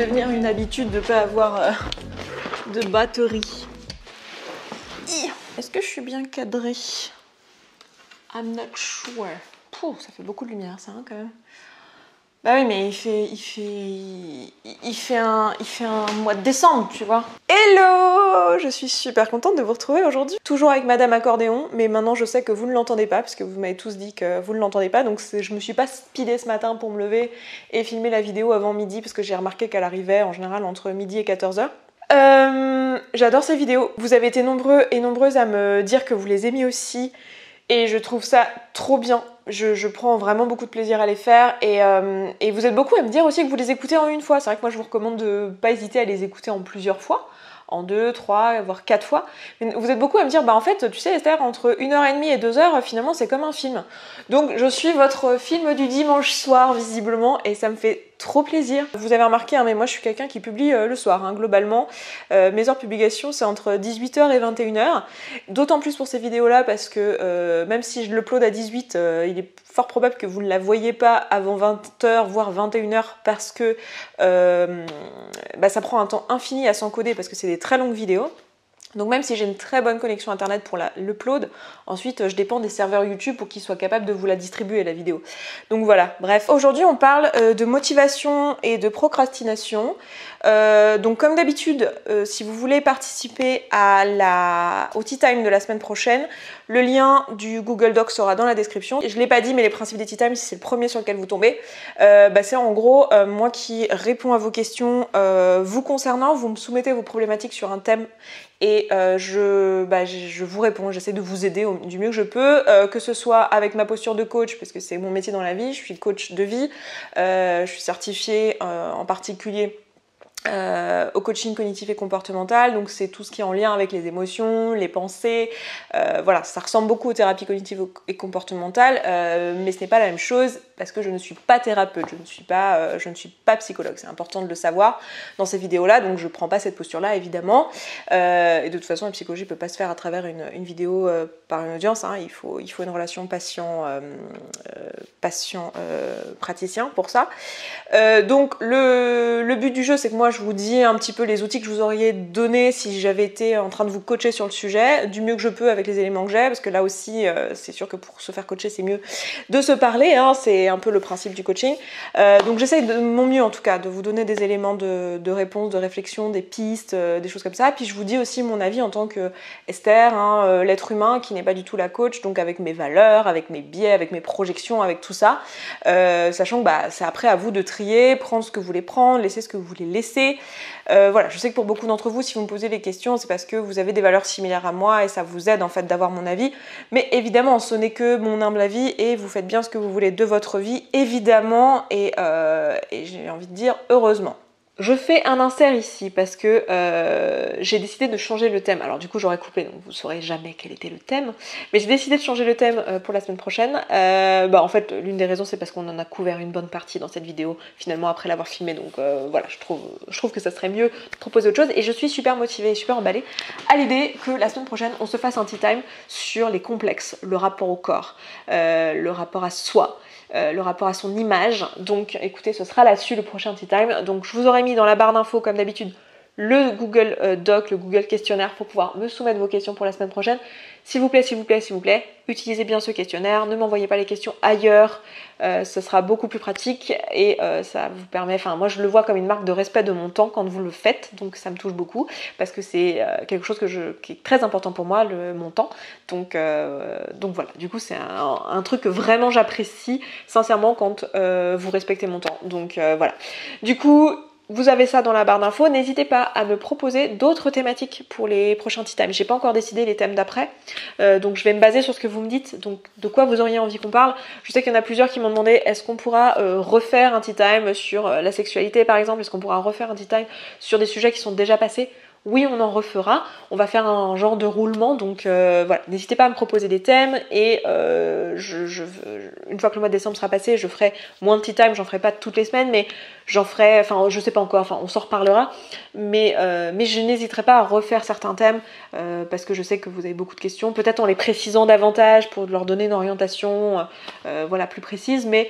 devenir une habitude de ne pas avoir de batterie. Est-ce que je suis bien cadrée? I'm not sure. Pouh, ça fait beaucoup de lumière ça, hein, quand même. Bah oui, mais il fait un mois de décembre, tu vois. Hello! Je suis super contente de vous retrouver aujourd'hui. Toujours avec Madame Accordéon, mais maintenant je sais que vous ne l'entendez pas, parce que vous m'avez tous dit que vous ne l'entendez pas, donc je me suis pas speedée ce matin pour me lever et filmer la vidéo avant midi, parce que j'ai remarqué qu'elle arrivait en général entre midi et 14h. J'adore ces vidéos. Vous avez été nombreux et nombreuses à me dire que vous les aimiez aussi, et je trouve ça trop bien. Je prends vraiment beaucoup de plaisir à les faire et vous êtes beaucoup à me dire aussi que vous les écoutez en une fois. C'est vrai que moi je vous recommande de pas hésiter à les écouter en plusieurs fois, en 2, 3, voire 4 fois. Mais vous êtes beaucoup à me dire, bah en fait, tu sais Esther, entre 1h30 et 2h, finalement c'est comme un film. Donc je suis votre film du dimanche soir visiblement et ça me fait trop plaisir. Vous avez remarqué, hein, mais moi je suis quelqu'un qui publie le soir, hein, globalement. Mes heures de publication c'est entre 18h et 21h. D'autant plus pour ces vidéos là parce que même si je l'upload à 18, il est fort probable que vous ne la voyez pas avant 20h voire 21h parce que ça prend un temps infini à s'encoder parce que c'est des très longues vidéos. Donc même si j'ai une très bonne connexion internet pour l'upload, ensuite je dépends des serveurs YouTube pour qu'ils soient capables de vous la distribuer la vidéo. Donc voilà, bref. Aujourd'hui on parle de motivation et de procrastination. Donc comme d'habitude, si vous voulez participer au Tea Time de la semaine prochaine, le lien du Google Doc sera dans la description. Je ne l'ai pas dit, mais les principes des Tea Time, si c'est le premier sur lequel vous tombez, c'est en gros moi qui réponds à vos questions vous concernant, vous me soumettez vos problématiques sur un thème et je vous réponds, j'essaie de vous aider du mieux que je peux, que ce soit avec ma posture de coach, parce que c'est mon métier dans la vie, je suis coach de vie, je suis certifiée en particulier au coaching cognitif et comportemental, donc c'est tout ce qui est en lien avec les émotions, les pensées, voilà, ça ressemble beaucoup aux thérapies cognitives et comportementales, mais ce n'est pas la même chose parce que je ne suis pas thérapeute, je ne suis pas psychologue, c'est important de le savoir dans ces vidéos-là, donc je ne prends pas cette posture-là évidemment, et de toute façon la psychologie ne peut pas se faire à travers une vidéo par une audience, hein. Il faut une relation patient-praticien pour ça. Donc le but du jeu, c'est que moi je vous dis un petit peu les outils que je vous auriez donnés si j'avais été en train de vous coacher sur le sujet, du mieux que je peux avec les éléments que j'ai, parce que là aussi c'est sûr que pour se faire coacher c'est mieux de se parler, hein, c'est un peu le principe du coaching. Donc j'essaye de mon mieux en tout cas de vous donner des éléments de réponse, de réflexion, des pistes, des choses comme ça, puis je vous dis aussi mon avis en tant que Esther, hein, l'être humain qui n'est pas du tout la coach, donc avec mes valeurs, avec mes biais, avec mes projections, avec tout ça, sachant que c'est après à vous de trier, prendre ce que vous voulez prendre, laisser ce que vous voulez laisser. Voilà, je sais que pour beaucoup d'entre vous, si vous me posez des questions, c'est parce que vous avez des valeurs similaires à moi et ça vous aide en fait d'avoir mon avis. Mais évidemment, ce n'est que mon humble avis et vous faites bien ce que vous voulez de votre vie, évidemment, et j'ai envie de dire heureusement. Je fais un insert ici parce que j'ai décidé de changer le thème. Alors du coup j'aurais coupé, donc vous ne saurez jamais quel était le thème. Mais j'ai décidé de changer le thème pour la semaine prochaine. En fait, l'une des raisons c'est parce qu'on en a couvert une bonne partie dans cette vidéo, finalement après l'avoir filmée. Donc voilà, je trouve que ça serait mieux de proposer autre chose. Et je suis super motivée et super emballée à l'idée que la semaine prochaine on se fasse un tea time sur les complexes, le rapport au corps, le rapport à soi. Le rapport à son image. Donc écoutez, ce sera là-dessus le prochain tea time. Donc je vous aurais mis dans la barre d'infos comme d'habitude le Google Doc, le Google questionnaire pour pouvoir me soumettre vos questions pour la semaine prochaine. S'il vous plaît, utilisez bien ce questionnaire, ne m'envoyez pas les questions ailleurs, ce sera beaucoup plus pratique et ça vous permet, enfin moi je le vois comme une marque de respect de mon temps quand vous le faites, donc ça me touche beaucoup parce que c'est quelque chose qui est très important pour moi, mon temps, donc voilà, du coup c'est un truc que vraiment j'apprécie sincèrement quand vous respectez mon temps, donc voilà. Du coup, vous avez ça dans la barre d'infos. N'hésitez pas à me proposer d'autres thématiques pour les prochains tea time. J'ai pas encore décidé les thèmes d'après, donc je vais me baser sur ce que vous me dites. Donc de quoi vous auriez envie qu'on parle. Je sais qu'il y en a plusieurs qui m'ont demandé est-ce qu'on pourra refaire un tea time sur la sexualité par exemple. Est-ce qu'on pourra refaire un tea time sur des sujets qui sont déjà passés. Oui, on en refera, on va faire un genre de roulement, donc voilà, n'hésitez pas à me proposer des thèmes et une fois que le mois de décembre sera passé, je ferai moins de tea time, j'en ferai pas toutes les semaines, mais j'en ferai, enfin je sais pas encore, enfin on s'en reparlera, mais je n'hésiterai pas à refaire certains thèmes parce que je sais que vous avez beaucoup de questions, peut-être en les précisant davantage pour leur donner une orientation voilà, plus précise, mais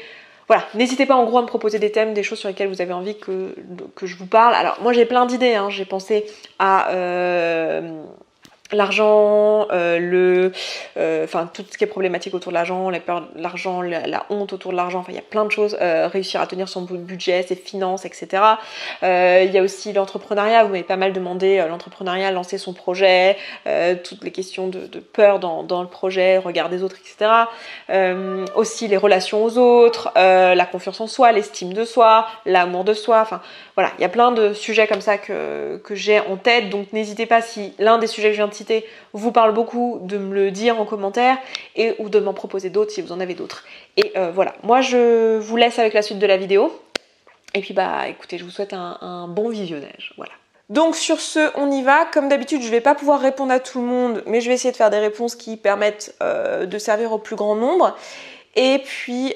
Voilà, n'hésitez pas en gros à me proposer des thèmes, des choses sur lesquelles vous avez envie que je vous parle. Alors moi j'ai plein d'idées, hein. J'ai pensé à l'argent, enfin tout ce qui est problématique autour de l'argent, les peurs de l'argent, la honte autour de l'argent, enfin il y a plein de choses, réussir à tenir son budget, ses finances, etc. Il y a aussi l'entrepreneuriat, vous m'avez pas mal demandé l'entrepreneuriat, lancer son projet, toutes les questions de peur dans le projet, regard des autres, etc. Aussi les relations aux autres, la confiance en soi, l'estime de soi, l'amour de soi, enfin voilà, il y a plein de sujets comme ça que j'ai en tête, donc n'hésitez pas si l'un des sujets que je viens de citer vous parle beaucoup de me le dire en commentaire ou de m'en proposer d'autres si vous en avez d'autres. Et voilà, moi je vous laisse avec la suite de la vidéo. Et puis bah écoutez, je vous souhaite un bon visionnage, voilà. Donc sur ce, on y va. Comme d'habitude, je ne vais pas pouvoir répondre à tout le monde, mais je vais essayer de faire des réponses qui permettent de servir au plus grand nombre. Et puis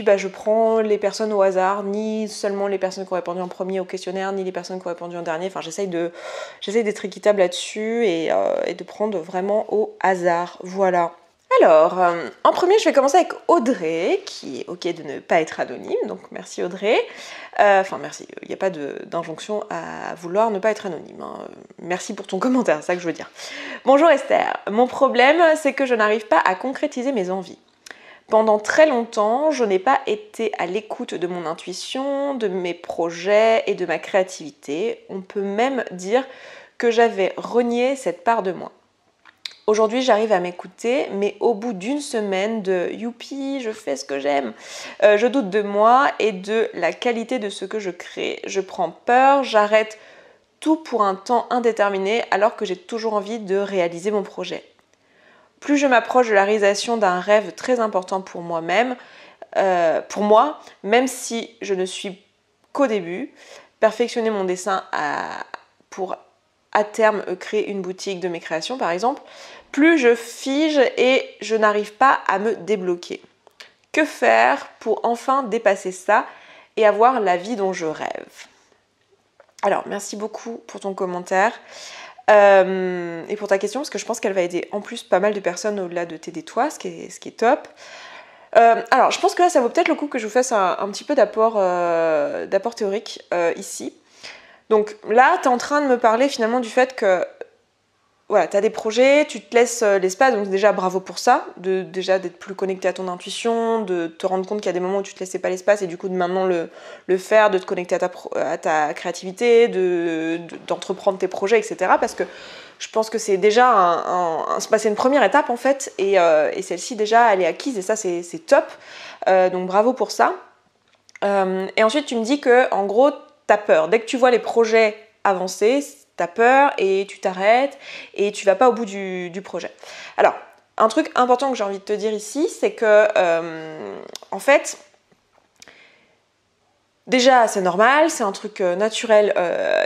bah, je prends les personnes au hasard, ni seulement les personnes qui ont répondu en premier au questionnaire, ni les personnes qui ont répondu en dernier. Enfin, j'essaye d'être équitable là-dessus et de prendre vraiment au hasard. Voilà. Alors, en premier, je vais commencer avec Audrey, qui est OK de ne pas être anonyme, donc merci Audrey. Enfin, merci, il n'y a pas d'injonction à vouloir ne pas être anonyme, hein. Merci pour ton commentaire, c'est ça que je veux dire. Bonjour Esther, mon problème, c'est que je n'arrive pas à concrétiser mes envies. Pendant très longtemps, je n'ai pas été à l'écoute de mon intuition, de mes projets et de ma créativité. On peut même dire que j'avais renié cette part de moi. Aujourd'hui, j'arrive à m'écouter, mais au bout d'une semaine de « youpi, je fais ce que j'aime », je doute de moi et de la qualité de ce que je crée. Je prends peur, j'arrête tout pour un temps indéterminé alors que j'ai toujours envie de réaliser mon projet. Plus je m'approche de la réalisation d'un rêve très important pour moi-même, même si je ne suis qu'au début, perfectionner mon dessin pour à terme créer une boutique de mes créations par exemple, plus je fige et je n'arrive pas à me débloquer. Que faire pour enfin dépasser ça et avoir la vie dont je rêve? Alors, merci beaucoup pour ton commentaire et pour ta question, parce que je pense qu'elle va aider en plus pas mal de personnes au-delà de t'aider toi, ce qui est top. Alors, je pense que là, ça vaut peut-être le coup que je vous fasse un petit peu d'apport théorique ici. Donc là, tu es en train de me parler finalement du fait que voilà, tu as des projets, tu te laisses l'espace, donc déjà bravo pour ça, déjà d'être plus connecté à ton intuition, de te rendre compte qu'il y a des moments où tu te laissais pas l'espace et du coup de maintenant le faire, de te connecter à ta créativité, d'entreprendre tes projets, etc. Parce que je pense que c'est déjà c'est une première étape en fait, et celle-ci déjà elle est acquise et ça c'est top, donc bravo pour ça. Et ensuite tu me dis que en gros t'as peur, dès que tu vois les projets avancer, t'as peur et tu t'arrêtes et tu vas pas au bout du projet. Alors, un truc important que j'ai envie de te dire ici, c'est que en fait, déjà c'est normal, c'est un truc naturel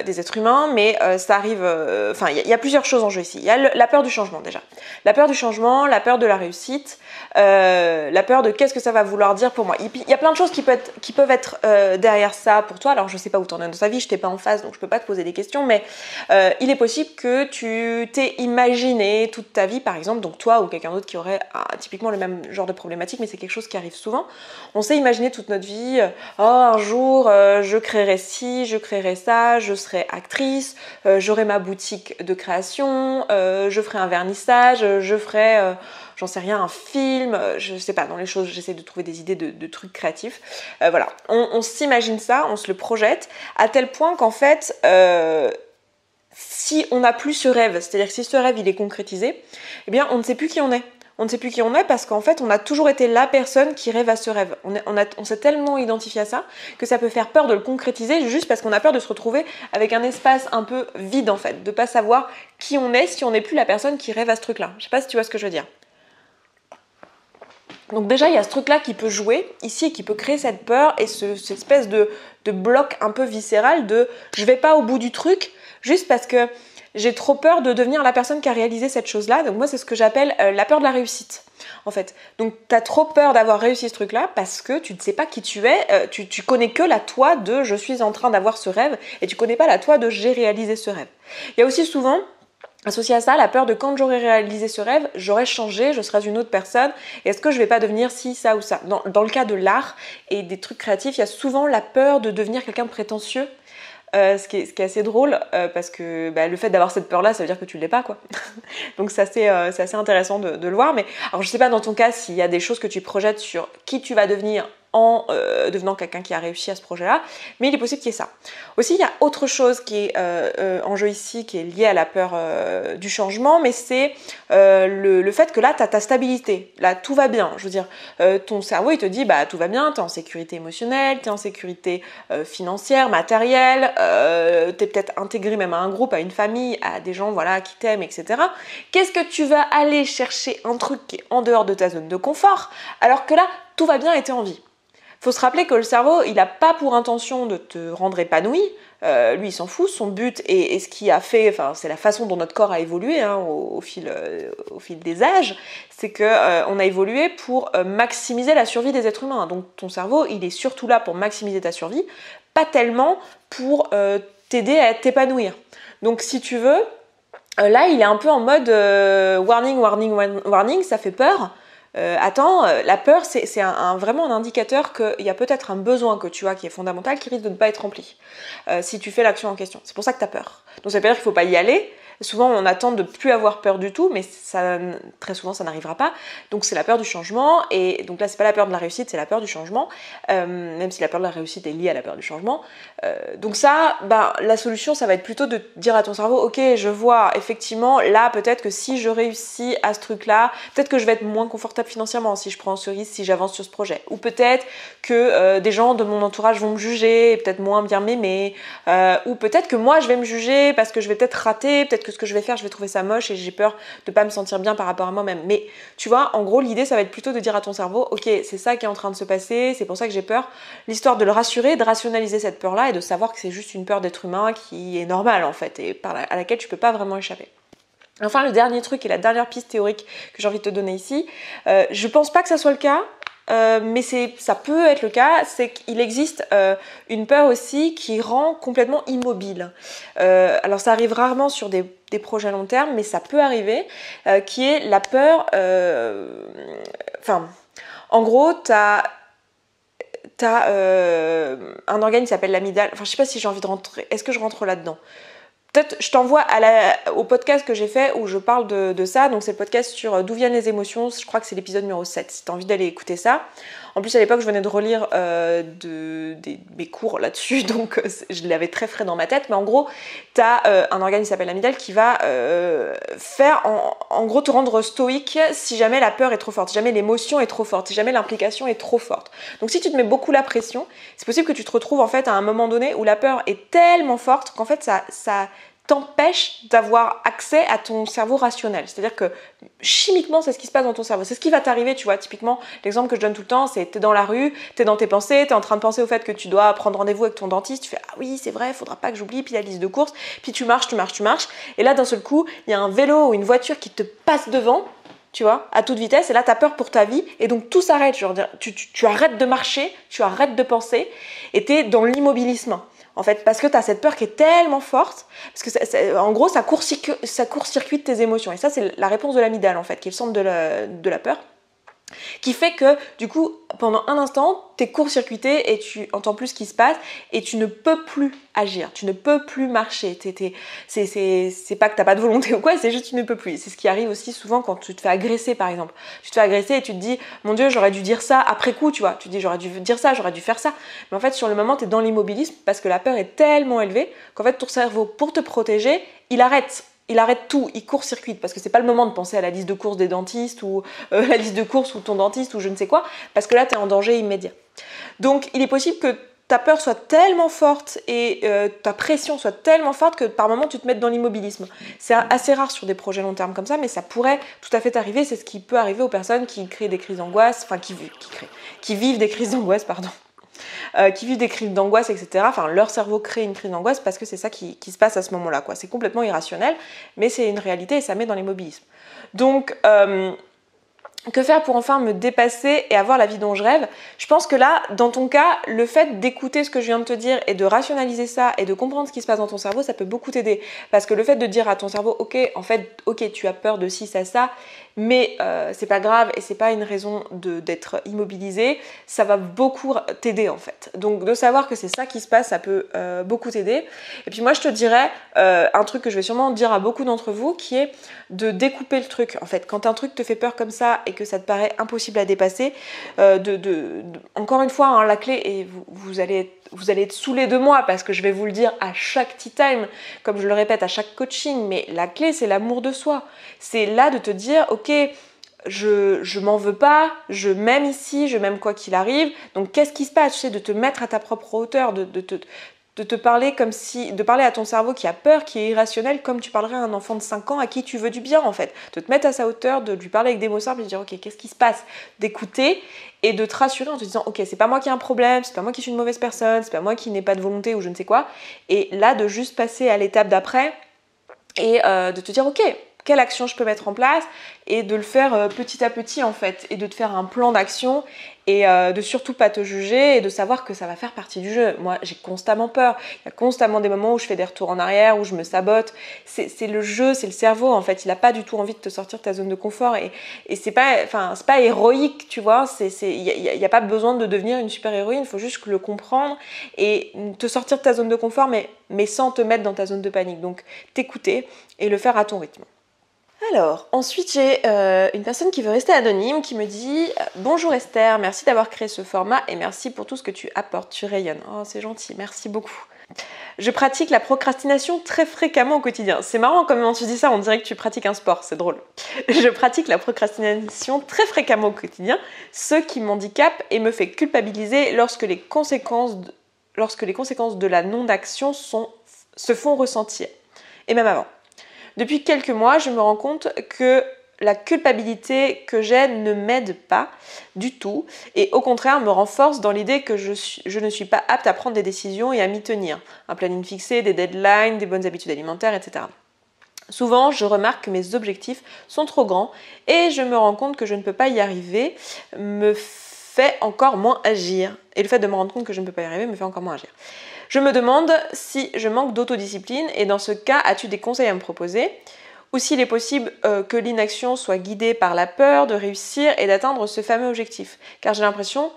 des êtres humains, mais ça arrive, enfin il y a plusieurs choses en jeu ici. Il y a la peur du changement déjà. La peur du changement, la peur de la réussite, la peur de qu'est-ce que ça va vouloir dire pour moi. Il y a plein de choses qui peuvent être derrière ça pour toi. Alors je sais pas où t'en es dans ta vie, je t'ai pas en face donc je peux pas te poser des questions, mais il est possible que tu t'aies imaginé toute ta vie par exemple, donc toi ou quelqu'un d'autre qui aurait typiquement le même genre de problématique, mais c'est quelque chose qui arrive souvent. On s'est imaginé toute notre vie, oh un jour je créerai ci, je créerai ça, je serai actrice, j'aurai ma boutique de création, je ferai un vernissage, je ferai j'en sais rien, un film, je sais pas, dans les choses, j'essaie de trouver des idées de trucs créatifs. Voilà, on s'imagine ça, on se le projette, à tel point qu'en fait, si on n'a plus ce rêve, c'est-à-dire que si ce rêve il est concrétisé, eh bien on ne sait plus qui on est. On ne sait plus qui on est parce qu'en fait, on a toujours été la personne qui rêve à ce rêve. On s'est tellement identifié à ça que ça peut faire peur de le concrétiser juste parce qu'on a peur de se retrouver avec un espace un peu vide en fait, de pas savoir qui on est si on n'est plus la personne qui rêve à ce truc-là. Je sais pas si tu vois ce que je veux dire. Donc déjà, il y a ce truc-là qui peut jouer ici et qui peut créer cette peur et cette espèce de bloc un peu viscéral de « je vais pas au bout du truc » juste parce que j'ai trop peur de devenir la personne qui a réalisé cette chose-là. Donc moi, c'est ce que j'appelle la peur de la réussite, en fait. Donc tu as trop peur d'avoir réussi ce truc-là parce que tu ne sais pas qui tu es. Tu connais que la toi de « je suis en train d'avoir ce rêve » et tu connais pas la toi de « j'ai réalisé ce rêve ». Il y a aussi souvent Associé à ça, la peur de quand j'aurai réalisé ce rêve, j'aurai changé, je serai une autre personne, et est-ce que je vais pas devenir ci, ça ou ça. Dans le cas de l'art et des trucs créatifs, il y a souvent la peur de devenir quelqu'un de prétentieux, ce qui est assez drôle, parce que le fait d'avoir cette peur-là, ça veut dire que tu l'es pas, quoi. Donc c'est assez intéressant de le voir, mais alors je sais pas dans ton cas s'il y a des choses que tu projettes sur qui tu vas devenir en devenant quelqu'un qui a réussi à ce projet-là, mais il est possible qu'il y ait ça. Aussi, il y a autre chose qui est en jeu ici, qui est liée à la peur du changement, mais c'est le fait que là, tu as ta stabilité, là, tout va bien. Je veux dire, ton cerveau, il te dit, tout va bien, tu es en sécurité émotionnelle, tu es en sécurité financière, matérielle, tu es peut-être intégré même à un groupe, à une famille, à des gens voilà, qui t'aiment, etc. Qu'est-ce que tu vas aller chercher un truc qui est en dehors de ta zone de confort, alors que là, tout va bien et tu es en vie. Faut se rappeler que le cerveau, il n'a pas pour intention de te rendre épanoui. Lui, il s'en fout. Son but et ce qu'il a fait, c'est la façon dont notre corps a évolué au fil des âges, c'est que on a évolué pour maximiser la survie des êtres humains. Donc ton cerveau, il est surtout là pour maximiser ta survie, pas tellement pour t'aider à t'épanouir. Donc si tu veux, là, il est un peu en mode warning, warning, warning, ça fait peur. Attends, la peur, c'est vraiment un indicateur qu'il y a peut-être un besoin que tu as qui est fondamental qui risque de ne pas être rempli si tu fais l'action en question. C'est pour ça que tu as peur. Donc ça veut dire qu'il ne faut pas y aller. Souvent, on attend de ne plus avoir peur du tout, mais très souvent, ça n'arrivera pas. Donc c'est la peur du changement. Et donc là, c'est pas la peur de la réussite, c'est la peur du changement. Même si la peur de la réussite est liée à la peur du changement. Donc ça, la solution, ça va être plutôt de dire à ton cerveau, ok, je vois effectivement, là, peut-être que si je réussis à ce truc-là, peut-être que je vais être moins confortable financièrement si je prends ce risque, si j'avance sur ce projet. Ou peut-être que des gens de mon entourage vont me juger et peut-être moins bien m'aimer. Ou peut-être que moi, je vais me juger parce que je vais peut-être rater, peut-être que ce que je vais faire, je vais trouver ça moche et j'ai peur de pas me sentir bien par rapport à moi-même. Mais tu vois, en gros, l'idée, ça va être plutôt de dire à ton cerveau, ok, c'est ça qui est en train de se passer, c'est pour ça que j'ai peur. L'histoire de le rassurer, de rationaliser cette peur-là et de savoir que c'est juste une peur d'être humain qui est normale en fait et à laquelle tu peux pas vraiment échapper. Enfin, le dernier truc et la dernière piste théorique que j'ai envie de te donner ici, je pense pas que ça soit le cas, mais ça peut être le cas, c'est qu'il existe une peur aussi qui rend complètement immobile. Alors ça arrive rarement sur des projets à long terme, mais ça peut arriver, qui est la peur... en gros, t'as un organe qui s'appelle l'amygdale. Enfin, je sais pas si j'ai envie de rentrer. Est-ce que je rentre là-dedans? Peut-être je t'envoie au podcast que j'ai fait où je parle de ça. Donc c'est le podcast sur d'où viennent les émotions. Je crois que c'est l'épisode numéro 7 si tu as envie d'aller écouter ça. En plus à l'époque je venais de relire mes cours là-dessus, donc je l'avais très frais dans ma tête. Mais en gros, tu as un organe qui s'appelle l'amygdale qui va faire en gros te rendre stoïque si jamais la peur est trop forte, si jamais l'émotion est trop forte, si jamais l'implication est trop forte. Donc si tu te mets beaucoup la pression, c'est possible que tu te retrouves en fait à un moment donné où la peur est tellement forte qu'en fait ça t'empêche d'avoir accès à ton cerveau rationnel. C'est-à-dire que chimiquement, c'est ce qui se passe dans ton cerveau. C'est ce qui va t'arriver, tu vois. Typiquement, l'exemple que je donne tout le temps, c'est t'es dans la rue, t'es dans tes pensées, t'es en train de penser au fait que tu dois prendre rendez-vous avec ton dentiste, tu fais « Ah oui, c'est vrai, faudra pas que j'oublie », puis la liste de courses, puis tu marches, et là, d'un seul coup, il y a un vélo ou une voiture qui te passe devant, tu vois, à toute vitesse, et là, t'as peur pour ta vie, et donc tout s'arrête. Tu arrêtes de marcher, tu arrêtes de penser, et t'es dans l'immobilisme. En fait, parce que tu as cette peur qui est tellement forte, parce que en gros, ça court-circuite tes émotions. Et ça, c'est la réponse de l'amygdale, en fait, qui est le centre de la peur, qui fait que, du coup, pendant un instant, tu es court-circuité et tu entends plus ce qui se passe et tu ne peux plus agir, tu ne peux plus marcher. C'est pas que t'as pas de volonté ou quoi, c'est juste que tu ne peux plus. C'est ce qui arrive aussi souvent quand tu te fais agresser, par exemple. Tu te fais agresser et tu te dis, mon Dieu, j'aurais dû dire ça après coup, tu vois. Tu te dis, j'aurais dû dire ça, j'aurais dû faire ça. Mais en fait, sur le moment, tu es dans l'immobilisme parce que la peur est tellement élevée qu'en fait, ton cerveau, pour te protéger, il arrête tout, il court-circuite parce que c'est pas le moment de penser à la liste de courses des dentistes ou la liste de courses ou ton dentiste ou je ne sais quoi, parce que là tu es en danger immédiat. Donc il est possible que ta peur soit tellement forte et ta pression soit tellement forte que par moment tu te mettes dans l'immobilisme. C'est assez rare sur des projets long terme comme ça, mais ça pourrait tout à fait arriver. C'est ce qui peut arriver aux personnes qui créent des crises d'angoisse, enfin qui vivent des crises d'angoisse, pardon. Qui vivent des crises d'angoisse, etc. Enfin, leur cerveau crée une crise d'angoisse parce que c'est ça qui se passe à ce moment-là, quoi. C'est complètement irrationnel, mais c'est une réalité et ça met dans l'immobilisme. Donc, Que faire pour enfin me dépasser et avoir la vie dont je rêve? Je pense que là, dans ton cas, le fait d'écouter ce que je viens de te dire et de rationaliser ça et de comprendre ce qui se passe dans ton cerveau, ça peut beaucoup t'aider. Parce que le fait de dire à ton cerveau, ok, en fait, ok, tu as peur de ci, ça, mais c'est pas grave et c'est pas une raison d'être immobilisé, ça va beaucoup t'aider en fait. Donc de savoir que c'est ça qui se passe, ça peut beaucoup t'aider. Et puis moi, je te dirais un truc que je vais sûrement dire à beaucoup d'entre vous, qui est de découper le truc. En fait, quand un truc te fait peur comme ça et que ça te paraît impossible à dépasser, encore une fois, hein, la clé, et vous allez être saoulés de moi parce que je vais vous le dire à chaque tea time, comme je le répète à chaque coaching, mais la clé, c'est l'amour de soi. C'est là de te dire, ok, je m'en veux pas, je m'aime ici, je m'aime quoi qu'il arrive, donc qu'est-ce qui se passe? Tu sais, de te mettre à ta propre hauteur, de te parler de parler à ton cerveau qui a peur, qui est irrationnel, comme tu parlerais à un enfant de 5 ans à qui tu veux du bien en fait. De te mettre à sa hauteur, de lui parler avec des mots simples et de dire ok, qu'est-ce qui se passe? D'écouter et de te rassurer en te disant ok, c'est pas moi qui ai un problème, c'est pas moi qui suis une mauvaise personne, c'est pas moi qui n'ai pas de volonté ou je ne sais quoi. Et là, de juste passer à l'étape d'après et de te dire ok, quelle action je peux mettre en place et de le faire petit à petit en fait et de te faire un plan d'action et de surtout pas te juger et de savoir que ça va faire partie du jeu. Moi j'ai constamment peur, il y a constamment des moments où je fais des retours en arrière, où je me sabote, c'est le jeu, c'est le cerveau en fait, il a pas du tout envie de te sortir de ta zone de confort et c'est pas héroïque tu vois, il y a pas besoin de devenir une super héroïne, il faut juste le comprendre et te sortir de ta zone de confort mais sans te mettre dans ta zone de panique, donc t'écouter et le faire à ton rythme. Alors, ensuite j'ai une personne qui veut rester anonyme qui me dit « Bonjour Esther, merci d'avoir créé ce format et merci pour tout ce que tu apportes, tu rayonnes. » Oh, c'est gentil, merci beaucoup. Je pratique la procrastination très fréquemment au quotidien. C'est marrant comment tu dis ça, on dirait que tu pratiques un sport, c'est drôle. Je pratique la procrastination très fréquemment au quotidien, ce qui m'handicape et me fait culpabiliser lorsque les conséquences de la non-action se font ressentir. Et même avant. Depuis quelques mois, je me rends compte que la culpabilité que j'ai ne m'aide pas du tout et au contraire me renforce dans l'idée que je ne suis pas apte à prendre des décisions et à m'y tenir. Un planning fixé, des deadlines, des bonnes habitudes alimentaires, etc. Souvent, je remarque que mes objectifs sont trop grands et je me rends compte que je ne peux pas y arriver me fait encore moins agir. Et le fait de me rendre compte que je ne peux pas y arriver me fait encore moins agir. Je me demande si je manque d'autodiscipline et dans ce cas, as-tu des conseils à me proposer? Ou s'il est possible que l'inaction soit guidée par la peur de réussir et d'atteindre ce fameux objectif? Car j'ai l'impression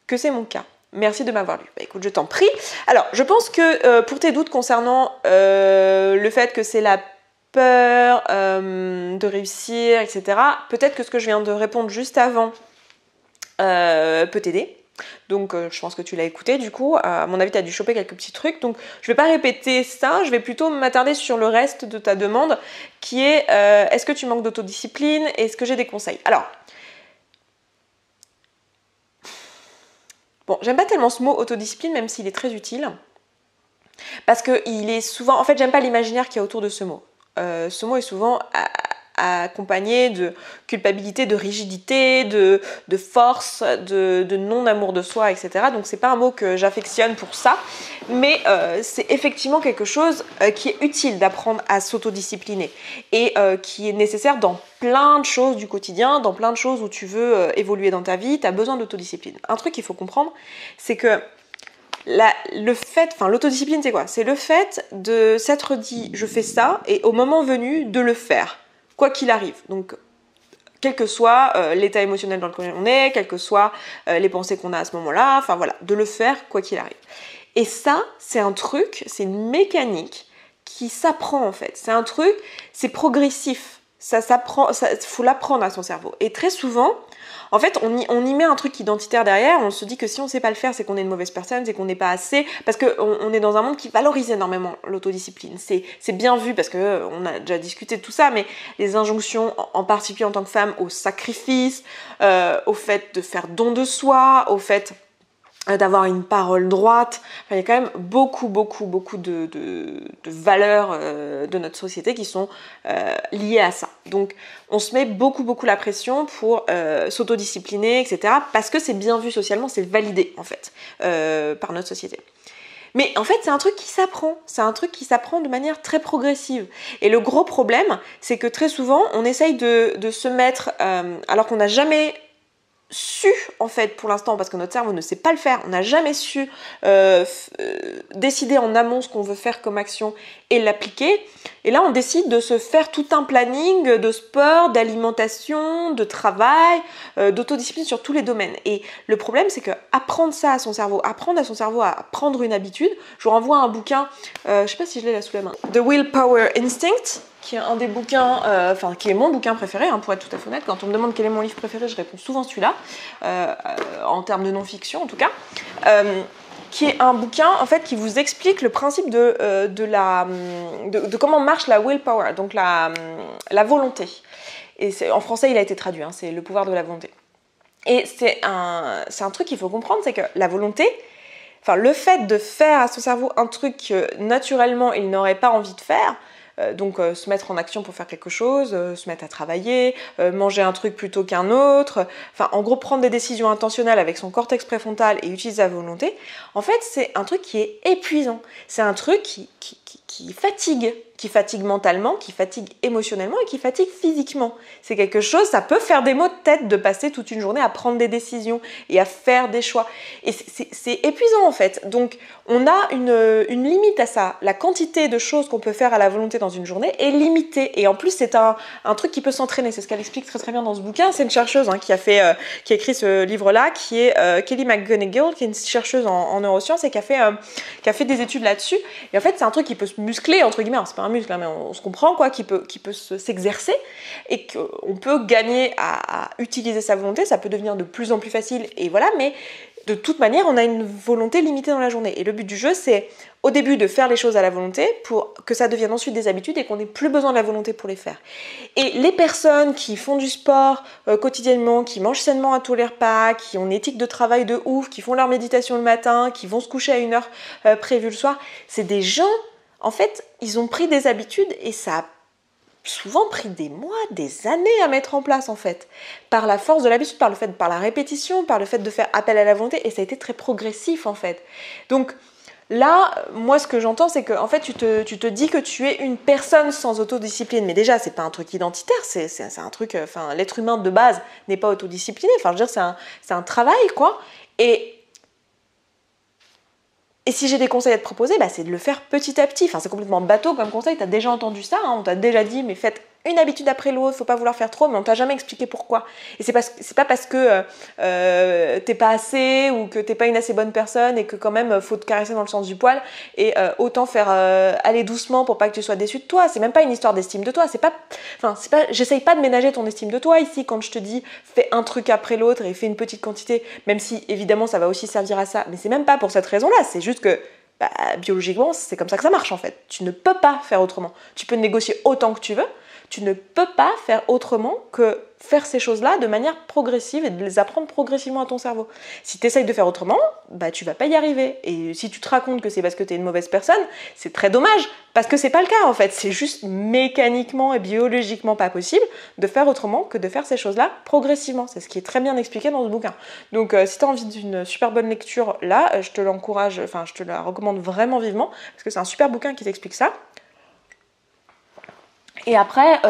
que c'est mon cas. Merci de m'avoir lu. Bah, écoute, je t'en prie. Alors, je pense que pour tes doutes concernant le fait que c'est la peur de réussir, etc., peut-être que ce que je viens de répondre juste avant peut t'aider. Donc je pense que tu l'as écouté du coup, à mon avis tu as dû choper quelques petits trucs, donc je vais pas répéter ça, je vais plutôt m'attarder sur le reste de ta demande qui est est-ce que tu manques d'autodiscipline et est-ce que j'ai des conseils? Alors, bon, j'aime pas tellement ce mot autodiscipline même s'il est très utile, parce qu'il est souvent, en fait j'aime pas l'imaginaire qu'il y a autour de ce mot. Ce mot est souvent accompagné de culpabilité, de rigidité, de force, de non-amour de soi, etc. Donc c'est pas un mot que j'affectionne pour ça, mais c'est effectivement quelque chose qui est utile d'apprendre à s'autodiscipliner et qui est nécessaire dans plein de choses du quotidien, dans plein de choses où tu veux évoluer dans ta vie, tu as besoin d'autodiscipline. Un truc qu'il faut comprendre, c'est que l'autodiscipline c'est quoi? C'est le fait de s'être dit je fais ça et au moment venu de le faire, quoi qu'il arrive. Donc quel que soit l'état émotionnel dans lequel on est, quelles que soient les pensées qu'on a à ce moment-là, enfin voilà, de le faire quoi qu'il arrive. Et ça, c'est un truc, c'est une mécanique qui s'apprend en fait. C'est un truc, c'est progressif. Ça s'apprend, faut l'apprendre à son cerveau. Et très souvent, en fait, on y met un truc identitaire derrière, on se dit que si on ne sait pas le faire, c'est qu'on est une mauvaise personne, c'est qu'on n'est pas assez, parce qu'on est dans un monde qui valorise énormément l'autodiscipline. C'est bien vu, parce qu'on a déjà discuté de tout ça, mais les injonctions, en particulier en tant que femme, au sacrifice, au fait de faire don de soi, au fait d'avoir une parole droite. Enfin, il y a quand même beaucoup de valeurs de notre société qui sont liées à ça. Donc on se met beaucoup la pression pour s'autodiscipliner, etc. parce que c'est bien vu socialement, c'est validé en fait par notre société. Mais en fait, c'est un truc qui s'apprend. C'est un truc qui s'apprend de manière très progressive. Et le gros problème, c'est que très souvent, on essaye de se mettre, alors qu'on n'a jamais su, en fait, pour l'instant, parce que notre cerveau ne sait pas le faire, on n'a jamais su décider en amont ce qu'on veut faire comme action et l'appliquer. Et là, on décide de se faire tout un planning de sport, d'alimentation, de travail, d'autodiscipline sur tous les domaines. Et le problème, c'est que apprendre ça à son cerveau, apprendre à son cerveau à prendre une habitude, je vous renvoie à un bouquin, je sais pas si je l'ai là sous la main, The Willpower Instinct, qui est un des bouquins, qui est mon bouquin préféré, hein, pour être tout à fait honnête. Quand on me demande quel est mon livre préféré, je réponds souvent celui-là, en termes de non-fiction en tout cas, qui est un bouquin en fait qui vous explique le principe de comment marche la willpower, donc la volonté. Et en français, il a été traduit, hein, c'est le pouvoir de la volonté. Et c'est un truc qu'il faut comprendre, c'est que la volonté, enfin le fait de faire à son cerveau un truc que naturellement il n'aurait pas envie de faire, donc se mettre en action pour faire quelque chose, se mettre à travailler, manger un truc plutôt qu'un autre, enfin en gros prendre des décisions intentionnelles avec son cortex préfrontal et utiliser la volonté, en fait c'est un truc qui est épuisant, c'est un truc qui fatigue mentalement, qui fatigue émotionnellement et qui fatigue physiquement. C'est quelque chose, ça peut faire des maux de tête de passer toute une journée à prendre des décisions et à faire des choix. Et c'est épuisant en fait. Donc on a une limite à ça. La quantité de choses qu'on peut faire à la volonté dans une journée est limitée. Et en plus c'est un truc qui peut s'entraîner. C'est ce qu'elle explique très très bien dans ce bouquin. C'est une chercheuse qui a écrit ce livre-là, qui est Kelly McGonigal, qui est une chercheuse en neurosciences et qui a fait des études là-dessus. Et en fait c'est un truc qui peut se muscler entre guillemets. Alors, c'est pas un muscle, hein, mais on se comprend quoi, qui peut s'exercer et qu'on peut gagner à utiliser sa volonté. Ça peut devenir de plus en plus facile et voilà, mais de toute manière on a une volonté limitée dans la journée et le but du jeu c'est au début de faire les choses à la volonté pour que ça devienne ensuite des habitudes et qu'on n'ait plus besoin de la volonté pour les faire. Et les personnes qui font du sport quotidiennement, qui mangent sainement à tous les repas, qui ont une éthique de travail de ouf, qui font leur méditation le matin, qui vont se coucher à une heure prévue le soir, c'est des gens, en fait, ils ont pris des habitudes et ça a souvent pris des mois, des années à mettre en place en fait, par la force de l'habitude, par la répétition, par le fait de faire appel à la volonté, et ça a été très progressif en fait. Donc là, moi ce que j'entends c'est que en fait tu te dis que tu es une personne sans autodiscipline, mais déjà c'est pas un truc identitaire, c'est un truc, enfin l'être humain de base n'est pas autodiscipliné, enfin je veux dire c'est un travail quoi, et si j'ai des conseils à te proposer, c'est de le faire petit à petit. Enfin, c'est complètement bateau comme conseil, t'as déjà entendu ça, hein, on t'a déjà dit, mais faites une habitude après l'autre, faut pas vouloir faire trop, mais on t'a jamais expliqué pourquoi. Et c'est pas parce que t'es pas assez ou que t'es pas une assez bonne personne et que quand même faut te caresser dans le sens du poil et autant faire aller doucement pour pas que tu sois déçu de toi. C'est même pas une histoire d'estime de toi. J'essaye pas de ménager ton estime de toi ici quand je te dis fais un truc après l'autre et fais une petite quantité, même si évidemment ça va aussi servir à ça. Mais c'est même pas pour cette raison-là. C'est juste que biologiquement c'est comme ça que ça marche en fait. Tu ne peux pas faire autrement. Tu peux négocier autant que tu veux. Tu ne peux pas faire autrement que faire ces choses-là de manière progressive et de les apprendre progressivement à ton cerveau. Si tu essayes de faire autrement, tu vas pas y arriver. Et si tu te racontes que c'est parce que tu es une mauvaise personne, c'est très dommage, parce que c'est pas le cas en fait. C'est juste mécaniquement et biologiquement pas possible de faire autrement que de faire ces choses-là progressivement. C'est ce qui est très bien expliqué dans ce bouquin. Donc si tu as envie d'une super bonne lecture là, je te l'encourage, enfin je te la recommande vraiment vivement, parce que c'est un super bouquin qui t'explique ça. Et après,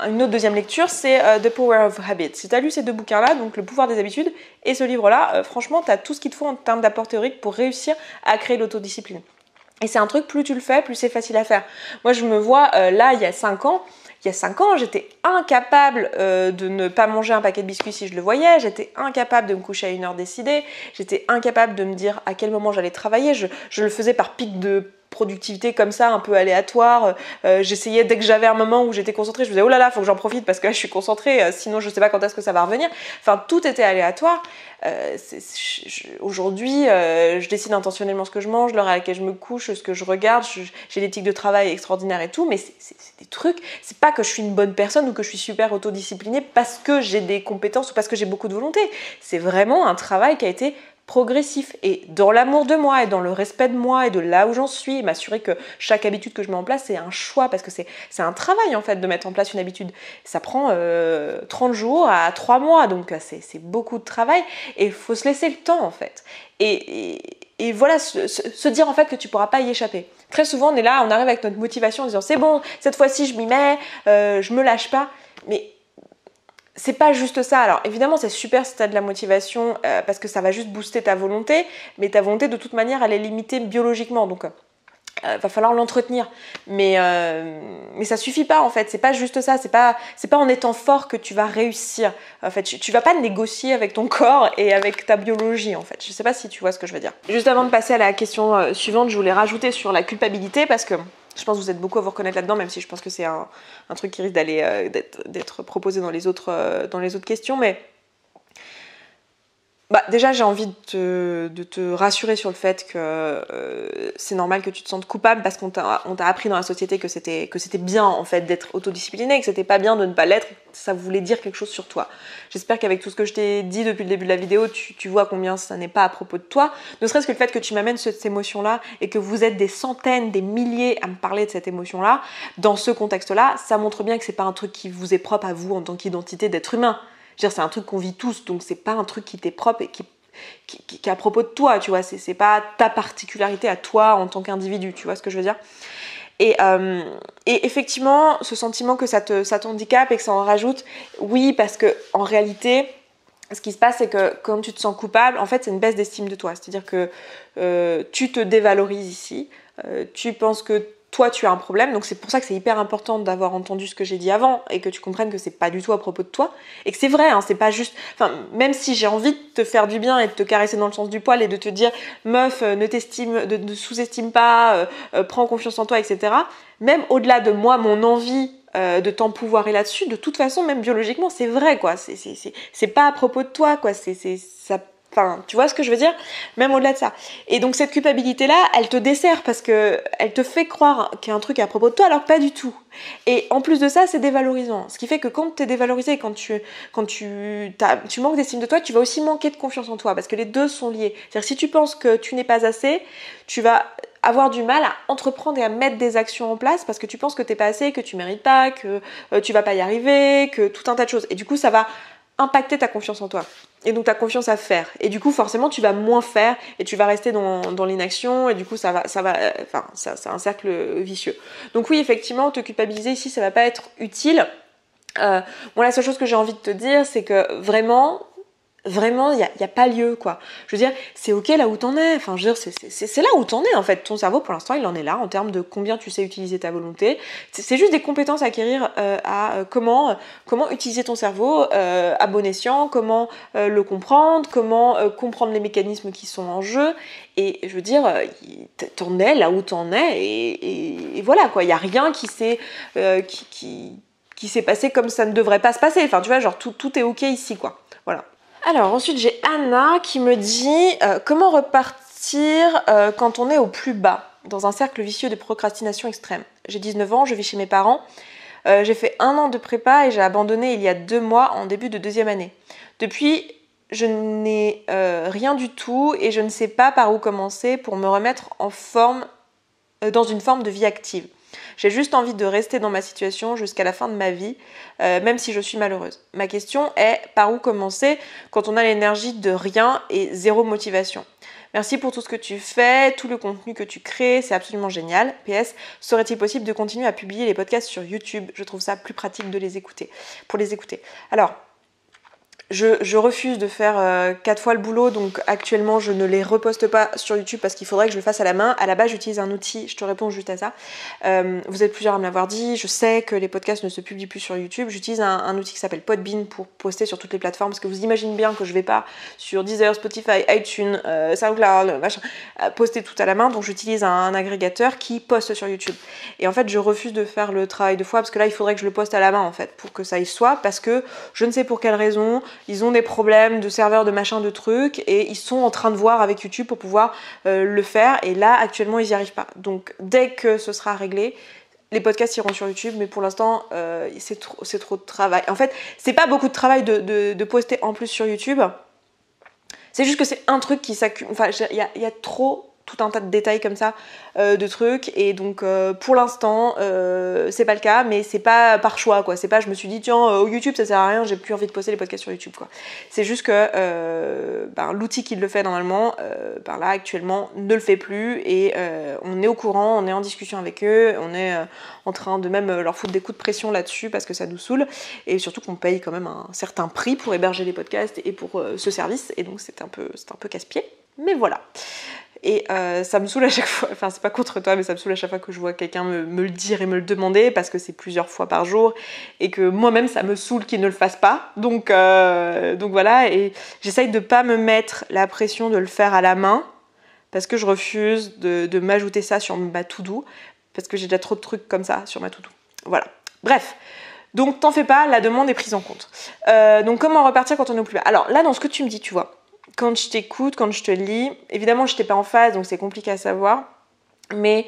une autre deuxième lecture, c'est The Power of Habit. Si tu as lu ces deux bouquins-là, donc Le pouvoir des habitudes, et ce livre-là, franchement, tu as tout ce qu'il te faut en termes d'apport théorique pour réussir à créer l'autodiscipline. Et c'est un truc, plus tu le fais, plus c'est facile à faire. Moi, je me vois, là, il y a 5 ans, j'étais incapable de ne pas manger un paquet de biscuits si je le voyais, j'étais incapable de me coucher à une heure décidée, j'étais incapable de me dire à quel moment j'allais travailler, je le faisais par pic de productivité comme ça, un peu aléatoire. J'essayais, dès que j'avais un moment où j'étais concentrée, je me disais oh là là, faut que j'en profite parce que là je suis concentrée, sinon je sais pas quand est-ce que ça va revenir. Enfin, tout était aléatoire. Aujourd'hui, je décide intentionnellement ce que je mange, l'heure à laquelle je me couche, ce que je regarde, j'ai l'éthique de travail extraordinaire et tout, mais c'est des trucs, c'est pas que je suis une bonne personne ou que je suis super autodisciplinée parce que j'ai des compétences ou parce que j'ai beaucoup de volonté. C'est vraiment un travail qui a été progressif et dans l'amour de moi et dans le respect de moi et de là où j'en suis, m'assurer que chaque habitude que je mets en place c'est un choix parce que c'est un travail en fait de mettre en place une habitude. Ça prend 30 jours à 3 mois donc c'est beaucoup de travail et il faut se laisser le temps en fait. Et et voilà, se dire en fait que tu pourras pas y échapper. Très souvent on est là, on arrive avec notre motivation en disant c'est bon, cette fois-ci je m'y mets, je me lâche pas, mais c'est pas juste ça. Alors évidemment c'est super si tu as de la motivation parce que ça va juste booster ta volonté, mais ta volonté de toute manière elle est limitée biologiquement, donc va falloir l'entretenir, mais ça suffit pas en fait, c'est pas juste ça, c'est pas en étant fort que tu vas réussir. En fait, tu vas pas négocier avec ton corps et avec ta biologie en fait. Je sais pas si tu vois ce que je veux dire. Juste avant de passer à la question suivante, je voulais rajouter sur la culpabilité parce que je pense que vous êtes beaucoup à vous reconnaître là-dedans, même si je pense que c'est un truc qui risque d'aller d'être proposé dans les autres questions, mais déjà, j'ai envie de te rassurer sur le fait que c'est normal que tu te sentes coupable parce qu'on t'a appris dans la société que c'était bien en fait d'être autodiscipliné, que c'était pas bien de ne pas l'être, ça voulait dire quelque chose sur toi. J'espère qu'avec tout ce que je t'ai dit depuis le début de la vidéo, tu vois combien ça n'est pas à propos de toi. Ne serait-ce que le fait que tu m'amènes cette émotion-là et que vous êtes des centaines, des milliers à me parler de cette émotion-là, dans ce contexte-là, ça montre bien que c'est pas un truc qui vous est propre à vous en tant qu'identité d'être humain. Je veux dire, c'est un truc qu'on vit tous, donc c'est pas un truc qui t'est propre et qui est à propos de toi, tu vois, c'est pas ta particularité à toi en tant qu'individu, tu vois ce que je veux dire. Et effectivement, ce sentiment que ça t'handicape et que ça en rajoute, oui, parce que en réalité, ce qui se passe, c'est que quand tu te sens coupable, en fait, c'est une baisse d'estime de toi. C'est-à-dire que tu te dévalorises ici, tu penses que toi tu as un problème, donc c'est pour ça que c'est hyper important d'avoir entendu ce que j'ai dit avant et que tu comprennes que c'est pas du tout à propos de toi et que c'est vrai, hein, c'est pas juste, enfin même si j'ai envie de te faire du bien et de te caresser dans le sens du poil et de te dire meuf ne sous-estime pas, prends confiance en toi, etc. Même au-delà de moi, mon envie de t'empouvoirer là-dessus, de toute façon même biologiquement c'est vrai quoi, c'est pas à propos de toi quoi, ça. Enfin, tu vois ce que je veux dire? Même au-delà de ça. Et donc cette culpabilité-là, elle te dessert parce que elle te fait croire qu'il y a un truc à propos de toi, alors que pas du tout. Et en plus de ça, c'est dévalorisant. Ce qui fait que quand tu es dévalorisé, quand tu manques d'estime de toi, tu vas aussi manquer de confiance en toi parce que les deux sont liés. C'est-à-dire si tu penses que tu n'es pas assez, tu vas avoir du mal à entreprendre et à mettre des actions en place parce que tu penses que t'es pas assez, que tu mérites pas, que tu vas pas y arriver, que tout un tas de choses. Et du coup, ça va impacter ta confiance en toi et donc ta confiance à faire, et du coup forcément tu vas moins faire et tu vas rester dans l'inaction et du coup c'est un cercle vicieux. Donc oui, effectivement, te culpabiliser ici ça va pas être utile. La seule chose que j'ai envie de te dire, c'est que vraiment il y a pas lieu quoi. Je veux dire, c'est ok là où t'en es. Enfin, je veux dire, c'est là où t'en es en fait. Ton cerveau pour l'instant il en est là en termes de combien tu sais utiliser ta volonté. C'est juste des compétences à acquérir comment utiliser ton cerveau à bon escient, comment le comprendre, comment comprendre les mécanismes qui sont en jeu. Et je veux dire, t'en es là où t'en es et voilà quoi. Il y a rien qui s'est passé comme ça ne devrait pas se passer. Enfin, tu vois, genre tout est ok ici quoi. Voilà. Alors ensuite j'ai Anna qui me dit comment repartir quand on est au plus bas, dans un cercle vicieux de procrastination extrême. J'ai 19 ans, je vis chez mes parents, j'ai fait 1 an de prépa et j'ai abandonné il y a 2 mois en début de 2e année. Depuis, je n'ai rien du tout et je ne sais pas par où commencer pour me remettre en forme, dans une forme de vie active. J'ai juste envie de rester dans ma situation jusqu'à la fin de ma vie, même si je suis malheureuse. Ma question est par où commencer quand on a l'énergie de rien et zéro motivation? Merci pour tout ce que tu fais, tout le contenu que tu crées, c'est absolument génial. PS, serait-il possible de continuer à publier les podcasts sur YouTube? Je trouve ça plus pratique de les écouter, pour les écouter. Alors, je refuse de faire 4 fois le boulot, donc actuellement je ne les reposte pas sur YouTube parce qu'il faudrait que je le fasse à la main. À la base j'utilise un outil, je te réponds juste à ça. Vous êtes plusieurs à me l'avoir dit, je sais que les podcasts ne se publient plus sur YouTube. J'utilise un outil qui s'appelle Podbean pour poster sur toutes les plateformes parce que vous imaginez bien que je vais pas sur Deezer, Spotify, iTunes, SoundCloud, machin, poster tout à la main, donc j'utilise un agrégateur qui poste sur YouTube. Et en fait je refuse de faire le travail 2 fois parce que là il faudrait que je le poste à la main en fait pour que ça y soit, parce que je ne sais pour quelle raison ils ont des problèmes de serveurs, de machin, de trucs, et ils sont en train de voir avec YouTube pour pouvoir le faire, et là actuellement ils n'y arrivent pas. Donc dès que ce sera réglé, les podcasts iront sur YouTube, mais pour l'instant c'est trop de travail. En fait c'est pas beaucoup de travail de poster en plus sur YouTube, c'est juste que c'est un truc qui s'accumule, enfin il y a trop tout un tas de détails comme ça, de trucs, et donc pour l'instant c'est pas le cas, mais c'est pas par choix quoi, c'est pas je me suis dit tiens YouTube ça sert à rien, j'ai plus envie de poster les podcasts sur YouTube quoi. C'est juste que l'outil qui le fait normalement, là actuellement ne le fait plus, et on est au courant, on est en discussion avec eux, on est en train de même leur foutre des coups de pression là-dessus parce que ça nous saoule, et surtout qu'on paye quand même un certain prix pour héberger les podcasts et pour ce service, et donc c'est un peu casse-pied, mais voilà. Et ça me saoule à chaque fois, enfin c'est pas contre toi, mais ça me saoule à chaque fois que je vois quelqu'un me le dire et me le demander, parce que c'est plusieurs fois par jour, et que moi-même ça me saoule qu'il ne le fasse pas, donc voilà, et j'essaye de pas me mettre la pression de le faire à la main, parce que je refuse de m'ajouter ça sur ma to-do, parce que j'ai déjà trop de trucs comme ça sur ma to-do. Voilà. Bref. Donc t'en fais pas, la demande est prise en compte. Donc comment repartir quand on est au plus bas? Alors là, dans ce que tu me dis, tu vois, quand je t'écoute, quand je te lis, évidemment je n'étais pas en phase, donc c'est compliqué à savoir, mais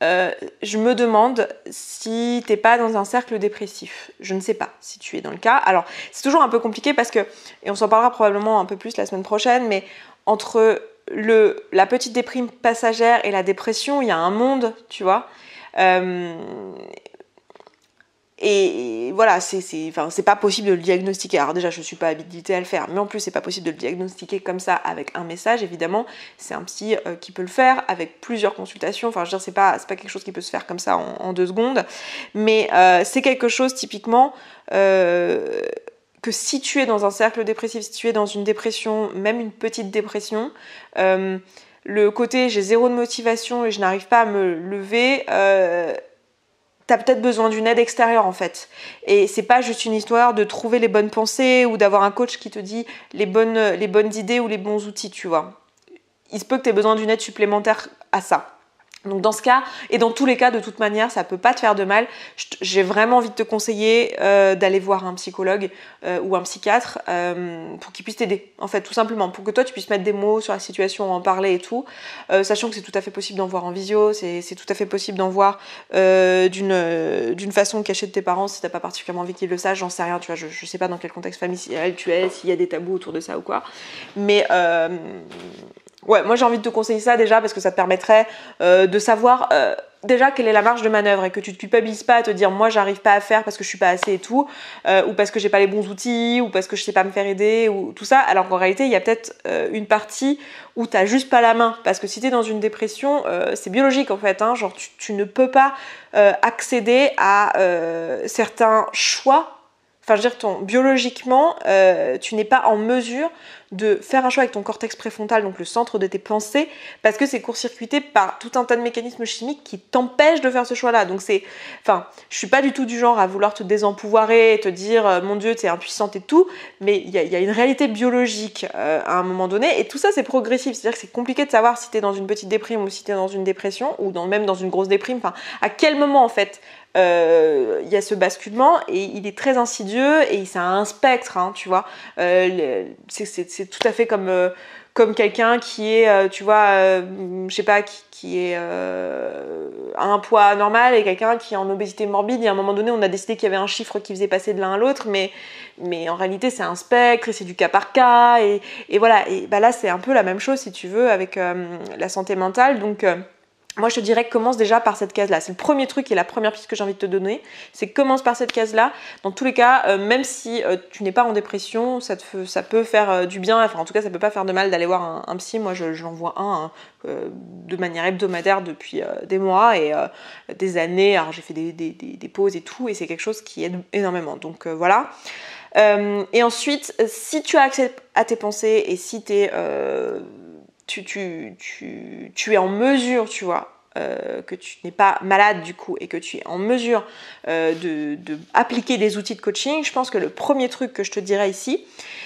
je me demande si t'es pas dans un cercle dépressif. Je ne sais pas si tu es dans le cas. Alors c'est toujours un peu compliqué parce que, et on s'en parlera probablement un peu plus la semaine prochaine, mais entre la petite déprime passagère et la dépression, il y a un monde, tu vois. Et voilà, c'est pas possible de le diagnostiquer. Alors déjà, je suis pas habilitée à le faire, mais en plus, c'est pas possible de le diagnostiquer comme ça avec un message, évidemment. C'est un psy qui peut le faire avec plusieurs consultations. Enfin, je veux dire, c'est pas quelque chose qui peut se faire comme ça en 2 secondes. Mais c'est quelque chose, typiquement, que si tu es dans un cercle dépressif, si tu es dans une dépression, même une petite dépression, le côté j'ai zéro de motivation et je n'arrive pas à me lever, t'as peut-être besoin d'une aide extérieure en fait. Et c'est pas juste une histoire de trouver les bonnes pensées ou d'avoir un coach qui te dit les bonnes idées ou les bons outils, tu vois. Il se peut que t'aies besoin d'une aide supplémentaire à ça. Donc dans ce cas, et dans tous les cas, de toute manière, ça peut pas te faire de mal. J'ai vraiment envie de te conseiller d'aller voir un psychologue ou un psychiatre pour qu'il puisse t'aider, en fait, tout simplement, pour que toi tu puisses mettre des mots sur la situation, en parler et tout, sachant que c'est tout à fait possible d'en voir en visio, c'est tout à fait possible d'en voir d'une façon cachée de tes parents si t'as pas particulièrement envie qu'ils le sachent, j'en sais rien, tu vois, je sais pas dans quel contexte familial tu es, s'il y a des tabous autour de ça ou quoi, mais ouais, moi j'ai envie de te conseiller ça déjà parce que ça te permettrait de savoir déjà quelle est la marge de manœuvre et que tu te culpabilises pas à te dire moi j'arrive pas à faire parce que je suis pas assez et tout, ou parce que j'ai pas les bons outils, ou parce que je sais pas me faire aider, ou tout ça, alors qu'en réalité il y a peut-être une partie où t'as juste pas la main, parce que si t'es dans une dépression, c'est biologique en fait, hein, genre tu ne peux pas accéder à certains choix. Enfin, je veux dire, biologiquement, tu n'es pas en mesure de faire un choix avec ton cortex préfrontal, donc le centre de tes pensées, parce que c'est court-circuité par tout un tas de mécanismes chimiques qui t'empêchent de faire ce choix-là. Donc enfin, je suis pas du tout du genre à vouloir te désempouvoirer et te dire mon Dieu, t'es impuissante et tout, mais il y a une réalité biologique à un moment donné, et tout ça c'est progressif. C'est-à-dire que c'est compliqué de savoir si t'es dans une petite déprime ou si t'es dans une dépression, ou même dans une grosse déprime. Enfin, à quel moment en fait il y a ce basculement, et il est très insidieux et c'est un spectre, hein, tu vois. C'est tout à fait comme quelqu'un qui est, tu vois, je sais pas, qui est à un poids normal, et quelqu'un qui est en obésité morbide, et à un moment donné on a décidé qu'il y avait un chiffre qui faisait passer de l'un à l'autre, mais en réalité c'est un spectre et c'est du cas par cas, et voilà, et bah là c'est un peu la même chose si tu veux avec la santé mentale. Donc moi, je te dirais que commence déjà par cette case-là. C'est le premier truc et la première piste que j'ai envie de te donner. C'est commence par cette case-là. Dans tous les cas, même si tu n'es pas en dépression, ça peut faire du bien. Enfin, en tout cas, ça peut pas faire de mal d'aller voir un psy. Moi, j'en vois un de manière hebdomadaire depuis des mois et des années. Alors, j'ai fait des pauses et tout, et c'est quelque chose qui aide énormément. Donc, voilà. Et ensuite, si tu as accès à tes pensées et si tu es en mesure, tu vois, que tu n'es pas malade du coup, et que tu es en mesure de appliquer des outils de coaching, je pense que le premier truc que je te dirais ici,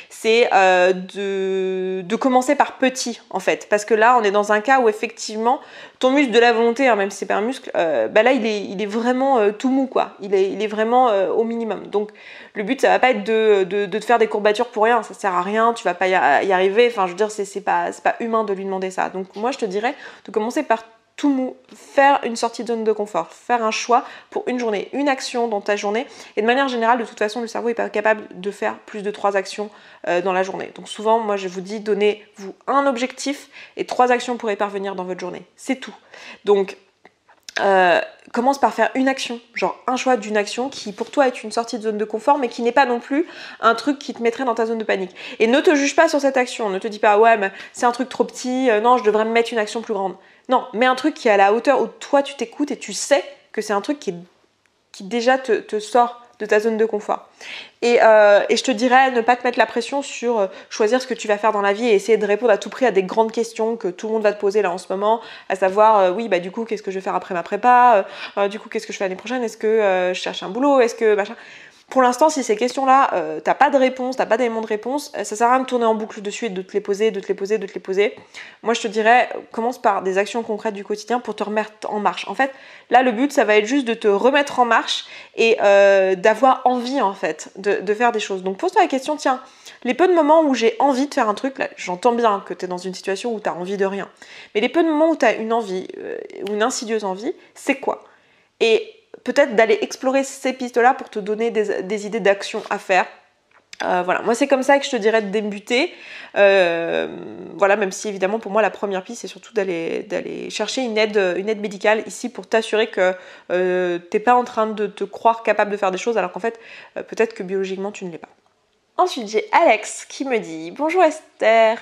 c'est de commencer par petit en fait, parce que là on est dans un cas où effectivement ton muscle de la volonté, hein, même si c'est pas un muscle, là il est vraiment tout mou quoi, il est vraiment au minimum. Donc le but ça va pas être de te faire des courbatures pour rien, ça sert à rien, tu vas pas y arriver, enfin je veux dire c'est pas humain de lui demander ça. Donc moi je te dirais de commencer par tout mou, faire une sortie de zone de confort, faire un choix pour une journée, une action dans ta journée. Et de manière générale, de toute façon, le cerveau n'est pas capable de faire plus de 3 actions dans la journée. Donc souvent, moi je vous dis, donnez-vous un objectif et 3 actions pour y parvenir dans votre journée. C'est tout. Donc commence par faire une action, genre un choix d'une action qui pour toi est une sortie de zone de confort mais qui n'est pas non plus un truc qui te mettrait dans ta zone de panique. Et ne te juge pas sur cette action, ne te dis pas ouais mais c'est un truc trop petit, non je devrais me mettre une action plus grande. Non, mets un truc qui est à la hauteur où toi tu t'écoutes et tu sais que c'est un truc qui déjà te sort de ta zone de confort. Et je te dirais ne pas te mettre la pression sur choisir ce que tu vas faire dans la vie et essayer de répondre à tout prix à des grandes questions que tout le monde va te poser là en ce moment, à savoir oui bah du coup qu'est-ce que je vais faire après ma prépa, du coup qu'est-ce que je fais l'année prochaine, est-ce que je cherche un boulot, est-ce que machin. Pour l'instant, si ces questions-là, t'as pas de réponse, t'as pas d'élément de réponse, ça sert à rien de tourner en boucle dessus et de te les poser, de te les poser, de te les poser. Moi, je te dirais, commence par des actions concrètes du quotidien pour te remettre en marche. En fait, là, le but, ça va être juste de te remettre en marche et d'avoir envie, en fait, de faire des choses. Donc, pose-toi la question, tiens, les peu de moments où j'ai envie de faire un truc, là, j'entends bien que t'es dans une situation où t'as envie de rien, mais les peu de moments où t'as une envie, ou une insidieuse envie, c'est quoi? Et peut-être d'aller explorer ces pistes-là pour te donner des idées d'action à faire. Voilà, moi c'est comme ça que je te dirais de débuter. Voilà, même si évidemment pour moi la première piste c'est surtout d'aller chercher une aide médicale ici pour t'assurer que t'es pas en train de te croire capable de faire des choses alors qu'en fait peut-être que biologiquement tu ne l'es pas. Ensuite, j'ai Alex qui me dit « Bonjour Esther,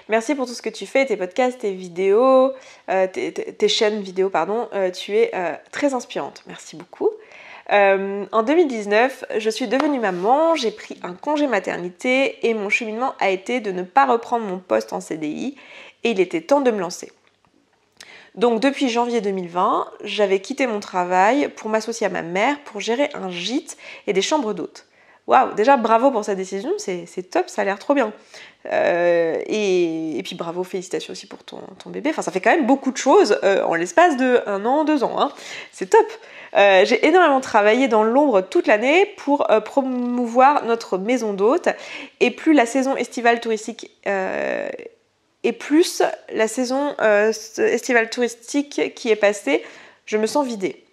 merci pour tout ce que tu fais, tes podcasts, tes vidéos, tes chaînes vidéo, pardon, tu es très inspirante. Merci beaucoup. En 2019, je suis devenue maman, j'ai pris un congé maternité et mon cheminement a été de ne pas reprendre mon poste en CDI et il était temps de me lancer. Donc depuis janvier 2020, j'avais quitté mon travail pour m'associer à ma mère pour gérer un gîte et des chambres d'hôtes. Waouh, déjà bravo pour sa décision, c'est top, ça a l'air trop bien. Et puis bravo, félicitations aussi pour ton bébé. Enfin, ça fait quand même beaucoup de choses en l'espace de 1 an, 2 ans. Hein. C'est top. J'ai énormément travaillé dans l'ombre toute l'année pour promouvoir notre maison d'hôte. Et plus la saison estivale touristique et plus la saison estivale touristique qui est passée, je me sens vidée.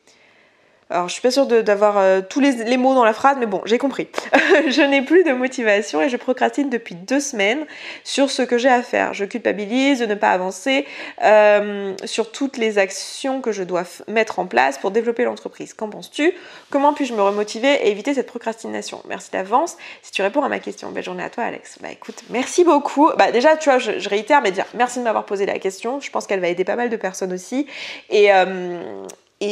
Alors, je suis pas sûre d'avoir tous les mots dans la phrase, mais bon, j'ai compris. Je n'ai plus de motivation et je procrastine depuis 2 semaines sur ce que j'ai à faire. Je culpabilise de ne pas avancer sur toutes les actions que je dois mettre en place pour développer l'entreprise. Qu'en penses-tu? Comment puis-je me remotiver et éviter cette procrastination? Merci d'avance. Si tu réponds à ma question, belle journée à toi, Alex. Bah écoute, merci beaucoup. Bah déjà, tu vois, je réitère, mais dire merci de m'avoir posé la question. Je pense qu'elle va aider pas mal de personnes aussi. Et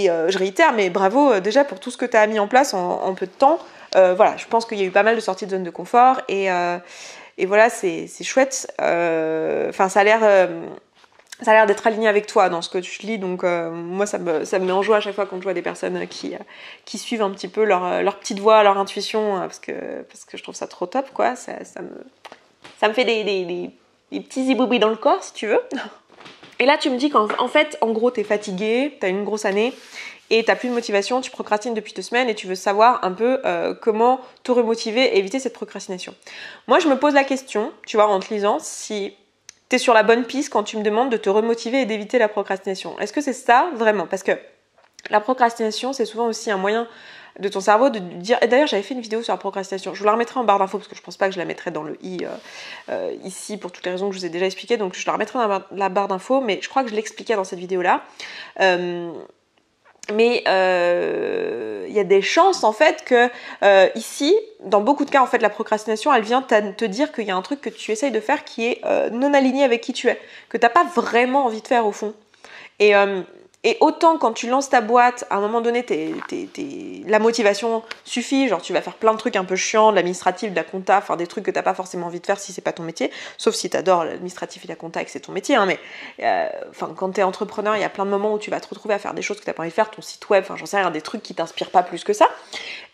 je réitère, mais bravo déjà pour tout ce que tu as mis en place en peu de temps. Voilà, je pense qu'il y a eu pas mal de sorties de zone de confort et voilà, c'est chouette. Enfin, ça a l'air d'être aligné avec toi dans ce que tu lis, donc moi ça me met en joie à chaque fois quand je vois des personnes qui suivent un petit peu leur petite voix, leur intuition, parce que je trouve ça trop top, quoi. Ça me fait des petits ziboubis dans le corps, si tu veux. Et là, tu me dis qu'en fait, en gros, t'es fatiguée, t'as une grosse année et t'as plus de motivation, tu procrastines depuis 2 semaines et tu veux savoir un peu comment te remotiver et éviter cette procrastination. Moi, je me pose la question, tu vois, en te lisant, si t'es sur la bonne piste quand tu me demandes de te remotiver et d'éviter la procrastination. Est-ce que c'est ça, vraiment? Parce que la procrastination, c'est souvent aussi un moyen de ton cerveau de dire... Et d'ailleurs, j'avais fait une vidéo sur la procrastination. Je vous la remettrai en barre d'infos parce que je pense pas que je la mettrai dans le i ici pour toutes les raisons que je vous ai déjà expliquées. Donc, je la remettrai dans la barre d'infos. Mais je crois que je l'expliquais dans cette vidéo-là. Mais il y a des chances en fait que ici, dans beaucoup de cas, en fait, la procrastination, elle vient te dire qu'il y a un truc que tu essayes de faire qui est non aligné avec qui tu es, que t'as pas vraiment envie de faire au fond. Et autant quand tu lances ta boîte, à un moment donné, la motivation suffit, genre tu vas faire plein de trucs un peu chiants, de l'administratif, de la compta, enfin des trucs que t'as pas forcément envie de faire si c'est pas ton métier, sauf si t'adores l'administratif et la compta et que c'est ton métier, hein, mais quand t'es entrepreneur, il y a plein de moments où tu vas te retrouver à faire des choses que t'as pas envie de faire, ton site web, enfin j'en sais rien, des trucs qui t'inspirent pas plus que ça.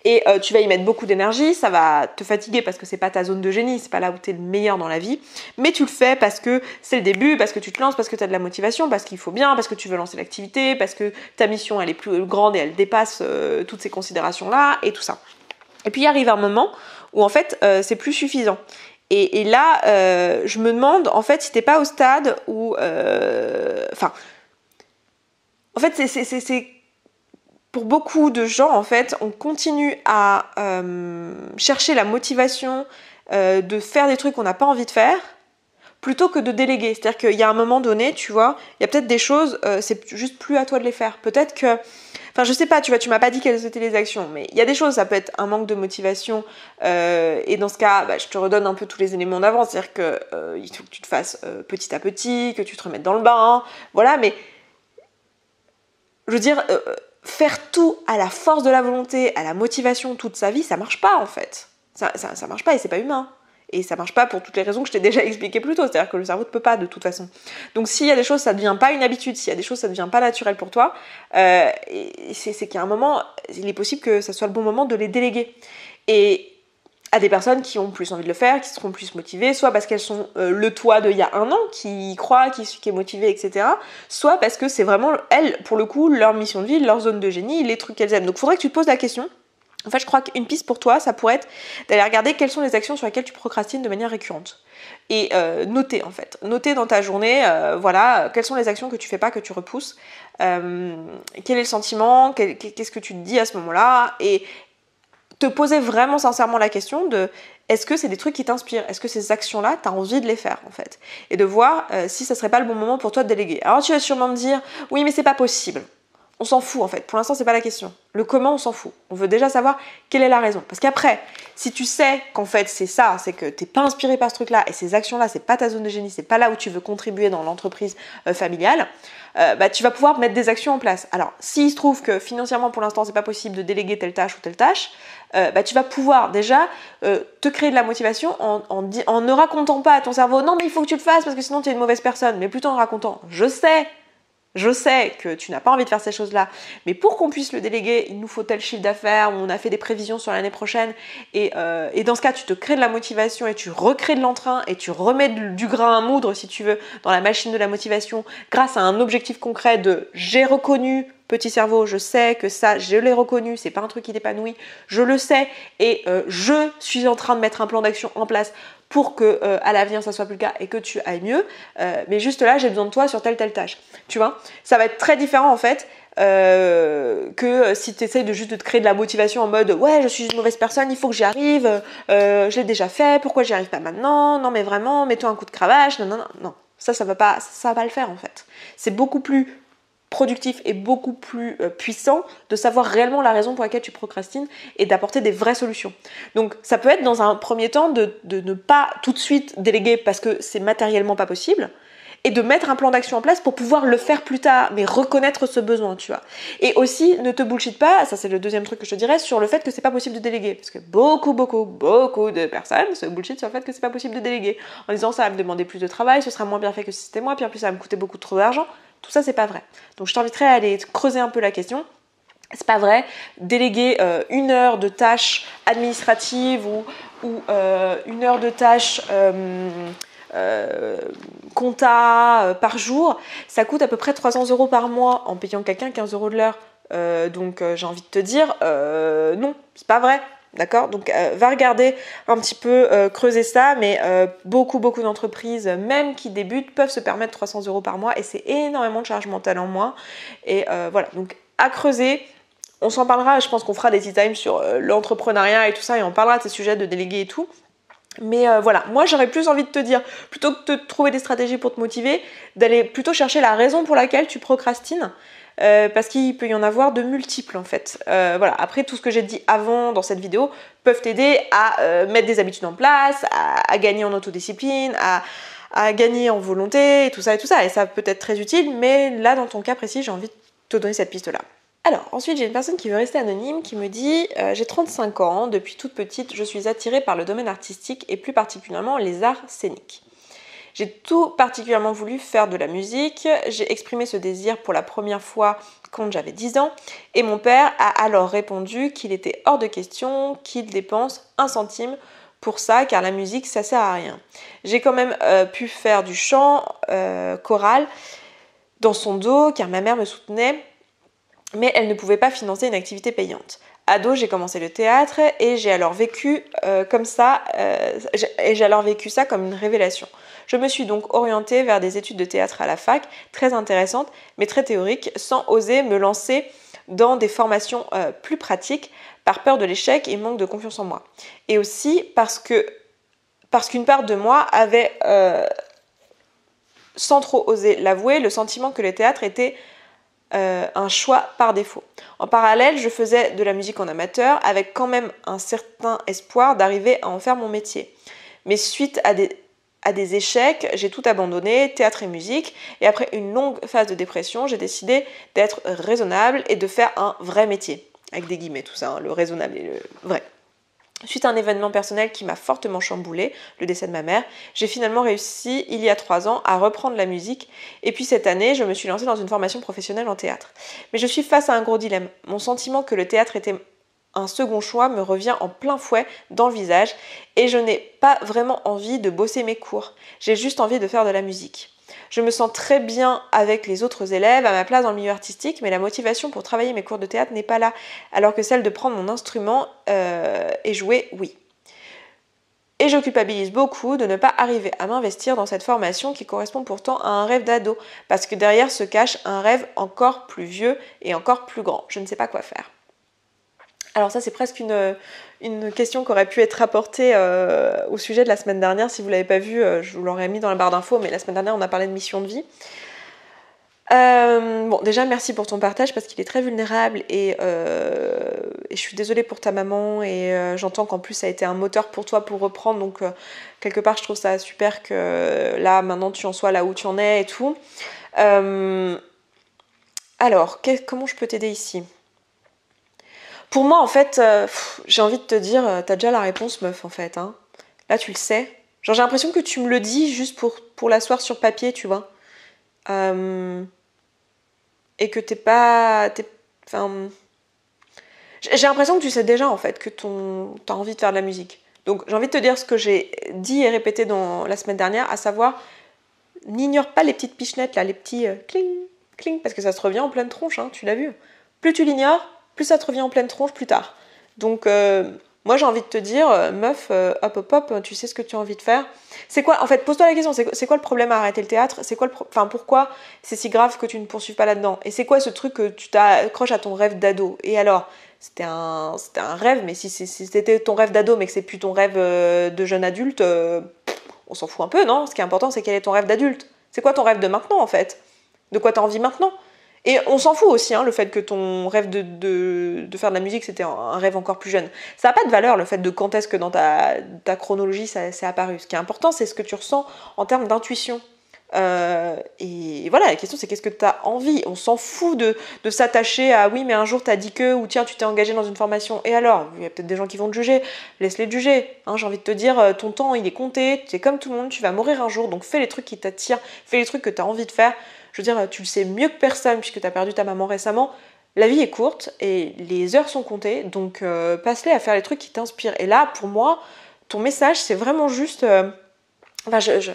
Et tu vas y mettre beaucoup d'énergie, ça va te fatiguer parce que c'est pas ta zone de génie, c'est pas là où t'es le meilleur dans la vie, mais tu le fais parce que c'est le début, parce que tu te lances, parce que t'as de la motivation, parce qu'il faut bien, parce que tu veux lancer l'activité, parce que ta mission elle est plus grande et elle dépasse toutes ces considérations là et tout ça. Et puis il arrive un moment où en fait c'est plus suffisant. Et là je me demande en fait si t'es pas au stade où En fait, c'est pour beaucoup de gens, en fait, on continue à chercher la motivation de faire des trucs qu'on n'a pas envie de faire, plutôt que de déléguer. C'est-à-dire qu'il y a un moment donné, tu vois, il y a peut-être des choses, c'est juste plus à toi de les faire. Peut-être que... Enfin, je sais pas, tu vois, tu m'as pas dit quelles étaient les actions, mais il y a des choses, ça peut être un manque de motivation, et dans ce cas, bah, je te redonne un peu tous les éléments d'avant, c'est-à-dire que il faut que tu te fasses petit à petit, que tu te remettes dans le bain, voilà, mais je veux dire, faire tout à la force de la volonté, à la motivation toute sa vie, ça marche pas en fait. Ça marche pas et c'est pas humain. Et ça marche pas pour toutes les raisons que je t'ai déjà expliquées plus tôt, c'est-à-dire que le cerveau ne peut pas de toute façon. Donc s'il y a des choses, ça ne devient pas une habitude, s'il y a des choses, ça ne devient pas naturel pour toi, c'est qu'il y a un moment, il est possible que ça soit le bon moment de les déléguer. Et à des personnes qui ont plus envie de le faire, qui seront plus motivées, soit parce qu'elles sont le toi d'il y a un an, qui y croient, qui est motivé, etc. Soit parce que c'est vraiment, elles, pour le coup, leur mission de vie, leur zone de génie, les trucs qu'elles aiment. Donc il faudrait que tu te poses la question. En fait, je crois qu'une piste pour toi, ça pourrait être d'aller regarder quelles sont les actions sur lesquelles tu procrastines de manière récurrente. Et noter, en fait. Noter dans ta journée, voilà, quelles sont les actions que tu fais pas, que tu repousses. Quel est le sentiment, qu'est-ce que tu te dis à ce moment-là. Et te poser vraiment sincèrement la question de est-ce que c'est des trucs qui t'inspirent? Est-ce que ces actions-là, tu as envie de les faire, en fait? Et de voir si ça serait pas le bon moment pour toi de déléguer. Alors tu vas sûrement me dire, oui, mais c'est pas possible. On s'en fout en fait, pour l'instant c'est pas la question. Le comment on s'en fout, on veut déjà savoir quelle est la raison. Parce qu'après, si tu sais qu'en fait c'est ça, c'est que t'es pas inspiré par ce truc-là et ces actions-là c'est pas ta zone de génie, c'est pas là où tu veux contribuer dans l'entreprise familiale, bah, tu vas pouvoir mettre des actions en place. Alors s'il se trouve que financièrement pour l'instant c'est pas possible de déléguer telle tâche ou telle tâche, bah, tu vas pouvoir déjà te créer de la motivation en ne racontant pas à ton cerveau non mais il faut que tu le fasses parce que sinon tu es une mauvaise personne, mais plutôt en racontant je sais que tu n'as pas envie de faire ces choses-là, mais pour qu'on puisse le déléguer, il nous faut tel chiffre d'affaires, on a fait des prévisions sur l'année prochaine, et dans ce cas, tu te crées de la motivation et tu recrées de l'entrain et tu remets du grain à moudre, si tu veux, dans la machine de la motivation grâce à un objectif concret de « j'ai reconnu ». Petit cerveau, je sais que ça, je l'ai reconnu, c'est pas un truc qui t'épanouit, je le sais et je suis en train de mettre un plan d'action en place pour que à l'avenir ça soit plus le cas et que tu ailles mieux. Mais juste là, j'ai besoin de toi sur telle tâche. Tu vois, ça va être très différent en fait que si tu essayes de juste de te créer de la motivation en mode ouais, je suis une mauvaise personne, il faut que j'y arrive, je l'ai déjà fait, pourquoi j'y arrive pas maintenant? Non mais vraiment, mets-toi un coup de cravache, non. Ça va pas le faire en fait. C'est beaucoup plus productif et beaucoup plus puissant de savoir réellement la raison pour laquelle tu procrastines et d'apporter des vraies solutions. Donc ça peut être dans un premier temps de ne pas tout de suite déléguer parce que c'est matériellement pas possible et de mettre un plan d'action en place pour pouvoir le faire plus tard, mais reconnaître ce besoin, tu vois. Et aussi, ne te bullshit pas, ça c'est le deuxième truc que je te dirais, sur le fait que c'est pas possible de déléguer. Parce que beaucoup de personnes se bullshit sur le fait que c'est pas possible de déléguer. En disant ça va me demander plus de travail, ce sera moins bien fait que si c'était moi, puis en plus ça va me coûter beaucoup trop d'argent. Tout ça, c'est pas vrai. Donc je t'inviterai à aller creuser un peu la question. C'est pas vrai. Déléguer 1 heure de tâches administratives ou 1 heure de tâches compta par jour, ça coûte à peu près 300 € par mois en payant quelqu'un 15 € de l'heure. Donc j'ai envie de te dire, non, c'est pas vrai. D'accord? Donc va regarder un petit peu, creuser ça, mais beaucoup d'entreprises, même qui débutent, peuvent se permettre 300 € par mois et c'est énormément de charge mentale en moins. Et voilà, donc à creuser. On s'en parlera, je pense qu'on fera des tea time sur l'entrepreneuriat et tout ça, et on parlera de ces sujets de déléguer et tout. Mais voilà, moi j'aurais plus envie de te dire, plutôt que de trouver des stratégies pour te motiver, d'aller plutôt chercher la raison pour laquelle tu procrastines. Parce qu'il peut y en avoir de multiples en fait. Voilà. Après, tout ce que j'ai dit avant dans cette vidéo peuvent t'aider à mettre des habitudes en place, à gagner en autodiscipline, à gagner en volonté et tout ça. Et ça peut être très utile, mais là dans ton cas précis, j'ai envie de te donner cette piste-là. Alors, ensuite, j'ai une personne qui veut rester anonyme qui me dit « J'ai 35 ans, depuis toute petite, je suis attirée par le domaine artistique et plus particulièrement les arts scéniques. J'ai tout particulièrement voulu faire de la musique, j'ai exprimé ce désir pour la première fois quand j'avais 10 ans et mon père a alors répondu qu'il était hors de question qu'il dépense 1 centime pour ça car la musique ça sert à rien. J'ai quand même pu faire du chant choral dans son dos car ma mère me soutenait mais elle ne pouvait pas financer une activité payante. Ado, j'ai commencé le théâtre et j'ai alors vécu ça comme une révélation. Je me suis donc orientée vers des études de théâtre à la fac, très intéressantes, mais très théoriques, sans oser me lancer dans des formations plus pratiques, par peur de l'échec et manque de confiance en moi. Et aussi parce qu'une part de moi avait, sans trop oser l'avouer, le sentiment que le théâtre était un choix par défaut. En parallèle, je faisais de la musique en amateur avec quand même un certain espoir d'arriver à en faire mon métier. Mais suite à des échecs, j'ai tout abandonné, théâtre et musique, et après une longue phase de dépression, j'ai décidé d'être raisonnable et de faire un vrai métier. Avec des guillemets, tout ça, hein, le raisonnable et le vrai. Suite à un événement personnel qui m'a fortement chamboulée, le décès de ma mère, j'ai finalement réussi, il y a 3 ans, à reprendre la musique. Et puis cette année, je me suis lancée dans une formation professionnelle en théâtre. Mais je suis face à un gros dilemme. Mon sentiment que le théâtre était un second choix me revient en plein fouet dans le visage et je n'ai pas vraiment envie de bosser mes cours. J'ai juste envie de faire de la musique. Je me sens très bien avec les autres élèves, à ma place dans le milieu artistique, mais la motivation pour travailler mes cours de théâtre n'est pas là, alors que celle de prendre mon instrument et jouer, oui. Et je culpabilise beaucoup de ne pas arriver à m'investir dans cette formation qui correspond pourtant à un rêve d'ado, parce que derrière se cache un rêve encore plus vieux et encore plus grand. Je ne sais pas quoi faire. Alors ça, c'est presque une question qui aurait pu être rapportée au sujet de la semaine dernière. Si vous ne l'avez pas vu, je vous l'aurais mis dans la barre d'infos, mais la semaine dernière, on a parlé de mission de vie. Bon, déjà, merci pour ton partage parce qu'il est très vulnérable et je suis désolée pour ta maman et j'entends qu'en plus, ça a été un moteur pour toi pour reprendre. Donc, quelque part, je trouve ça super que là, maintenant, tu en sois là où tu en es et tout. Alors, comment je peux t'aider ici ? Pour moi, en fait, j'ai envie de te dire, t'as déjà la réponse, meuf, en fait. Hein. Là, tu le sais. Genre, j'ai l'impression que tu me le dis juste pour l'asseoir sur papier, tu vois. Et que t'es pas... J'ai l'impression que tu sais déjà, en fait, que t'as envie de faire de la musique. Donc, j'ai envie de te dire ce que j'ai dit et répété dans la semaine dernière, à savoir, n'ignore pas les petites pichenettes, là, les petits cling, cling, parce que ça se revient en pleine tronche, hein, tu l'as vu. Plus tu l'ignores, plus ça te revient en pleine tronche plus tard. Donc, moi, j'ai envie de te dire, meuf, hop, tu sais ce que tu as envie de faire. C'est quoi, en fait, pose-toi la question, c'est quoi le problème à arrêter le théâtre ? C'est quoi pourquoi c'est si grave que tu ne poursuives pas là-dedans ? Et c'est quoi ce truc que tu t'accroches à ton rêve d'ado ? Et alors, c'était un rêve, mais si c'était ton rêve d'ado, mais que c'est plus ton rêve de jeune adulte, on s'en fout un peu, non ? Ce qui est important, c'est quel est ton rêve d'adulte. C'est quoi ton rêve de maintenant, en fait ? De quoi t'as envie maintenant ? Et on s'en fout aussi, hein, le fait que ton rêve de faire de la musique, c'était un rêve encore plus jeune. Ça n'a pas de valeur, le fait de quand est-ce que dans ta chronologie, ça s'est apparu. Ce qui est important, c'est ce que tu ressens en termes d'intuition. Et voilà, la question, c'est qu'est-ce que tu as envie ? On s'en fout de s'attacher à « oui, mais un jour, t'as dit que » ou « tiens, tu t'es engagé dans une formation. » Et alors ? Il y a peut-être des gens qui vont te juger. Laisse-les te juger. Hein, j'ai envie de te dire, ton temps, il est compté. Tu es comme tout le monde, tu vas mourir un jour. Donc fais les trucs qui t'attirent. Fais les trucs que tu as envie de faire. Je veux dire, tu le sais mieux que personne puisque tu as perdu ta maman récemment. La vie est courte et les heures sont comptées, donc passe-les à faire les trucs qui t'inspirent. Et là, pour moi, ton message, c'est vraiment juste... je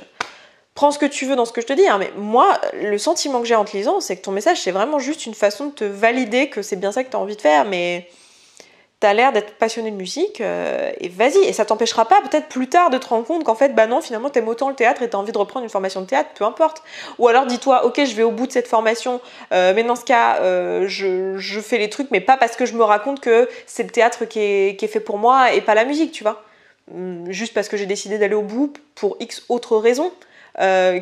prends ce que tu veux dans ce que je te dis, hein, mais moi, le sentiment que j'ai en te lisant, c'est que ton message, c'est vraiment juste une façon de te valider que c'est bien ça que tu as envie de faire, mais... T'as l'air d'être passionné de musique, et vas-y, et ça t'empêchera pas peut-être plus tard de te rendre compte qu'en fait, bah non, finalement t'aimes autant le théâtre et t'as envie de reprendre une formation de théâtre, peu importe. Ou alors dis-toi, ok, je vais au bout de cette formation, mais dans ce cas, je fais les trucs, mais pas parce que je me raconte que c'est le théâtre qui est fait pour moi et pas la musique, tu vois. Juste parce que j'ai décidé d'aller au bout pour X autres raisons.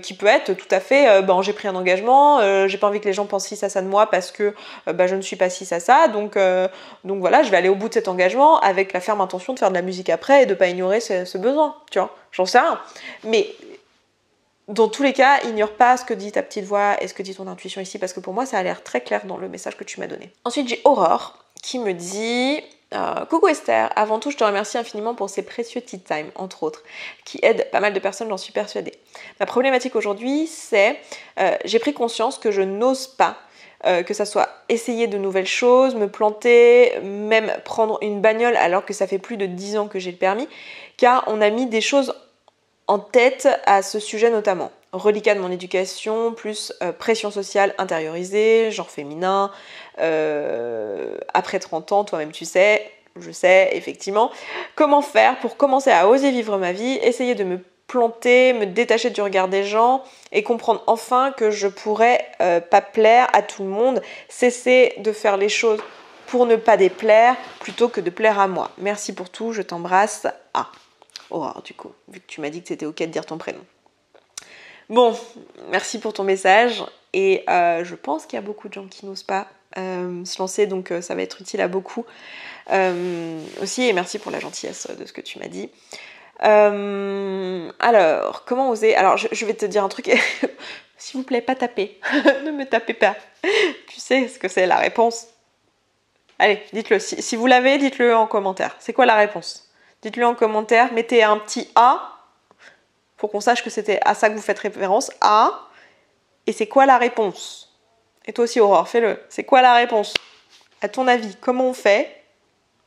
Qui peut être tout à fait j'ai pris un engagement, j'ai pas envie que les gens pensent ci ça de moi parce que je ne suis pas ci ça, donc voilà, je vais aller au bout de cet engagement avec la ferme intention de faire de la musique après et de pas ignorer ce besoin, tu vois, j'en sais rien, mais dans tous les cas, ignore pas ce que dit ta petite voix et ce que dit ton intuition ici, parce que pour moi ça a l'air très clair dans le message que tu m'as donné. Ensuite j'ai Aurore qui me dit... coucou Esther, avant tout je te remercie infiniment pour ces précieux tea time, entre autres, qui aident pas mal de personnes, j'en suis persuadée. Ma problématique aujourd'hui, c'est j'ai pris conscience que je n'ose pas, que ça soit essayer de nouvelles choses, me planter, même prendre une bagnole alors que ça fait plus de 10 ans que j'ai le permis, car on a mis des choses en tête à ce sujet notamment. reliquat de mon éducation, plus pression sociale intériorisée, genre féminin, après 30 ans, toi-même tu sais, je sais, effectivement. Comment faire pour commencer à oser vivre ma vie, essayer de me planter, me détacher du regard des gens et comprendre enfin que je pourrais pas plaire à tout le monde, cesser de faire les choses pour ne pas déplaire plutôt que de plaire à moi. Merci pour tout, je t'embrasse. Ah, Aurore du coup, vu que tu m'as dit que c'était ok de dire ton prénom. Bon, merci pour ton message et je pense qu'il y a beaucoup de gens qui n'osent pas se lancer, donc ça va être utile à beaucoup aussi, et merci pour la gentillesse de ce que tu m'as dit. Alors, comment oser? Alors, je vais te dire un truc, s'il vous plaît, pas taper, ne me tapez pas, tu sais ce que c'est la réponse. Allez, dites-le, si vous l'avez, dites-le en commentaire. C'est quoi la réponse? Dites-le en commentaire, mettez un petit A, pour qu'on sache que c'était à ça que vous faites référence, A, et c'est quoi la réponse? Et toi aussi Aurore, fais-le, c'est quoi la réponse? À ton avis, comment on fait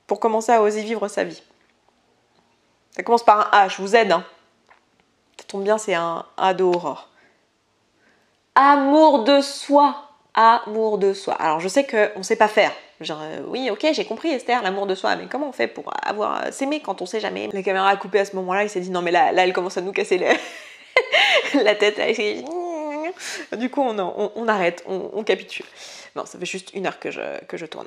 pour commencer à oser vivre sa vie? Ça commence par un A, je vous aide, hein. Ça tombe bien, c'est un A de Aurore. Amour de soi. Amour de soi. Alors je sais qu'on ne sait pas faire. Genre, oui, ok, j'ai compris Esther, l'amour de soi, mais comment on fait pour s'aimer quand on sait jamais? La caméra a coupé à ce moment-là, il s'est dit non mais là elle commence à nous casser la tête. Du coup on arrête, on capitule. Non, ça fait juste 1 heure que je tourne.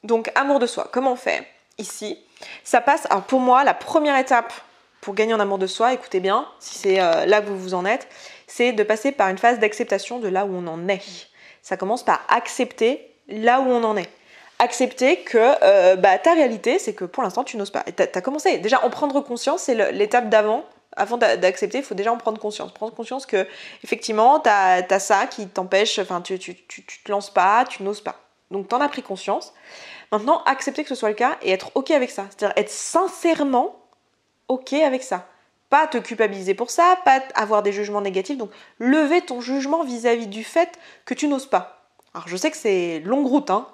Donc amour de soi, comment on fait? Ici, ça passe, alors pour moi, la première étape pour gagner en amour de soi, écoutez bien, si c'est là que vous en êtes, c'est de passer par une phase d'acceptation de là où on en est. Ça commence par accepter là où on en est. Accepter que ta réalité, c'est que pour l'instant, tu n'oses pas. Et t'as commencé. Déjà, en prendre conscience, c'est l'étape d'avant. Avant d'accepter, il faut déjà en prendre conscience. Prendre conscience que, effectivement, t'as ça qui t'empêche, enfin, tu te lances pas, tu n'oses pas. Donc, t'en as pris conscience. Maintenant, accepter que ce soit le cas et être ok avec ça. C'est-à-dire être sincèrement ok avec ça. Pas te culpabiliser pour ça, pas avoir des jugements négatifs. Donc, lever ton jugement vis-à-vis du fait que tu n'oses pas. Alors, je sais que c'est longue route, hein.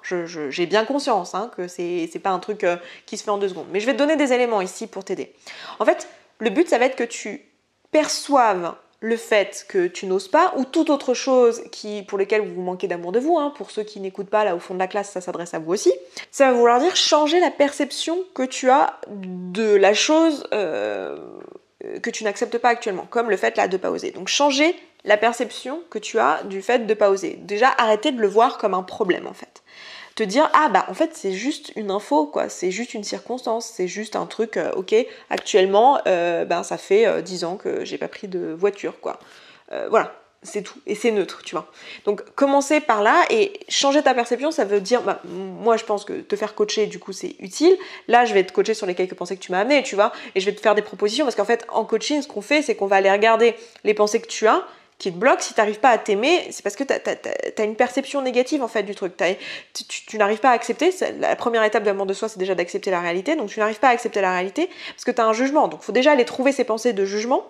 J'ai bien conscience hein, que c'est pas un truc qui se fait en 2 secondes. Mais je vais te donner des éléments ici pour t'aider. En fait, le but, ça va être que tu perçoives le fait que tu n'oses pas ou toute autre chose pour lesquelles vous manquez d'amour de vous, hein, pour ceux qui n'écoutent pas là au fond de la classe, ça s'adresse à vous aussi, ça va vouloir dire changer la perception que tu as de la chose que tu n'acceptes pas actuellement, comme le fait là de ne pas oser. Donc changer la perception que tu as du fait de ne pas oser. Déjà arrêter de le voir comme un problème en fait. Te dire en fait c'est juste une info quoi, c'est juste une circonstance, c'est juste un truc ok actuellement ça fait 10 ans que j'ai pas pris de voiture quoi. Voilà, c'est tout et c'est neutre tu vois. Donc commencer par là et changer ta perception, ça veut dire moi je pense que te faire coacher du coup c'est utile. Là je vais te coacher sur les quelques pensées que tu m'as amenées tu vois et je vais te faire des propositions parce qu'en fait en coaching ce qu'on fait c'est qu'on va aller regarder les pensées que tu as qui te bloque, si tu n'arrives pas à t'aimer, c'est parce que tu as une perception négative en fait du truc. Tu n'arrives pas à accepter, la première étape de l'amour de soi c'est déjà d'accepter la réalité, donc tu n'arrives pas à accepter la réalité parce que tu as un jugement. Donc il faut déjà aller trouver ces pensées de jugement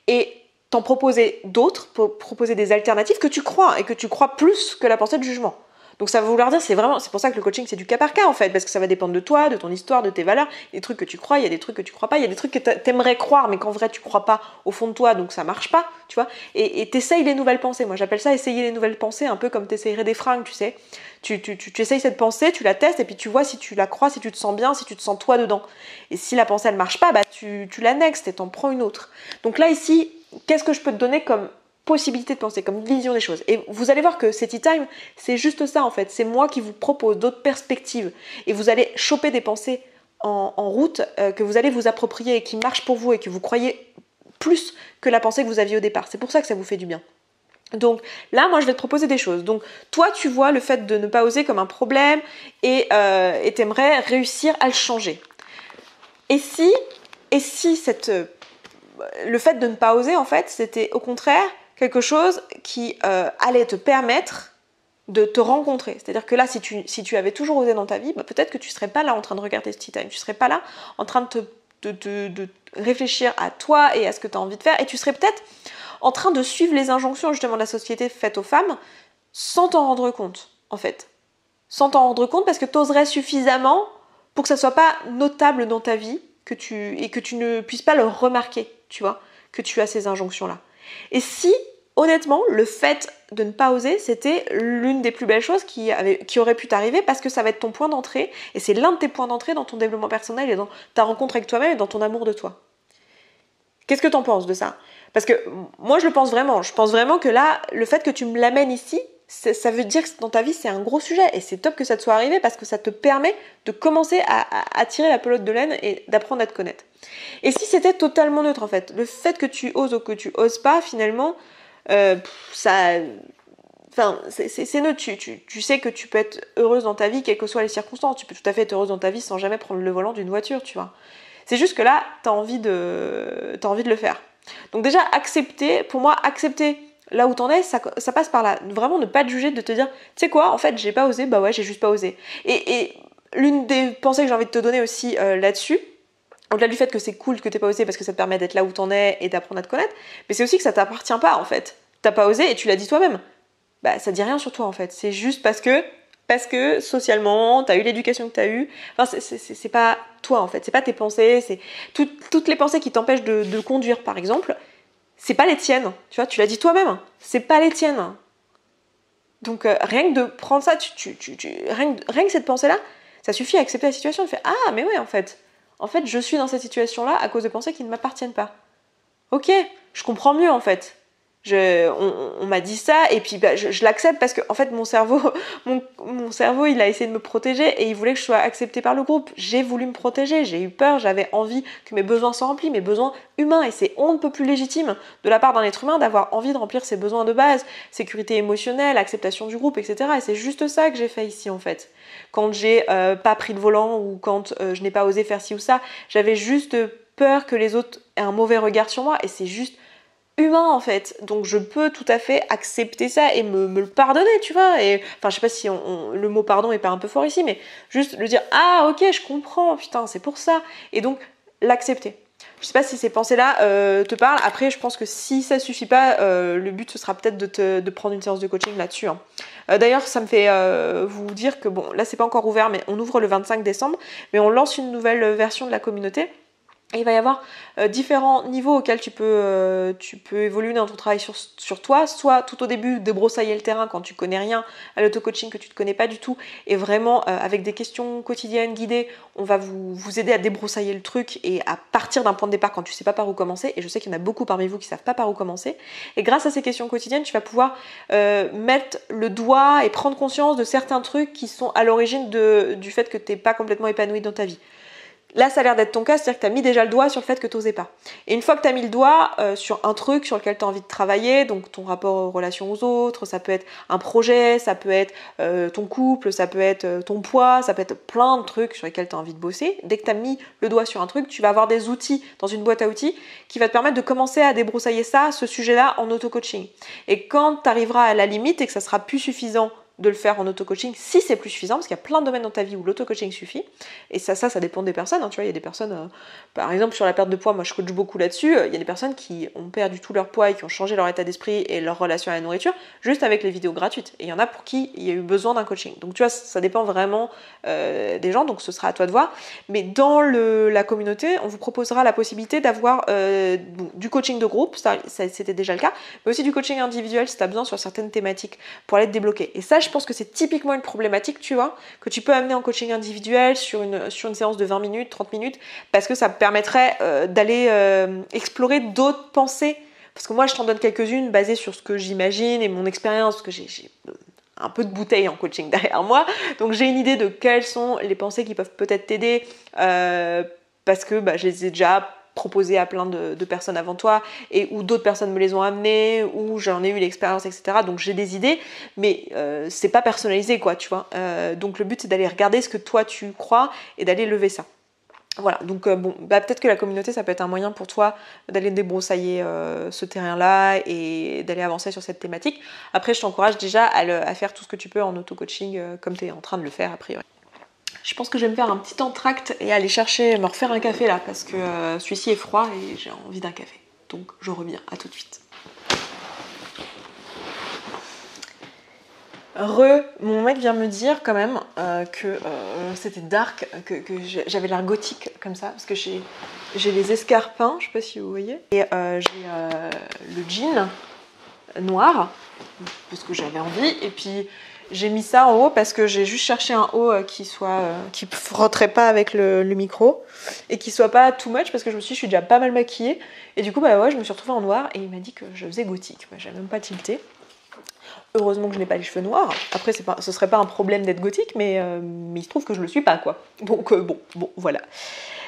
et t'en proposer d'autres, proposer des alternatives que tu crois et que tu crois plus que la pensée de jugement. Donc ça va vouloir dire, c'est pour ça que le coaching c'est du cas par cas en fait, parce que ça va dépendre de toi, de ton histoire, de tes valeurs, des trucs que tu crois, il y a des trucs que tu crois pas, il y a des trucs que t'aimerais croire mais qu'en vrai tu crois pas au fond de toi, donc ça marche pas, tu vois, et t'essayes les nouvelles pensées. Moi j'appelle ça essayer les nouvelles pensées, un peu comme t'essayerais des fringues, tu sais. Tu essayes cette pensée, tu la testes et puis tu vois si tu la crois, si tu te sens bien, si tu te sens toi dedans. Et si la pensée elle marche pas, tu l'annexes et t'en prends une autre. Donc là ici, qu'est-ce que je peux te donner comme possibilité de penser, comme vision des choses. Et vous allez voir que cet e-time, c'est juste ça en fait. C'est moi qui vous propose d'autres perspectives. Et vous allez choper des pensées en route que vous allez vous approprier et qui marchent pour vous et que vous croyez plus que la pensée que vous aviez au départ. C'est pour ça que ça vous fait du bien. Donc là, moi, je vais te proposer des choses. Donc toi, tu vois le fait de ne pas oser comme un problème et t'aimerais réussir à le changer. Et si le fait de ne pas oser, en fait, c'était au contraire quelque chose qui allait te permettre de te rencontrer. C'est-à-dire que là, si tu avais toujours osé dans ta vie, peut-être que tu ne serais pas là en train de regarder ce tea time, tu ne serais pas là en train de réfléchir à toi et à ce que tu as envie de faire, et tu serais peut-être en train de suivre les injonctions justement de la société faites aux femmes sans t'en rendre compte, en fait. Sans t'en rendre compte parce que tu oserais suffisamment pour que ça ne soit pas notable dans ta vie et que tu ne puisses pas le remarquer, tu vois. que tu as ces injonctions-là. Et si, honnêtement, le fait de ne pas oser, c'était l'une des plus belles choses qui aurait pu t'arriver parce que ça va être ton point d'entrée et c'est l'un de tes points d'entrée dans ton développement personnel et dans ta rencontre avec toi-même et dans ton amour de toi. Qu'est-ce que t'en penses de ça? Parce que moi, je le pense vraiment. Je pense vraiment que là, le fait que tu me l'amènes ici, ça veut dire que dans ta vie, c'est un gros sujet. Et c'est top que ça te soit arrivé parce que ça te permet de commencer à tirer la pelote de laine et d'apprendre à te connaître. Et si c'était totalement neutre, en fait, le fait que tu oses ou que tu oses pas, finalement, c'est neutre. Tu sais que tu peux être heureuse dans ta vie, quelles que soient les circonstances. Tu peux tout à fait être heureuse dans ta vie sans jamais prendre le volant d'une voiture, tu vois. C'est juste que là, t'as envie de le faire. Donc déjà, pour moi, accepter là où t'en es, ça passe par là. Vraiment ne pas te juger, de te dire, tu sais quoi, en fait, j'ai pas osé, bah ouais, j'ai juste pas osé. Et l'une des pensées que j'ai envie de te donner aussi là-dessus, au-delà du fait que c'est cool que t'aies pas osé parce que ça te permet d'être là où t'en es et d'apprendre à te connaître, mais c'est aussi que ça t'appartient pas, en fait. T'as pas osé et tu l'as dit toi-même. Bah, ça dit rien sur toi, en fait. C'est juste parce que socialement, t'as eu l'éducation que t'as eue. Enfin, c'est pas toi, en fait. C'est pas tes pensées. C'est toutes les pensées qui t'empêchent de conduire, par exemple. C'est pas les tiennes. Tu vois, tu l'as dit toi-même. C'est pas les tiennes. Donc, rien que de prendre ça, rien que cette pensée-là, ça suffit à accepter la situation. Tu fais, ah, mais ouais, en fait, je suis dans cette situation-là à cause de pensées qui ne m'appartiennent pas. Ok, je comprends mieux, en fait. On m'a dit ça et puis bah, je l'accepte parce que en fait mon cerveau il a essayé de me protéger et il voulait que je sois acceptée par le groupe. J'ai voulu me protéger, j'ai eu peur, j'avais envie que mes besoins soient remplis, mes besoins humains, et c'est on ne peut plus légitime de la part d'un être humain d'avoir envie de remplir ses besoins de base, sécurité émotionnelle, acceptation du groupe, etc. Et c'est juste ça que j'ai fait ici, en fait. Quand j'ai pas pris le volant ou quand je n'ai pas osé faire ci ou ça, j'avais juste peur que les autres aient un mauvais regard sur moi, et c'est juste humain, en fait. Donc je peux tout à fait accepter ça et me le pardonner, tu vois. Et enfin, je sais pas si le mot pardon est pas un peu fort ici, mais juste le dire, ah ok, je comprends, putain, c'est pour ça. Et donc l'accepter. Je sais pas si ces pensées-là te parlent. Après, je pense que si ça suffit pas, le but ce sera peut-être de prendre une séance de coaching là-dessus, hein. D'ailleurs, ça me fait vous dire que bon, là c'est pas encore ouvert, mais on ouvre le 25 décembre, mais on lance une nouvelle version de la communauté. Et il va y avoir différents niveaux auxquels tu peux évoluer dans ton travail sur toi, soit tout au début débroussailler le terrain quand tu connais rien à l'auto-coaching, que tu ne te connais pas du tout, et vraiment avec des questions quotidiennes guidées, on va vous aider à débroussailler le truc et à partir d'un point de départ quand tu sais pas par où commencer, et je sais qu'il y en a beaucoup parmi vous qui savent pas par où commencer, et grâce à ces questions quotidiennes, tu vas pouvoir mettre le doigt et prendre conscience de certains trucs qui sont à l'origine du fait que tu n'es pas complètement épanoui dans ta vie. Là, ça a l'air d'être ton cas, c'est-à-dire que tu as mis déjà le doigt sur le fait que tu n'osais pas. Et une fois que tu as mis le doigt sur un truc sur lequel tu as envie de travailler, donc ton rapport aux relations aux autres, ça peut être un projet, ça peut être ton couple, ça peut être ton poids, ça peut être plein de trucs sur lesquels tu as envie de bosser. Dès que tu as mis le doigt sur un truc, tu vas avoir des outils dans une boîte à outils qui va te permettre de commencer à débroussailler ce sujet-là en auto-coaching. Et quand tu arriveras à la limite et que ça sera plus suffisant de le faire en auto-coaching, si c'est plus suffisant, parce qu'il y a plein de domaines dans ta vie où l'auto-coaching suffit, et ça dépend des personnes, hein, tu vois, il y a des personnes, par exemple sur la perte de poids, moi je coach beaucoup là-dessus, il y a des personnes qui ont perdu tout leur poids et qui ont changé leur état d'esprit et leur relation à la nourriture, juste avec les vidéos gratuites, et il y en a pour qui il y a eu besoin d'un coaching, donc tu vois, ça dépend vraiment des gens, donc ce sera à toi de voir, mais dans la communauté, on vous proposera la possibilité d'avoir du coaching de groupe, ça c'était déjà le cas, mais aussi du coaching individuel si tu as besoin sur certaines thématiques pour aller te débloquer, et ça je pense que c'est typiquement une problématique, tu vois, que tu peux amener en coaching individuel sur une séance de 20 minutes, 30 minutes, parce que ça permettrait d'aller explorer d'autres pensées. Parce que moi, je t'en donne quelques-unes basées sur ce que j'imagine et mon expérience, parce que j'ai un peu de bouteille en coaching derrière moi. Donc j'ai une idée de quelles sont les pensées qui peuvent peut-être t'aider, parce que je les ai déjà proposé à plein de personnes avant toi, et où d'autres personnes me les ont amenées, où j'en ai eu l'expérience, etc. Donc j'ai des idées, mais c'est pas personnalisé, quoi, tu vois. Donc le but, c'est d'aller regarder ce que toi tu crois et d'aller lever ça. Voilà, donc peut-être que la communauté, ça peut être un moyen pour toi d'aller débroussailler ce terrain-là et d'aller avancer sur cette thématique. Après, je t'encourage déjà à faire tout ce que tu peux en auto-coaching, comme tu es en train de le faire a priori. Je pense que je vais me faire un petit entracte et aller me refaire un café là, parce que celui-ci est froid et j'ai envie d'un café. Donc je reviens, à tout de suite. Mon mec vient me dire quand même que c'était dark, que j'avais l'air gothique comme ça, parce que j'ai les escarpins, je sais pas si vous voyez, et j'ai le jean noir, parce que j'avais envie, et puis j'ai mis ça en haut parce que j'ai juste cherché un haut qui frotterait pas avec le micro, et qui soit pas too much, parce que je me suis dit, je suis déjà pas mal maquillée, et du coup bah ouais, je me suis retrouvée en noir, et il m'a dit que je faisais gothique, bah, j'ai même pas tilté. Heureusement que je n'ai pas les cheveux noirs. Après, ce serait pas un problème d'être gothique, mais il se trouve que je le suis pas, quoi. Donc bon, voilà.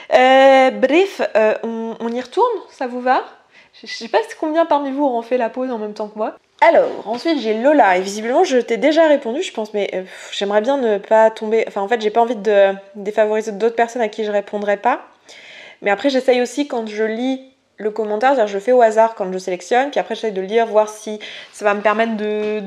Bref, on y retourne, ça vous va? Je sais pas combien parmi vous auront fait la pause en même temps que moi. Alors, ensuite j'ai Lola, et visiblement je t'ai déjà répondu, je pense, mais j'aimerais bien ne pas tomber... Enfin, en fait, j'ai pas envie de défavoriser d'autres personnes à qui je répondrai pas. Mais après, j'essaye aussi, quand je lis le commentaire, c'est-à-dire je fais au hasard quand je sélectionne, puis après j'essaie de lire, voir si ça va me permettre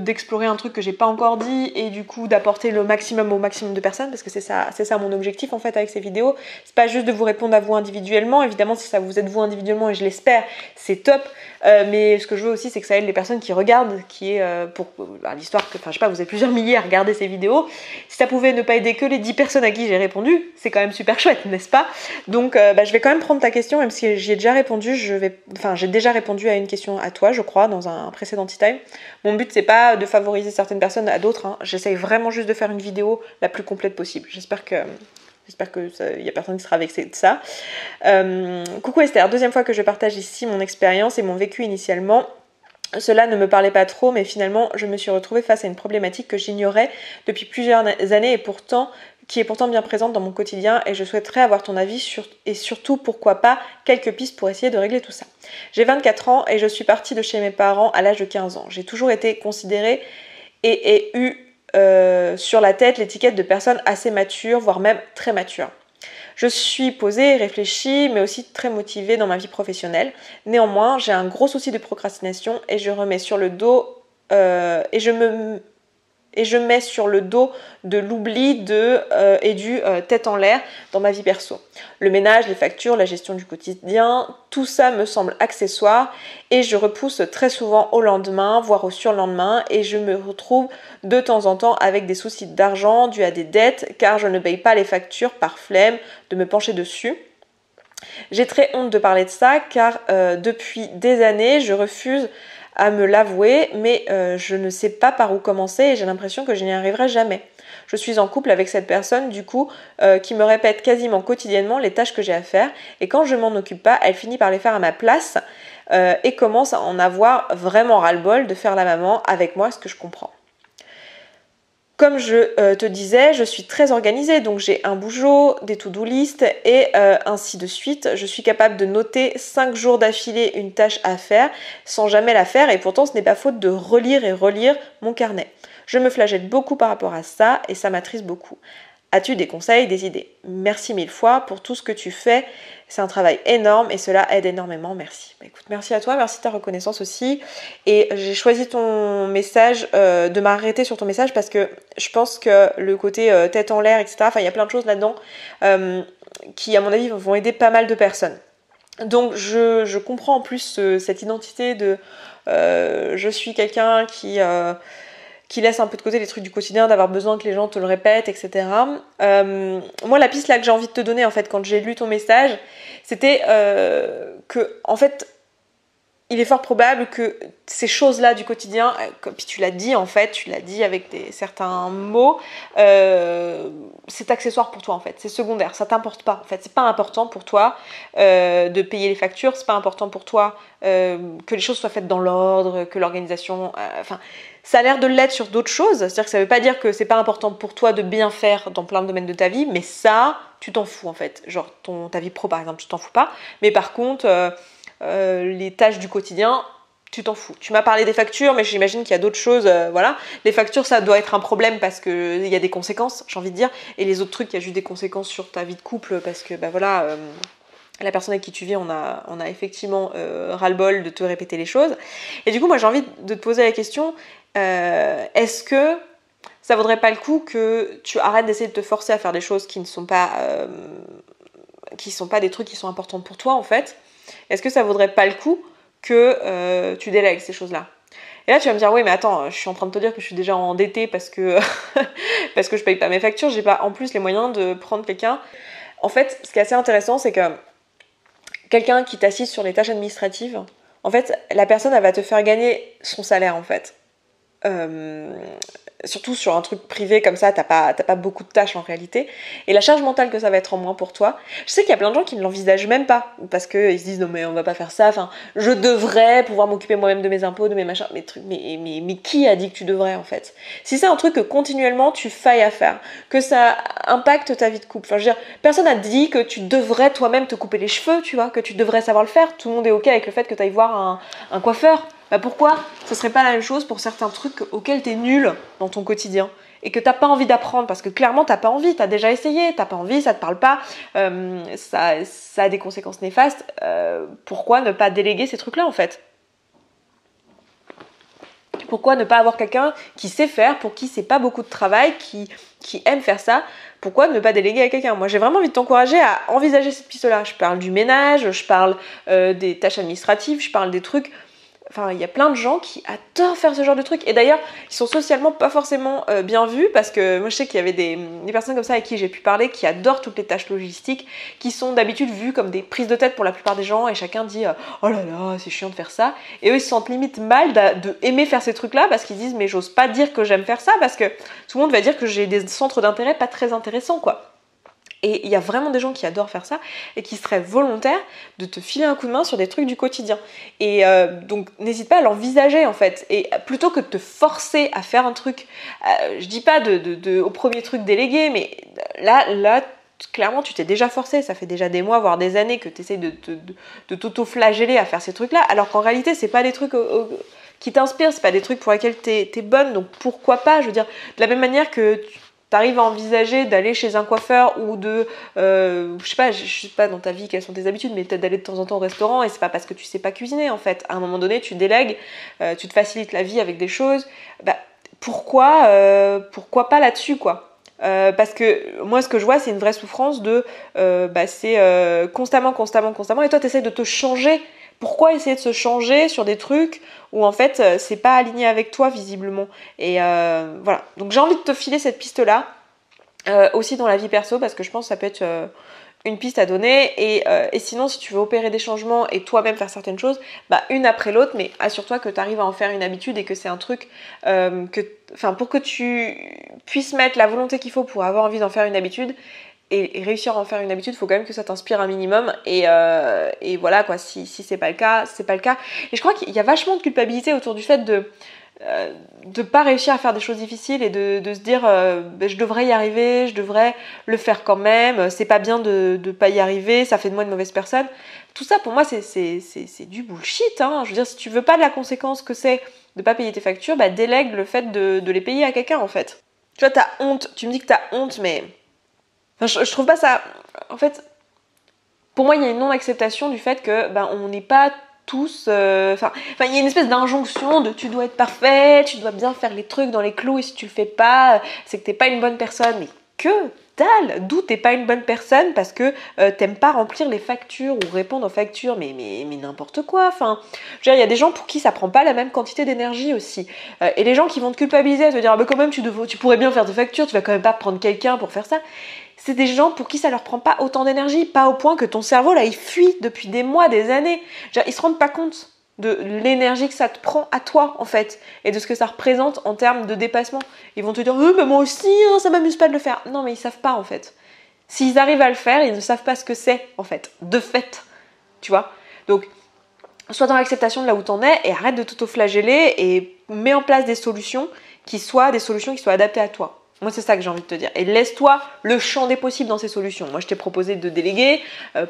d'explorer un truc que j'ai pas encore dit, et du coup d'apporter le maximum au maximum de personnes, parce que c'est ça mon objectif en fait avec ces vidéos. C'est pas juste de vous répondre à vous individuellement, évidemment si ça vous aide vous individuellement, et je l'espère, c'est top, mais ce que je veux aussi c'est que ça aide les personnes qui regardent, qui est pour l'histoire que, enfin je sais pas, vous êtes plusieurs milliers à regarder ces vidéos, si ça pouvait ne pas aider que les 10 personnes à qui j'ai répondu, c'est quand même super chouette, n'est-ce pas? Donc je vais quand même prendre ta question, même si j'y ai déjà répondu. J'ai déjà répondu à une question à toi, je crois, dans un précédent Tea Time. Mon but, c'est pas de favoriser certaines personnes à d'autres. Hein. J'essaye vraiment juste de faire une vidéo la plus complète possible. J'espère que y a personne qui sera vexé de ça. Coucou Esther, deuxième fois que je partage ici mon expérience et mon vécu initialement. Cela ne me parlait pas trop, mais finalement, je me suis retrouvée face à une problématique que j'ignorais depuis plusieurs années qui est pourtant bien présente dans mon quotidien, et je souhaiterais avoir ton avis et surtout, pourquoi pas, quelques pistes pour essayer de régler tout ça. J'ai 24 ans et je suis partie de chez mes parents à l'âge de 15 ans. J'ai toujours été considérée et eu sur la tête l'étiquette de personne assez mature, voire même très mature. Je suis posée, réfléchie, mais aussi très motivée dans ma vie professionnelle. Néanmoins, j'ai un gros souci de procrastination et je remets sur le dos et je mets sur le dos de l'oubli et du tête en l'air dans ma vie perso. Le ménage, les factures, la gestion du quotidien, tout ça me semble accessoire et je repousse très souvent au lendemain, voire au surlendemain, et je me retrouve de temps en temps avec des soucis d'argent dus à des dettes car je ne paye pas les factures par flemme de me pencher dessus. J'ai très honte de parler de ça car depuis des années, je refuse à me l'avouer, mais je ne sais pas par où commencer et j'ai l'impression que je n'y arriverai jamais. Je suis en couple avec cette personne, du coup, qui me répète quasiment quotidiennement les tâches que j'ai à faire, et quand je m'en occupe pas, elle finit par les faire à ma place et commence à en avoir vraiment ras-le-bol de faire la maman avec moi, ce que je comprends. Comme je te disais, je suis très organisée, donc j'ai un bougeot, des to-do list et ainsi de suite. Je suis capable de noter 5 jours d'affilée une tâche à faire sans jamais la faire, et pourtant ce n'est pas faute de relire et relire mon carnet. Je me flagelle beaucoup par rapport à ça et ça m'attriste beaucoup. As-tu des conseils, des idées? Merci mille fois pour tout ce que tu fais. C'est un travail énorme et cela aide énormément. Merci. Bah, écoute, merci à toi, merci de ta reconnaissance aussi. Et j'ai choisi ton message, de m'arrêter sur ton message parce que je pense que le côté tête en l'air, etc., enfin il y a plein de choses là-dedans qui, à mon avis, vont aider pas mal de personnes. Donc je comprends en plus cette identité de je suis quelqu'un qui laisse un peu de côté les trucs du quotidien, d'avoir besoin que les gens te le répètent, etc. Moi, la piste là que j'ai envie de te donner, en fait, quand j'ai lu ton message, c'était que, en fait, il est fort probable que ces choses-là du quotidien, puis tu l'as dit en fait, tu l'as dit avec certains mots, c'est accessoire pour toi en fait, c'est secondaire, ça t'importe pas en fait, c'est pas important pour toi de payer les factures, c'est pas important pour toi que les choses soient faites dans l'ordre, que l'organisation, ça a l'air de l'être sur d'autres choses, c'est-à-dire que ça veut pas dire que c'est pas important pour toi de bien faire dans plein de domaines de ta vie, mais ça, tu t'en fous en fait, genre ta vie pro par exemple, tu t'en fous pas, mais par contre... les tâches du quotidien, tu t'en fous. Tu m'as parlé des factures, mais j'imagine qu'il y a d'autres choses, voilà. Les factures, ça doit être un problème parce qu'il y a des conséquences, j'ai envie de dire. Et les autres trucs, il y a juste des conséquences sur ta vie de couple parce que, voilà, la personne avec qui tu vis, on a effectivement ras-le-bol de te répéter les choses. Et du coup, moi, j'ai envie de te poser la question, est-ce que ça vaudrait pas le coup que tu arrêtes d'essayer de te forcer à faire des choses qui ne sont pas... des trucs qui sont importants pour toi, en fait? Est-ce que ça vaudrait pas le coup que tu délègues ces choses-là? Et là, tu vas me dire, oui, mais attends, je suis en train de te dire que je suis déjà endettée parce que, parce que je paye pas mes factures, j'ai pas en plus les moyens de prendre quelqu'un. En fait, ce qui est assez intéressant, c'est que quelqu'un qui t'assiste sur les tâches administratives, en fait, la personne, elle va te faire gagner son salaire, en fait. Euh, Surtout sur un truc privé comme ça, t'as pas beaucoup de tâches en réalité. Et la charge mentale que ça va être en moins pour toi, je sais qu'il y a plein de gens qui ne l'envisagent même pas, parce qu'ils se disent non mais on va pas faire ça, enfin je devrais pouvoir m'occuper moi-même de mes impôts, de mes machins, mes trucs, mais qui a dit que tu devrais en fait? Si c'est un truc que continuellement tu failles à faire, que ça impacte ta vie de couple, enfin je veux dire, personne n'a dit que tu devrais toi-même te couper les cheveux, tu vois, que tu devrais savoir le faire, tout le monde est ok avec le fait que tu ailles voir un coiffeur. Bah pourquoi ce serait pas la même chose pour certains trucs auxquels t'es nul dans ton quotidien et que t'as pas envie d'apprendre parce que clairement t'as pas envie, t'as déjà essayé, t'as pas envie, ça te parle pas, ça a des conséquences néfastes. Pourquoi ne pas déléguer ces trucs-là en fait? Pourquoi ne pas avoir quelqu'un qui sait faire, pour qui c'est pas beaucoup de travail, qui aime faire ça? Pourquoi ne pas déléguer à quelqu'un? Moi j'ai vraiment envie de t'encourager à envisager cette piste-là. Je parle du ménage, je parle des tâches administratives, je parle des trucs. Enfin, il y a plein de gens qui adorent faire ce genre de trucs. Et d'ailleurs, ils sont socialement pas forcément bien vus parce que moi, je sais qu'il y avait des personnes comme ça avec qui j'ai pu parler qui adorent toutes les tâches logistiques, qui sont d'habitude vues comme des prises de tête pour la plupart des gens et chacun dit oh là là, c'est chiant de faire ça. Et eux, ils se sentent limite mal de aimer faire ces trucs-là parce qu'ils disent mais j'ose pas dire que j'aime faire ça parce que tout le monde va dire que j'ai des centres d'intérêt pas très intéressants, quoi. Et il y a vraiment des gens qui adorent faire ça et qui seraient volontaires de te filer un coup de main sur des trucs du quotidien. Et donc n'hésite pas à l'envisager en fait. Et plutôt que de te forcer à faire un truc, je dis pas au premier truc délégué, mais là clairement tu t'es déjà forcé, ça fait déjà des mois voire des années que tu essaies de t'auto-flageller à faire ces trucs là, alors qu'en réalité c'est pas des trucs qui t'inspirent, c'est pas des trucs pour lesquels t'es bonne, donc pourquoi pas, je veux dire, de la même manière que t'arrives à envisager d'aller chez un coiffeur ou je sais pas dans ta vie quelles sont tes habitudes, mais peut-être d'aller de temps en temps au restaurant et c'est pas parce que tu sais pas cuisiner en fait. À un moment donné, tu délègues, tu te facilites la vie avec des choses. Bah, pourquoi pas là-dessus quoi? Parce que moi ce que je vois c'est une vraie souffrance c'est constamment et toi t'essayes de te changer. Pourquoi essayer de se changer sur des trucs où en fait c'est pas aligné avec toi visiblement? Et voilà, donc j'ai envie de te filer cette piste là aussi dans la vie perso parce que je pense que ça peut être une piste à donner et sinon si tu veux opérer des changements et toi-même faire certaines choses, bah une après l'autre, mais assure-toi que tu arrives à en faire une habitude et que c'est un truc pour que tu puisses mettre la volonté qu'il faut pour avoir envie d'en faire une habitude et réussir à en faire une habitude, il faut quand même que ça t'inspire un minimum et voilà quoi, si c'est pas le cas, c'est pas le cas. Et je crois qu'il y a vachement de culpabilité autour du fait de pas réussir à faire des choses difficiles et de se dire je devrais y arriver, je devrais le faire quand même, c'est pas bien de pas y arriver, ça fait de moi une mauvaise personne. Tout ça pour moi c'est du bullshit, hein. Je veux dire, si tu veux pas de la conséquence que c'est de pas payer tes factures, bah délègue le fait de les payer à quelqu'un en fait. Tu vois, t'as honte, tu me dis que t'as honte, mais enfin, je trouve pas ça. En fait, pour moi, il y a une non-acceptation du fait que on n'est pas tous. Il y a une espèce d'injonction de tu dois être parfait, tu dois bien faire les trucs dans les clous et si tu le fais pas, c'est que t'es pas une bonne personne. Mais que dalle! D'où t'es pas une bonne personne parce que t'aimes pas remplir les factures ou répondre aux factures, mais n'importe quoi. Enfin, je veux dire, il y a des gens pour qui ça prend pas la même quantité d'énergie aussi. Et les gens qui vont te culpabiliser à te dire, quand même, tu pourrais bien faire des factures, tu vas quand même pas prendre quelqu'un pour faire ça. C'est des gens pour qui ça leur prend pas autant d'énergie, pas au point que ton cerveau là il fuit depuis des mois, des années. Genre, ils se rendent pas compte de l'énergie que ça te prend à toi en fait et de ce que ça représente en termes de dépassement. Ils vont te dire moi aussi hein, ça m'amuse pas de le faire. Non mais ils savent pas en fait. S'ils arrivent à le faire, ils ne savent pas ce que c'est en fait, de fait. Tu vois? Donc sois dans l'acceptation de là où t'en es et arrête de t'auto-flageller et mets en place des solutions qui soient adaptées à toi. Moi, c'est ça que j'ai envie de te dire. Et laisse-toi le champ des possibles dans ces solutions. Moi, je t'ai proposé de déléguer.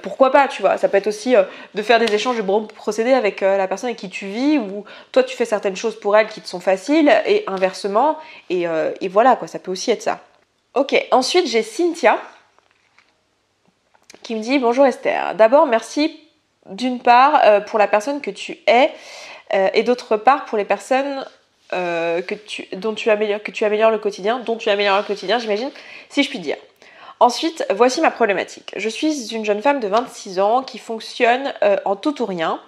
Pourquoi pas, tu vois. Ça peut être aussi de faire des échanges de bons procédés avec la personne avec qui tu vis ou toi, tu fais certaines choses pour elle qui te sont faciles et inversement. Et voilà, quoi. Ça peut aussi être ça. Ok, ensuite, j'ai Cynthia qui me dit « Bonjour Esther. D'abord, merci d'une part pour la personne que tu es et d'autre part pour les personnes... que tu améliores le quotidien, j'imagine, si je puis dire. Ensuite, voici ma problématique. Je suis une jeune femme de 26 ans qui fonctionne en tout ou rien.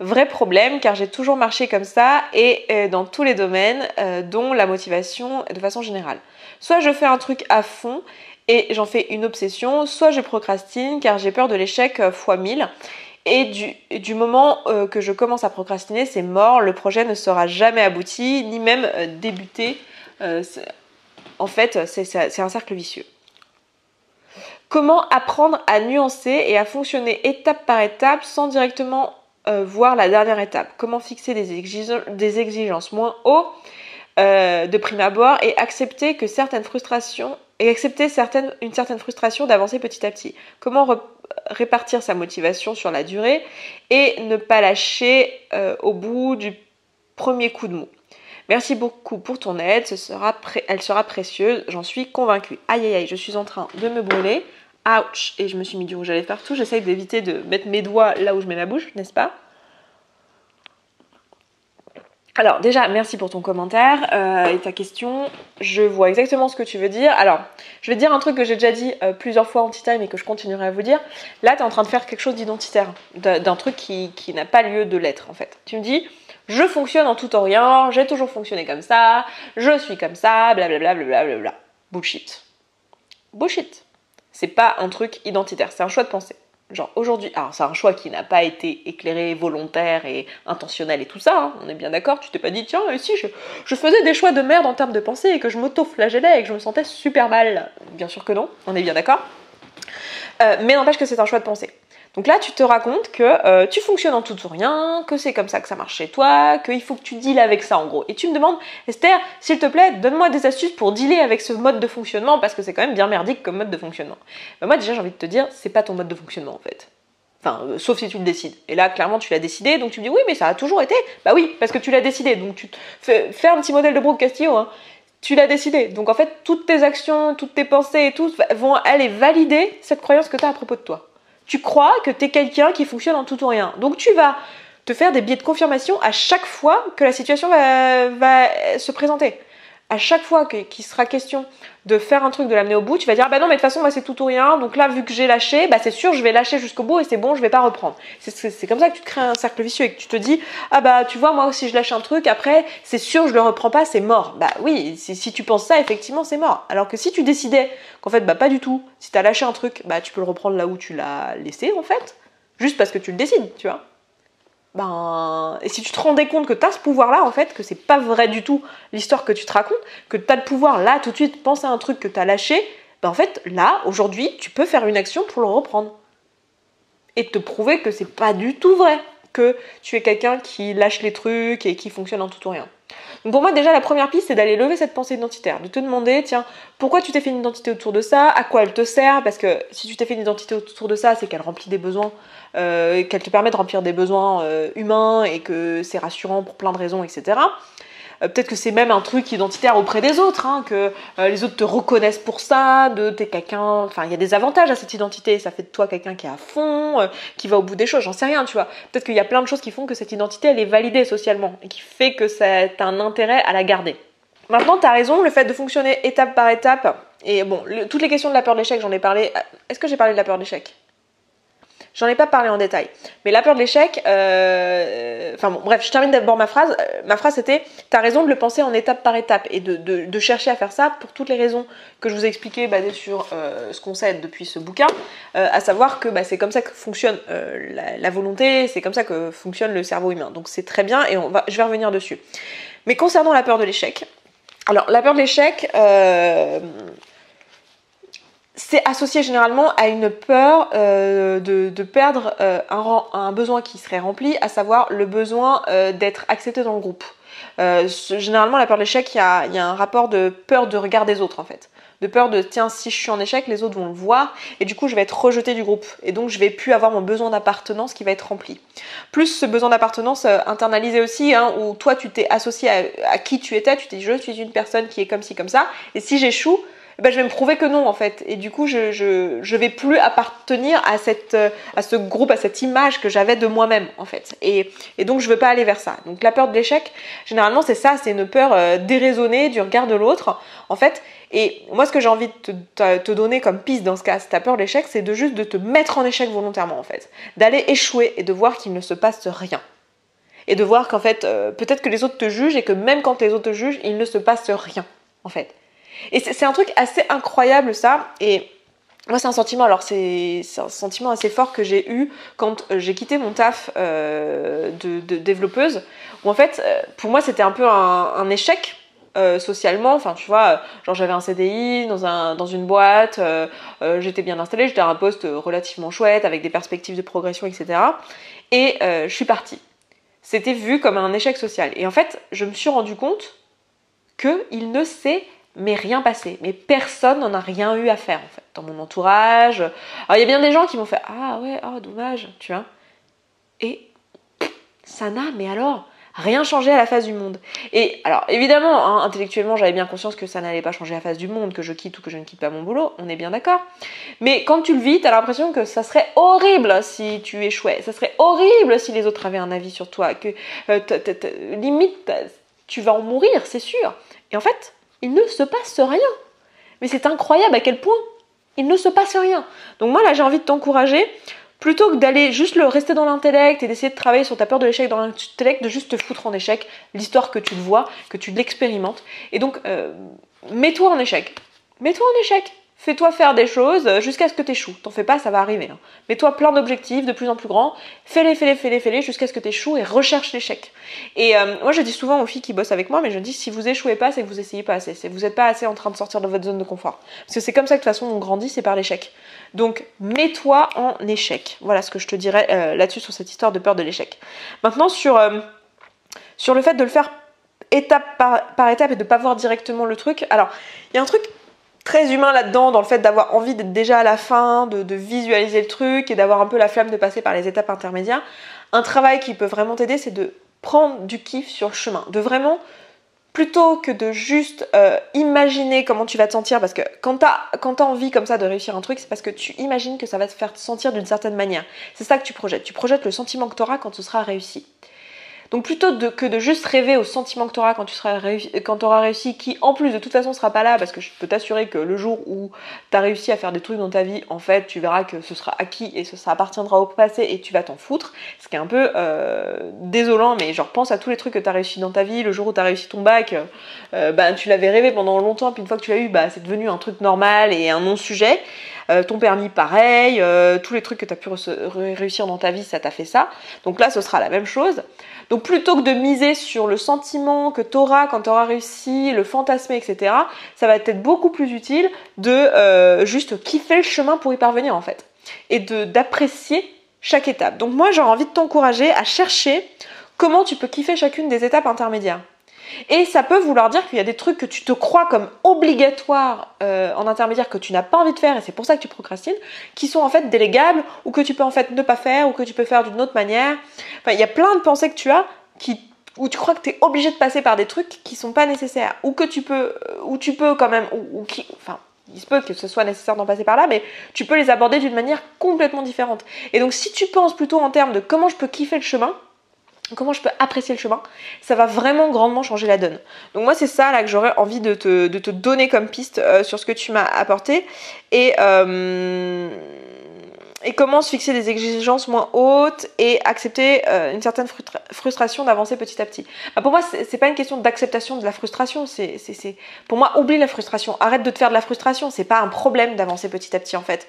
Vrai problème, car j'ai toujours marché comme ça et dans tous les domaines, dont la motivation de façon générale. Soit je fais un truc à fond et j'en fais une obsession, soit je procrastine car j'ai peur de l'échec fois 1000. Et du moment que je commence à procrastiner, c'est mort, le projet ne sera jamais abouti, ni même débuté. En fait, c'est un cercle vicieux. Comment apprendre à nuancer et à fonctionner étape par étape sans directement voir la dernière étape? Comment fixer des exigences moins haut de prime abord et accepter que certaines frustrations une certaine frustration d'avancer petit à petit? Comment répartir sa motivation sur la durée et ne pas lâcher au bout du premier coup de mou? Merci beaucoup pour ton aide, elle sera précieuse, j'en suis convaincue. Aïe aïe aïe, je suis en train de me brûler. Ouch! Et je me suis mis du rouge à lèvres partout. J'essaye d'éviter de mettre mes doigts là où je mets ma bouche, n'est-ce pas? Alors déjà, merci pour ton commentaire et ta question. Je vois exactement ce que tu veux dire. Alors, je vais te dire un truc que j'ai déjà dit plusieurs fois en tea time et que je continuerai à vous dire. Là, tu es en train de faire quelque chose d'identitaire, d'un truc qui n'a pas lieu de l'être en fait. Tu me dis, je fonctionne en tout ou rien, j'ai toujours fonctionné comme ça, je suis comme ça, blablabla, blablabla. Bullshit. Bullshit. C'est pas un truc identitaire, c'est un choix de pensée. Genre aujourd'hui, alors c'est un choix qui n'a pas été éclairé, volontaire et intentionnel et tout ça, hein, on est bien d'accord, tu t'es pas dit tiens, et si je faisais des choix de merde en termes de pensée et que je m'auto-flagellais et que je me sentais super mal. Bien sûr que non, on est bien d'accord. Mais n'empêche que c'est un choix de pensée. Donc là, tu te racontes que tu fonctionnes en tout ou rien, que c'est comme ça que ça marche chez toi, qu'il faut que tu deals avec ça en gros. Et tu me demandes, Esther, s'il te plaît, donne-moi des astuces pour dealer avec ce mode de fonctionnement parce que c'est quand même bien merdique comme mode de fonctionnement. Ben moi déjà, j'ai envie de te dire, c'est pas ton mode de fonctionnement en fait. Enfin, sauf si tu le décides. Et là, clairement, tu l'as décidé, donc tu me dis, oui, mais ça a toujours été. Bah oui, parce que tu l'as décidé. Donc tu fais un petit modèle de Brooke Castillo, hein. Tu l'as décidé. Donc en fait, toutes tes actions, toutes tes pensées et tout vont aller valider cette croyance que tu as à propos de toi. Tu crois que tu es quelqu'un qui fonctionne en tout ou rien. Donc tu vas te faire des biais de confirmation à chaque fois que la situation va se présenter. À chaque fois qu'il sera question de faire un truc, de l'amener au bout, tu vas dire bah non mais de toute façon moi c'est tout ou rien, donc là vu que j'ai lâché, bah c'est sûr je vais lâcher jusqu'au bout et c'est bon, je vais pas reprendre. C'est comme ça que tu te crées un cercle vicieux et que tu te dis ah bah tu vois moi si je lâche un truc après c'est sûr je le reprends pas, c'est mort. Bah oui, si tu penses ça effectivement c'est mort. Alors que si tu décidais qu'en fait bah pas du tout, si t'as lâché un truc, bah tu peux le reprendre là où tu l'as laissé en fait, juste parce que tu le décides, tu vois. Et si tu te rendais compte que tu as ce pouvoir-là, en fait, que c'est pas vrai du tout l'histoire que tu te racontes, que tu as le pouvoir là, tout de suite, penser à un truc que tu as lâché, en fait, là, aujourd'hui, tu peux faire une action pour le reprendre. Et te prouver que c'est pas du tout vrai, que tu es quelqu'un qui lâche les trucs et qui fonctionne en tout ou rien. Donc pour moi, déjà, la première piste, c'est d'aller lever cette pensée identitaire, de te demander, tiens, pourquoi tu t'es fait une identité autour de ça, à quoi elle te sert, parce que si tu t'es fait une identité autour de ça, c'est qu'elle remplit des besoins, qu'elle te permet de remplir des besoins humains et que c'est rassurant pour plein de raisons, etc. Peut-être que c'est même un truc identitaire auprès des autres, hein, que les autres te reconnaissent pour ça, t'es quelqu'un... Enfin, il y a des avantages à cette identité, ça fait de toi quelqu'un qui est à fond, qui va au bout des choses, j'en sais rien, tu vois. Peut-être qu'il y a plein de choses qui font que cette identité, elle est validée socialement, et qui fait que t'as un intérêt à la garder. Maintenant, t'as raison, le fait de fonctionner étape par étape, et bon, toutes les questions de la peur de l'échec, j'en ai parlé... Est-ce que j'ai parlé de la peur de l'échec ? J'en ai pas parlé en détail. Mais la peur de l'échec... Enfin bon, bref, je termine d'abord ma phrase. Ma phrase c'était, t'as raison de le penser en étape par étape et de chercher à faire ça pour toutes les raisons que je vous ai expliquées basées sur ce qu'on sait depuis ce bouquin, à savoir que c'est comme ça que fonctionne la volonté, c'est comme ça que fonctionne le cerveau humain. Donc c'est très bien et je vais revenir dessus. Mais concernant la peur de l'échec, alors la peur de l'échec... c'est associé généralement à une peur de perdre un besoin qui serait rempli, à savoir le besoin d'être accepté dans le groupe. Généralement, la peur de l'échec, il y a un rapport de peur de regard des autres en fait. De peur de tiens, si je suis en échec, les autres vont le voir et du coup je vais être rejetée du groupe et donc je vais plus avoir mon besoin d'appartenance qui va être rempli. Plus ce besoin d'appartenance internalisé aussi, hein, où toi tu t'es associé à qui tu étais, tu t'es dit je suis une personne qui est comme ci comme ça et si j'échoue, je vais me prouver que non en fait et du coup je vais plus appartenir à ce groupe, à cette image que j'avais de moi-même en fait et donc je veux pas aller vers ça. Donc la peur de l'échec généralement c'est ça, c'est une peur déraisonnée du regard de l'autre en fait. Et moi ce que j'ai envie de te donner comme piste dans ce cas, si t'as peur de l'échec, c'est de juste de te mettre en échec volontairement en fait, d'aller échouer et de voir qu'il ne se passe rien. Et de voir qu'en fait, peut-être que les autres te jugent et que même quand les autres te jugent, il ne se passe rien, en fait. Et c'est un truc assez incroyable, ça. Et moi, c'est un sentiment, alors c'est un sentiment assez fort que j'ai eu quand j'ai quitté mon taf de développeuse, où en fait, pour moi, c'était un peu un échec. Socialement, enfin tu vois, genre j'avais un CDI dans une boîte, j'étais bien installée, j'étais à un poste relativement chouette avec des perspectives de progression, etc. Et je suis partie. C'était vu comme un échec social. Et en fait, je me suis rendu compte qu'il ne s'est mais rien passé. Mais personne n'en a rien eu à faire en fait. Dans mon entourage. Alors il y a bien des gens qui m'ont fait ah ouais, oh dommage, tu vois. Et ça n'a, mais alors, rien changé à la face du monde. Et alors, évidemment, hein, intellectuellement, j'avais bien conscience que ça n'allait pas changer la face du monde, que je quitte ou que je ne quitte pas mon boulot, on est bien d'accord. Mais quand tu le vis, t'as l'impression que ça serait horrible si tu échouais, ça serait horrible si les autres avaient un avis sur toi, que limite, tu vas en mourir, c'est sûr. Et en fait, il ne se passe rien. Mais c'est incroyable à quel point il ne se passe rien. Donc moi, là, j'ai envie de t'encourager. Plutôt que d'aller juste rester dans l'intellect et d'essayer de travailler sur ta peur de l'échec dans l'intellect, de juste te foutre en échec, l'histoire que tu le vois, que tu l'expérimentes. Et donc, mets-toi en échec. Mets-toi en échec. Fais-toi faire des choses jusqu'à ce que tu échoues. T'en fais pas, ça va arriver. Hein. Mets-toi plein d'objectifs de plus en plus grands. Fais-les jusqu'à ce que tu échoues et recherche l'échec. Et moi, je dis souvent aux filles qui bossent avec moi, mais je dis si vous échouez pas, c'est que vous essayez pas assez. C'est que vous n'êtes pas assez en train de sortir de votre zone de confort. Parce que c'est comme ça que de toute façon on grandit, c'est par l'échec. Donc, mets-toi en échec. Voilà ce que je te dirais là-dessus sur cette histoire de peur de l'échec. Maintenant, sur le fait de le faire étape par étape et de ne pas voir directement le truc. Alors, il y a un truc très humain là-dedans, dans le fait d'avoir envie d'être déjà à la fin, de visualiser le truc et d'avoir un peu la flamme de passer par les étapes intermédiaires. Un travail qui peut vraiment t'aider, c'est de prendre du kiff sur le chemin. De vraiment, plutôt que de juste imaginer comment tu vas te sentir, parce que quand t'as envie comme ça de réussir un truc, c'est parce que tu imagines que ça va te faire te sentir d'une certaine manière. C'est ça que tu projettes. Tu projettes le sentiment que tu auras quand tu seras réussi. Donc plutôt que de juste rêver au sentiment que tu auras quand tu auras réussi, qui en plus de toute façon sera pas là, parce que je peux t'assurer que le jour où tu as réussi à faire des trucs dans ta vie, en fait tu verras que ce sera acquis et ça appartiendra au passé et tu vas t'en foutre, ce qui est un peu désolant, mais genre pense à tous les trucs que tu as réussi dans ta vie, le jour où tu as réussi ton bac, tu l'avais rêvé pendant longtemps, puis une fois que tu l'as eu, c'est devenu un truc normal et un non-sujet. Ton permis pareil, tous les trucs que tu as pu réussir dans ta vie, ça t'a fait ça. Donc là, ce sera la même chose. Donc plutôt que de miser sur le sentiment que tu auras quand tu auras réussi, le fantasmer, etc., ça va être beaucoup plus utile de juste kiffer le chemin pour y parvenir en fait. Et d'apprécier chaque étape. Donc moi, j'aurais envie de t'encourager à chercher comment tu peux kiffer chacune des étapes intermédiaires. Et ça peut vouloir dire qu'il y a des trucs que tu te crois comme obligatoires en intermédiaire que tu n'as pas envie de faire et c'est pour ça que tu procrastines, qui sont en fait délégables ou que tu peux en fait ne pas faire ou que tu peux faire d'une autre manière. Enfin, il y a plein de pensées que tu as où tu crois que tu es obligé de passer par des trucs qui sont pas nécessaires ou que tu peux quand même enfin il se peut que ce soit nécessaire d'en passer par là, mais tu peux les aborder d'une manière complètement différente. Et donc si tu penses plutôt en termes de comment je peux kiffer le chemin, comment je peux apprécier le chemin, ça va vraiment grandement changer la donne. Donc moi c'est ça là que j'aurais envie de te donner comme piste sur ce que tu m'as apporté et comment se fixer des exigences moins hautes et accepter une certaine frustration d'avancer petit à petit. Pour moi c'est pas une question d'acceptation de la frustration, c'est pour moi oublie la frustration, arrête de te faire de la frustration, c'est pas un problème d'avancer petit à petit en fait.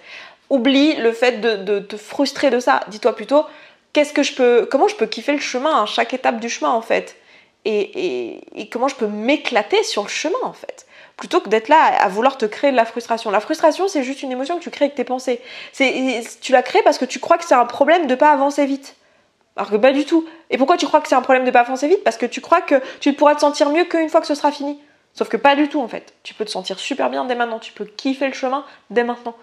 Oublie le fait de te frustrer de ça, dis-toi plutôt comment je peux kiffer le chemin, chaque étape du chemin en fait, et comment je peux m'éclater sur le chemin en fait, plutôt que d'être là à vouloir te créer de la frustration. La frustration, c'est juste une émotion que tu crées avec tes pensées. Tu la crées parce que tu crois que c'est un problème de pas avancer vite. Alors que pas du tout. Et pourquoi tu crois que c'est un problème de pas avancer vite? Parce que tu crois que tu pourras te sentir mieux qu'une fois que ce sera fini. Sauf que pas du tout en fait. Tu peux te sentir super bien dès maintenant, tu peux kiffer le chemin dès maintenant.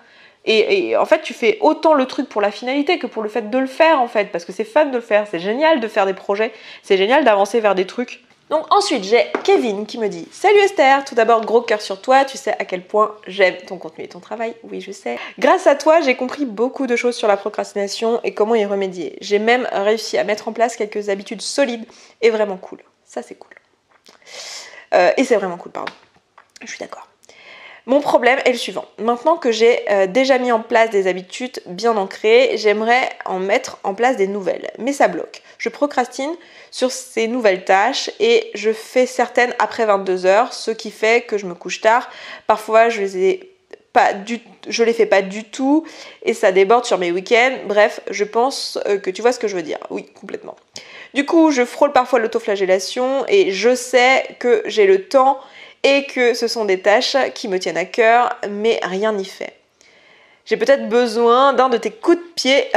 Et en fait, tu fais autant le truc pour la finalité que pour le fait de le faire en fait, parce que c'est fun de le faire, c'est génial de faire des projets, c'est génial d'avancer vers des trucs. Donc ensuite, j'ai Kevin qui me dit « Salut Esther, tout d'abord gros cœur sur toi, tu sais à quel point j'aime ton contenu et ton travail, oui je sais. Grâce à toi, j'ai compris beaucoup de choses sur la procrastination et comment y remédier. J'ai même réussi à mettre en place quelques habitudes solides et vraiment cool. Ça c'est cool. Et c'est vraiment cool, pardon. Je suis d'accord. Mon problème est le suivant. Maintenant que j'ai déjà mis en place des habitudes bien ancrées, j'aimerais en mettre en place des nouvelles. Mais ça bloque. Je procrastine sur ces nouvelles tâches et je fais certaines après 22 heures, ce qui fait que je me couche tard. Parfois, je les fais pas du tout et ça déborde sur mes week-ends. Bref, je pense que tu vois ce que je veux dire. Oui, complètement. Du coup, je frôle parfois l'autoflagellation et je sais que j'ai le temps et que ce sont des tâches qui me tiennent à cœur, mais rien n'y fait. J'ai peut-être besoin d'un de tes coups de pied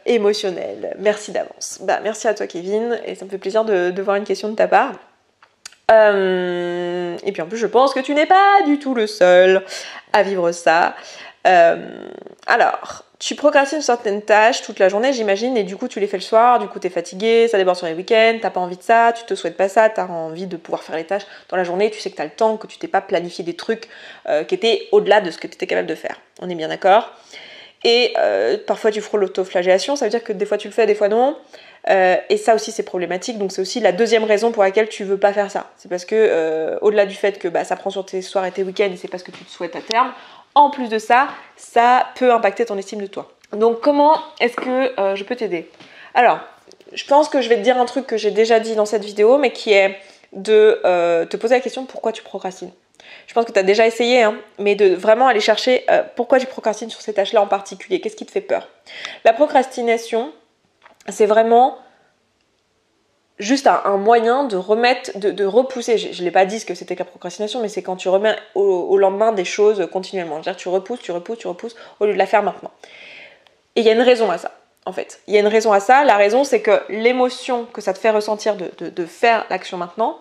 émotionnels. Merci d'avance. Merci à toi, Kevin, et ça me fait plaisir de voir une question de ta part. Et puis en plus, je pense que tu n'es pas du tout le seul à vivre ça. Alors, tu procrastines certaines tâches toute la journée, j'imagine, et du coup tu les fais le soir, du coup t'es fatigué, ça déborde sur les week-ends, t'as pas envie de ça, tu te souhaites pas ça, t'as envie de pouvoir faire les tâches dans la journée, tu sais que t'as le temps, que tu t'es pas planifié des trucs qui étaient au-delà de ce que tu étais capable de faire. On est bien d'accord? Et parfois tu frôles l'autoflagellation, ça veut dire que des fois tu le fais, des fois non. Et ça aussi c'est problématique, donc c'est aussi la deuxième raison pour laquelle tu veux pas faire ça. C'est parce que au-delà du fait que ça prend sur tes soirs et tes week-ends et c'est pas ce que tu te souhaites à terme, en plus de ça, ça peut impacter ton estime de toi. Donc comment est-ce que je peux t'aider? Alors, je pense que je vais te dire un truc que j'ai déjà dit dans cette vidéo, mais qui est de te poser la question pourquoi tu procrastines. Je pense que tu as déjà essayé, hein, mais de vraiment aller chercher pourquoi tu procrastines sur ces tâches-là en particulier, qu'est-ce qui te fait peur. La procrastination, c'est vraiment juste un moyen de remettre, de repousser. Je ne l'ai pas dit ce que c'était que la procrastination, mais c'est quand tu remets au lendemain des choses continuellement. C'est-à-dire tu repousses au lieu de la faire maintenant. Et il y a une raison à ça, en fait. Il y a une raison à ça. La raison, c'est que l'émotion que ça te fait ressentir de faire l'action maintenant,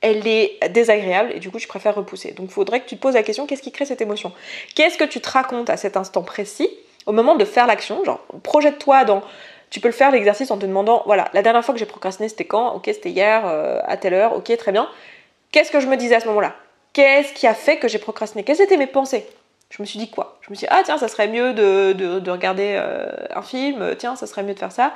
elle est désagréable et du coup, tu préfères repousser. Donc, il faudrait que tu te poses la question, qu'est-ce qui crée cette émotion? Qu'est-ce que tu te racontes à cet instant précis, au moment de faire l'action? Genre, projette-toi dans... Tu peux le faire l'exercice en te demandant, voilà, la dernière fois que j'ai procrastiné, c'était quand? Ok, c'était hier, à telle heure, ok, très bien. Qu'est-ce que je me disais à ce moment-là? Qu'est-ce qui a fait que j'ai procrastiné? Quelles étaient mes pensées? Je me suis dit quoi? Je me suis dit, ah tiens, ça serait mieux de regarder un film, tiens, ça serait mieux de faire ça.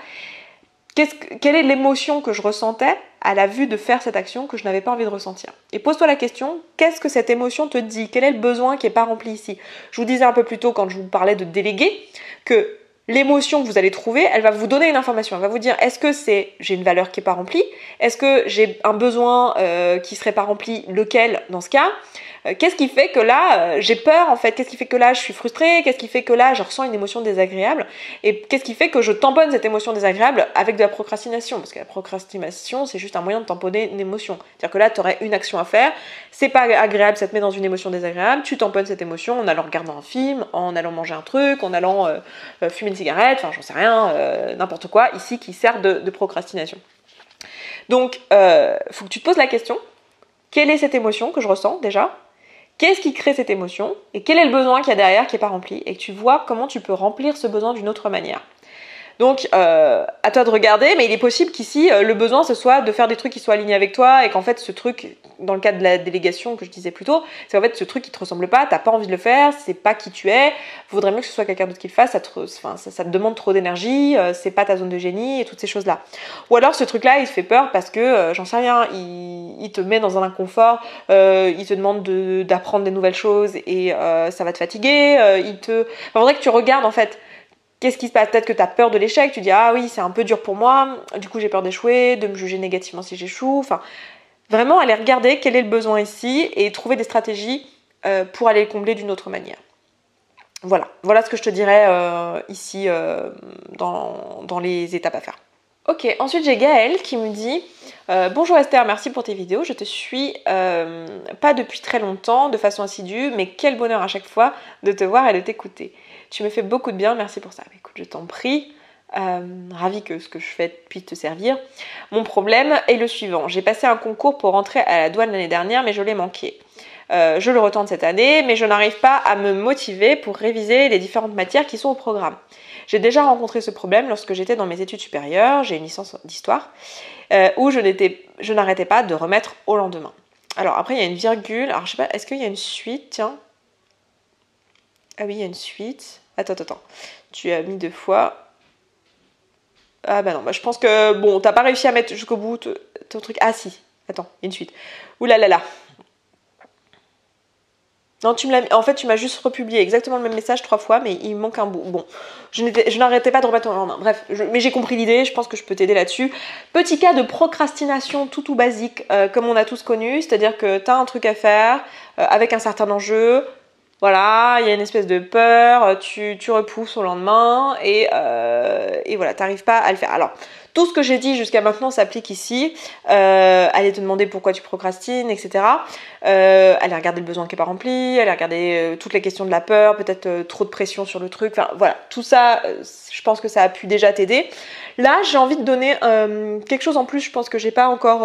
Quelle est l'émotion que je ressentais à la vue de faire cette action que je n'avais pas envie de ressentir? Et pose-toi la question, qu'est-ce que cette émotion te dit? Quel est le besoin qui n'est pas rempli ici? Je vous disais un peu plus tôt quand je vous parlais de déléguer que l'émotion que vous allez trouver, elle va vous donner une information. Elle va vous dire, est-ce que c'est j'ai une valeur qui n'est pas remplie? Est-ce que j'ai un besoin qui ne serait pas rempli? Lequel dans ce cas? Qu'est-ce qui fait que là, j'ai peur en fait? Qu'est-ce qui fait que là, je suis frustrée? Qu'est-ce qui fait que là, je ressens une émotion désagréable? Et qu'est-ce qui fait que je tamponne cette émotion désagréable avec de la procrastination? Parce que la procrastination, c'est juste un moyen de tamponner une émotion. C'est-à-dire que là, tu aurais une action à faire, c'est pas agréable, ça te met dans une émotion désagréable, tu tamponnes cette émotion en allant regarder un film, en allant manger un truc, en allant fumer une cigarette, enfin j'en sais rien, n'importe quoi ici qui sert de procrastination. Donc, faut que tu te poses la question, quelle est cette émotion que je ressens déjà? Qu'est-ce qui crée cette émotion? Et quel est le besoin qu'il y a derrière qui n'est pas rempli? Et que tu vois comment tu peux remplir ce besoin d'une autre manière. Donc, à toi de regarder, mais il est possible qu'ici, le besoin, ce soit de faire des trucs qui soient alignés avec toi et qu'en fait, ce truc, dans le cadre de la délégation que je disais plus tôt, c'est en fait ce truc qui te ressemble pas, t'as pas envie de le faire, c'est pas qui tu es, vaudrait mieux que ce soit quelqu'un d'autre qui le fasse, ça te demande trop d'énergie, c'est pas ta zone de génie et toutes ces choses-là. Ou alors, ce truc-là, il te fait peur parce que, j'en sais rien, il te met dans un inconfort, il te demande d'apprendre des nouvelles choses et ça va te fatiguer, faudrait que tu regardes en fait. Qu'est-ce qui se passe? Peut-être que tu as peur de l'échec, tu dis ah oui c'est un peu dur pour moi, du coup j'ai peur d'échouer, de me juger négativement si j'échoue, enfin vraiment aller regarder quel est le besoin ici et trouver des stratégies pour aller le combler d'une autre manière. Voilà ce que je te dirais ici dans les étapes à faire. Ok, ensuite j'ai Gaëlle qui me dit bonjour Esther, merci pour tes vidéos, je te suis pas depuis très longtemps de façon assidue, mais quel bonheur à chaque fois de te voir et de t'écouter. Tu me fais beaucoup de bien, merci pour ça. Écoute, je t'en prie, ravie que ce que je fais puisse te servir. Mon problème est le suivant, j'ai passé un concours pour rentrer à la douane l'année dernière, mais je l'ai manqué. Je le retente cette année, mais je n'arrive pas à me motiver pour réviser les différentes matières qui sont au programme. J'ai déjà rencontré ce problème lorsque j'étais dans mes études supérieures, j'ai une licence d'histoire, où je n'arrêtais pas de remettre au lendemain. Alors après il y a une virgule, alors je sais pas, est-ce qu'il y a une suite, tiens? Ah oui, il y a une suite. Attends, tu as mis 2 fois. Ah bah non, je pense que, bon, t'as pas réussi à mettre jusqu'au bout ton truc. Ah si, attends, il y a une suite. Ouh là là là. Non, en fait, tu m'as juste republié exactement le même message 3 fois, mais il manque un bout. Bon, je n'arrêtais pas de remettre en main. Bref, mais j'ai compris l'idée, je pense que je peux t'aider là-dessus. Petit cas de procrastination tout basique, comme on a tous connu, c'est-à-dire que tu as un truc à faire avec un certain enjeu. Voilà, il y a une espèce de peur, tu repousses au lendemain et voilà, t'arrives pas à le faire. Alors, tout ce que j'ai dit jusqu'à maintenant s'applique ici. Aller te demander pourquoi tu procrastines, etc. Aller regarder le besoin qui n'est pas rempli, aller regarder toutes les questions de la peur, peut-être trop de pression sur le truc. Enfin, voilà, tout ça, je pense que ça a pu déjà t'aider. Là, j'ai envie de donner quelque chose en plus, je pense que j'ai pas encore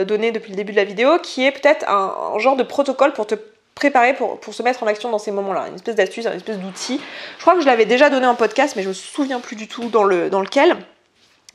donné depuis le début de la vidéo, qui est peut-être un genre de protocole pour te préparer pour se mettre en action dans ces moments-là, une espèce d'astuce, une espèce d'outil. Je crois que je l'avais déjà donné en podcast, mais je me souviens plus du tout dans lequel.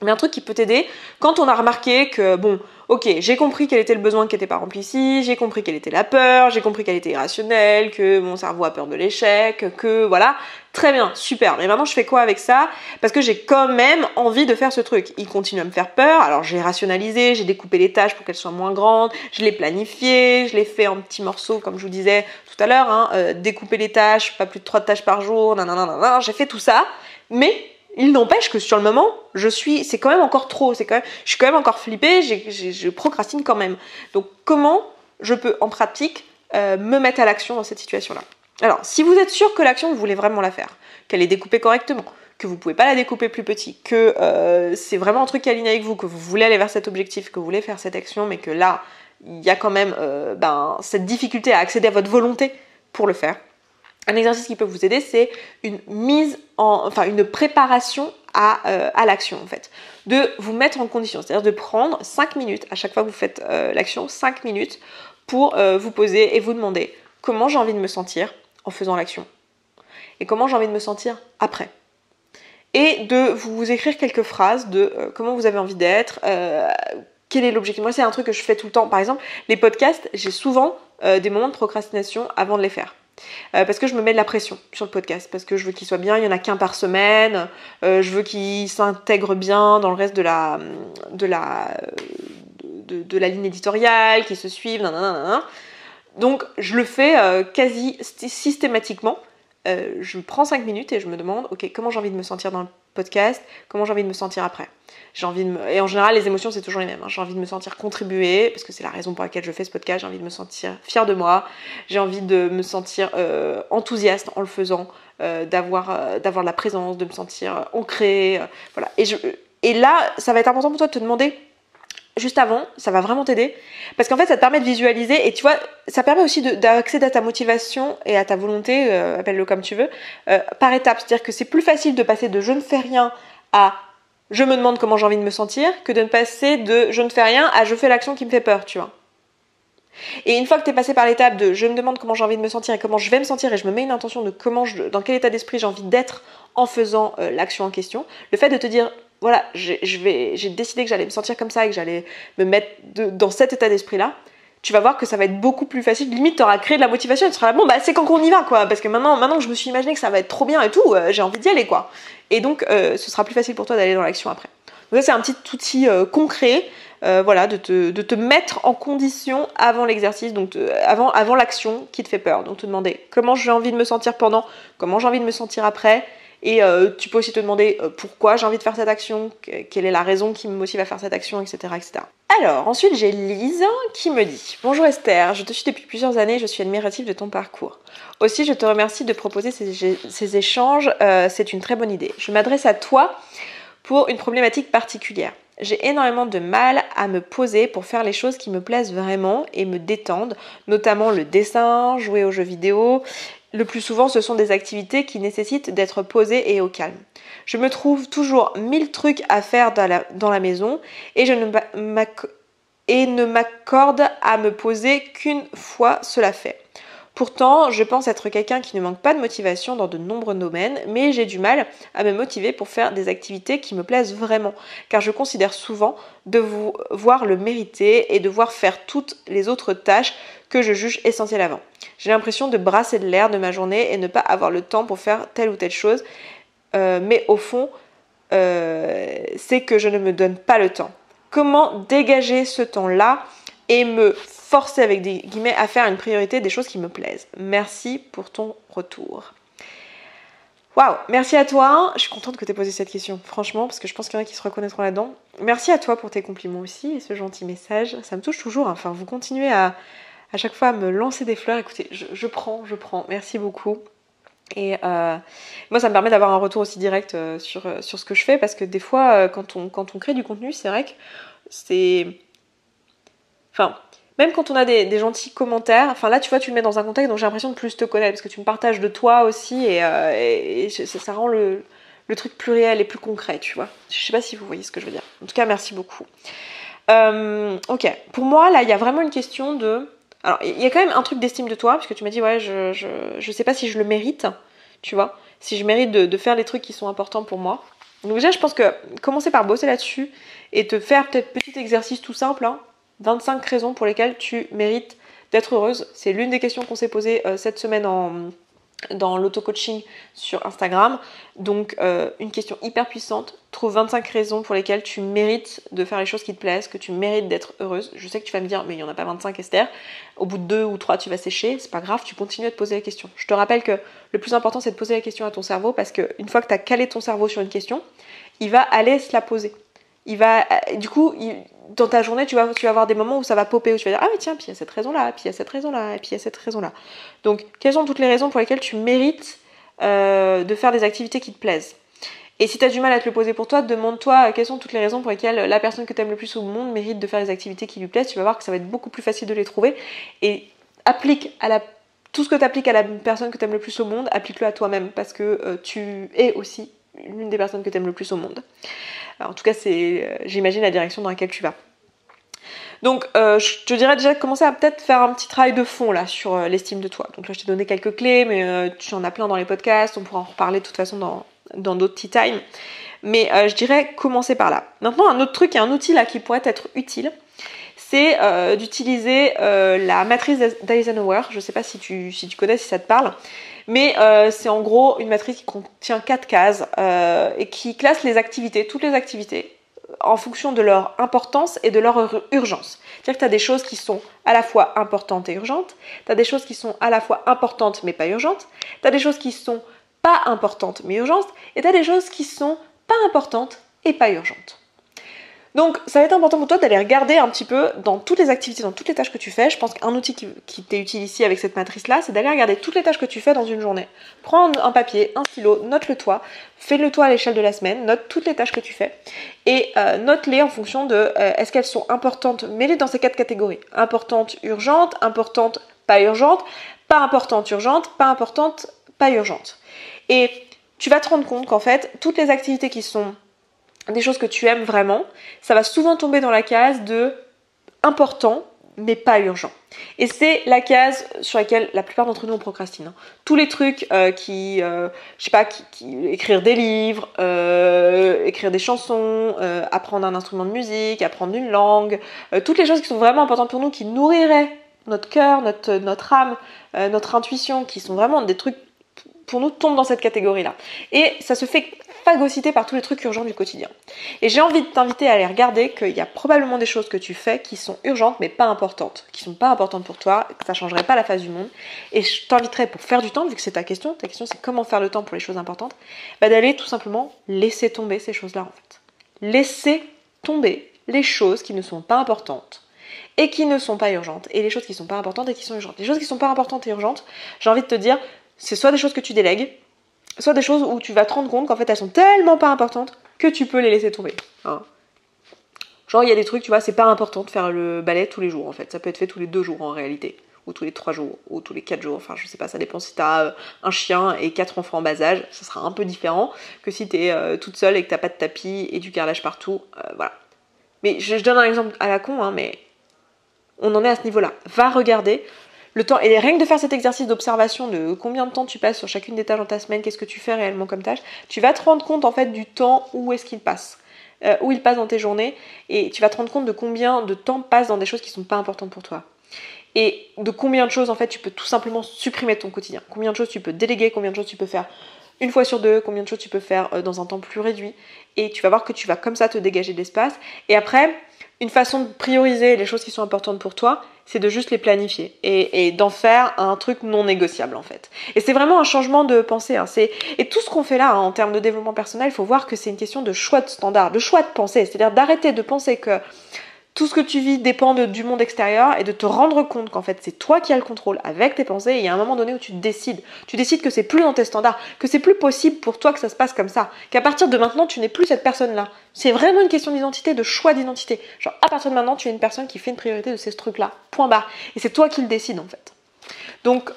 Mais un truc qui peut t'aider quand on a remarqué que, bon, ok, j'ai compris quel était le besoin qui n'était pas rempli ici, j'ai compris quelle était la peur, j'ai compris qu'elle était irrationnelle, que mon cerveau a peur de l'échec, que voilà, très bien, super. Mais maintenant je fais quoi avec ça? Parce que j'ai quand même envie de faire ce truc. Il continue à me faire peur, alors j'ai rationalisé, j'ai découpé les tâches pour qu'elles soient moins grandes, je l'ai planifié, je l'ai fait en petits morceaux comme je vous disais tout à l'heure, hein, découper les tâches, pas plus de 3 tâches par jour, nanana, j'ai fait tout ça, mais il n'empêche que sur le moment, c'est quand même encore trop, je suis quand même encore flippée, je procrastine quand même. Donc comment je peux en pratique me mettre à l'action dans cette situation-là? Alors, si vous êtes sûr que l'action, vous voulez vraiment la faire, qu'elle est découpée correctement, que vous ne pouvez pas la découper plus petit, que c'est vraiment un truc qui est aligné avec vous, que vous voulez aller vers cet objectif, que vous voulez faire cette action, mais que là, il y a quand même cette difficulté à accéder à votre volonté pour le faire. Un exercice qui peut vous aider, c'est une préparation à l'action en fait. De vous mettre en condition, c'est-à-dire de prendre 5 minutes, à chaque fois que vous faites l'action, 5 minutes pour vous poser et vous demander comment j'ai envie de me sentir en faisant l'action et comment j'ai envie de me sentir après. Et de vous écrire quelques phrases de comment vous avez envie d'être, quel est l'objectif. Moi, c'est un truc que je fais tout le temps. Par exemple, les podcasts, j'ai souvent des moments de procrastination avant de les faire. Parce que je me mets de la pression sur le podcast, parce que je veux qu'il soit bien, il n'y en a qu'un par semaine, je veux qu'il s'intègre bien dans le reste de la ligne éditoriale, qu'il se suive, nanana. Donc je le fais quasi systématiquement. Je prends 5 minutes et je me demande, ok, comment j'ai envie de me sentir dans le podcast, comment j'ai envie de me sentir après. Et en général, les émotions, c'est toujours les mêmes. Hein. J'ai envie de me sentir contribuer, parce que c'est la raison pour laquelle je fais ce podcast. J'ai envie de me sentir fière de moi. J'ai envie de me sentir enthousiaste en le faisant, d'avoir de la présence, de me sentir ancrée. Voilà. Et là, ça va être important pour toi de te demander, juste avant, ça va vraiment t'aider. Parce qu'en fait, ça te permet de visualiser. Et tu vois, ça permet aussi d'accéder à ta motivation et à ta volonté, appelle-le comme tu veux, par étapes. C'est-à-dire que c'est plus facile de passer de je ne fais rien à je me demande comment j'ai envie de me sentir, que de passer de je ne fais rien à je fais l'action qui me fait peur, tu vois. Et une fois que tu es passé par l'étape de je me demande comment j'ai envie de me sentir et comment je vais me sentir et je me mets une intention de dans quel état d'esprit j'ai envie d'être en faisant l'action en question, le fait de te dire voilà, j'ai décidé que j'allais me sentir comme ça et que j'allais me mettre dans cet état d'esprit-là, tu vas voir que ça va être beaucoup plus facile. Limite, tu auras créé de la motivation et tu seras là, bon, bah c'est quand qu'on y va, quoi. Parce que maintenant que je me suis imaginé que ça va être trop bien et tout, j'ai envie d'y aller, quoi. Et donc, ce sera plus facile pour toi d'aller dans l'action après. Donc ça, c'est un petit outil concret, voilà, de te mettre en condition avant l'exercice, donc avant l'action qui te fait peur. Donc te demander comment j'ai envie de me sentir pendant, comment j'ai envie de me sentir après. Et tu peux aussi te demander pourquoi j'ai envie de faire cette action, quelle est la raison qui me motive à faire cette action, etc. etc. Alors, ensuite, j'ai Lise qui me dit « Bonjour Esther, je te suis depuis plusieurs années et je suis admirative de ton parcours. Aussi, je te remercie de proposer ces échanges, c'est une très bonne idée. Je m'adresse à toi pour une problématique particulière. J'ai énormément de mal à me poser pour faire les choses qui me plaisent vraiment et me détendent, notamment le dessin, jouer aux jeux vidéo. Le plus souvent, ce sont des activités qui nécessitent d'être posées et au calme. Je me trouve toujours 1000 trucs à faire dans la maison et ne m'accorde à me poser qu'une fois cela fait. Pourtant, je pense être quelqu'un qui ne manque pas de motivation dans de nombreux domaines, mais j'ai du mal à me motiver pour faire des activités qui me plaisent vraiment, car je considère souvent devoir le mériter et devoir faire toutes les autres tâches que je juge essentielles avant. J'ai l'impression de brasser de l'air de ma journée et ne pas avoir le temps pour faire telle ou telle chose, mais au fond, c'est que je ne me donne pas le temps. Comment dégager ce temps-là et me forcer avec des guillemets à faire une priorité des choses qui me plaisent. Merci pour ton retour. Waouh, merci à toi. Je suis contente que tu aies posé cette question, franchement, parce que je pense qu'il y en a qui se reconnaîtront là-dedans. Merci à toi pour tes compliments aussi et ce gentil message. Ça me touche toujours. Enfin, vous continuez à chaque fois à me lancer des fleurs. Écoutez, je prends. Merci beaucoup. Et moi, ça me permet d'avoir un retour aussi direct sur ce que je fais, parce que des fois, quand on crée du contenu, c'est vrai que c'est... Enfin... Même quand on a des gentils commentaires, enfin là tu vois tu le mets dans un contexte donc j'ai l'impression de plus te connaître parce que tu me partages de toi aussi et ça rend le truc plus réel et plus concret, tu vois. Je sais pas si vous voyez ce que je veux dire. En tout cas merci beaucoup. Ok, pour moi là il y a vraiment une question de... Alors il y a quand même un truc d'estime de toi parce que tu m'as dit ouais je sais pas si je le mérite, tu vois. Si je mérite de faire les trucs qui sont importants pour moi. Donc déjà je pense que commencer par bosser là-dessus et te faire peut-être petit exercice tout simple, hein. 25 raisons pour lesquelles tu mérites d'être heureuse. C'est l'une des questions qu'on s'est posées cette semaine dans l'auto-coaching sur Instagram. Donc une question hyper puissante. Trouve 25 raisons pour lesquelles tu mérites de faire les choses qui te plaisent, que tu mérites d'être heureuse. Je sais que tu vas me dire, mais il n'y en a pas 25 Esther. Au bout de 2 ou 3, tu vas sécher. C'est pas grave, tu continues à te poser la question. Je te rappelle que le plus important, c'est de poser la question à ton cerveau parce qu'une fois que tu as calé ton cerveau sur une question, il va aller se la poser. Dans ta journée, tu vas avoir des moments où ça va popper, où tu vas dire « Ah mais tiens, puis il y a cette raison-là, puis il y a cette raison-là, et puis il y a cette raison-là. » Donc, quelles sont toutes les raisons pour lesquelles tu mérites de faire des activités qui te plaisent? Et si tu as du mal à te le poser pour toi, demande-toi quelles sont toutes les raisons pour lesquelles la personne que tu aimes le plus au monde mérite de faire des activités qui lui plaisent. Tu vas voir que ça va être beaucoup plus facile de les trouver. Et tout ce que tu appliques à la personne que tu aimes le plus au monde, applique-le à toi-même, parce que tu es aussi l'une des personnes que tu aimes le plus au monde. Alors, en tout cas, c'est, j'imagine, la direction dans laquelle tu vas. Donc, je te dirais déjà de commencer à peut-être faire un petit travail de fond là sur l'estime de toi. Donc là, je t'ai donné quelques clés, mais tu en as plein dans les podcasts. On pourra en reparler de toute façon dans d'autres tea time. Mais je dirais commencer par là. Maintenant, un autre truc et un outil là qui pourrait être utile, c'est d'utiliser la matrice d'Eisenhower. Je ne sais pas si tu connais, si ça te parle. Mais c'est en gros une matrice qui contient 4 cases et qui classe les activités, toutes les activités, en fonction de leur importance et de leur urgence. C'est-à-dire que tu as des choses qui sont à la fois importantes et urgentes, tu as des choses qui sont à la fois importantes mais pas urgentes, tu as des choses qui sont pas importantes mais urgentes, et tu as des choses qui sont pas importantes et pas urgentes. Donc ça va être important pour toi d'aller regarder un petit peu dans toutes les activités, dans toutes les tâches que tu fais. Je pense qu'un outil qui t'est utile ici avec cette matrice-là, c'est d'aller regarder toutes les tâches que tu fais dans une journée. Prends un papier, un stylo, note-le toi, fais-le toi à l'échelle de la semaine, note toutes les tâches que tu fais et note-les en fonction de est-ce qu'elles sont importantes, mets-les dans ces 4 catégories. Importante, urgente, importante, pas urgente, pas importante, urgente, pas importante, pas urgente. Et tu vas te rendre compte qu'en fait, toutes les activités qui sont des choses que tu aimes vraiment, ça va souvent tomber dans la case de important mais pas urgent. Et c'est la case sur laquelle la plupart d'entre nous on procrastine. Tous les trucs écrire des livres, écrire des chansons, apprendre un instrument de musique, apprendre une langue, toutes les choses qui sont vraiment importantes pour nous, qui nourriraient notre cœur, notre âme, notre intuition, qui sont vraiment des trucs pour nous, tombent dans cette catégorie-là. Et ça se fait phagocyter par tous les trucs urgents du quotidien. Et j'ai envie de t'inviter à aller regarder qu'il y a probablement des choses que tu fais qui sont urgentes mais pas importantes, qui sont pas importantes pour toi, que ça changerait pas la face du monde. Et je t'inviterai pour faire du temps, vu que c'est ta question c'est comment faire le temps pour les choses importantes, d'aller tout simplement laisser tomber ces choses-là en fait. Laisser tomber les choses qui ne sont pas importantes et qui ne sont pas urgentes, et les choses qui sont pas importantes et qui sont urgentes. Les choses qui sont pas importantes et urgentes, j'ai envie de te dire, c'est soit des choses que tu délègues, soit des choses où tu vas te rendre compte qu'en fait elles sont tellement pas importantes que tu peux les laisser tomber. Hein. Genre il y a des trucs, tu vois, c'est pas important de faire le balai tous les jours en fait. Ça peut être fait tous les 2 jours en réalité, ou tous les 3 jours, ou tous les 4 jours. Enfin je sais pas, ça dépend si t'as un chien et 4 enfants en bas âge. Ça sera un peu différent que si t'es toute seule et que t'as pas de tapis et du carrelage partout. Voilà. Mais je donne un exemple à la con, hein, mais on en est à ce niveau-là. Va regarder le temps, et rien que de faire cet exercice d'observation de combien de temps tu passes sur chacune des tâches dans ta semaine, qu'est-ce que tu fais réellement comme tâche, tu vas te rendre compte en fait du temps où est-ce qu'il passe, où il passe dans tes journées, et tu vas te rendre compte de combien de temps passe dans des choses qui sont pas importantes pour toi. Et de combien de choses en fait tu peux tout simplement supprimer de ton quotidien, combien de choses tu peux déléguer, combien de choses tu peux faire une fois sur 2, combien de choses tu peux faire dans un temps plus réduit, et tu vas voir que tu vas comme ça te dégager de l'espace. Et après, une façon de prioriser les choses qui sont importantes pour toi, c'est de juste les planifier et d'en faire un truc non négociable en fait. Et c'est vraiment un changement de pensée. Hein. Et tout ce qu'on fait là en termes de développement personnel, il faut voir que c'est une question de choix de standard, de choix de pensée. C'est-à-dire d'arrêter de penser que tout ce que tu vis dépend du monde extérieur et de te rendre compte qu'en fait c'est toi qui as le contrôle avec tes pensées. Et il y a un moment donné où tu décides que c'est plus dans tes standards, que c'est plus possible pour toi que ça se passe comme ça, qu'à partir de maintenant tu n'es plus cette personne-là. C'est vraiment une question d'identité, de choix d'identité. Genre à partir de maintenant tu es une personne qui fait une priorité de ces trucs-là, point barre. Et c'est toi qui le décides en fait. Donc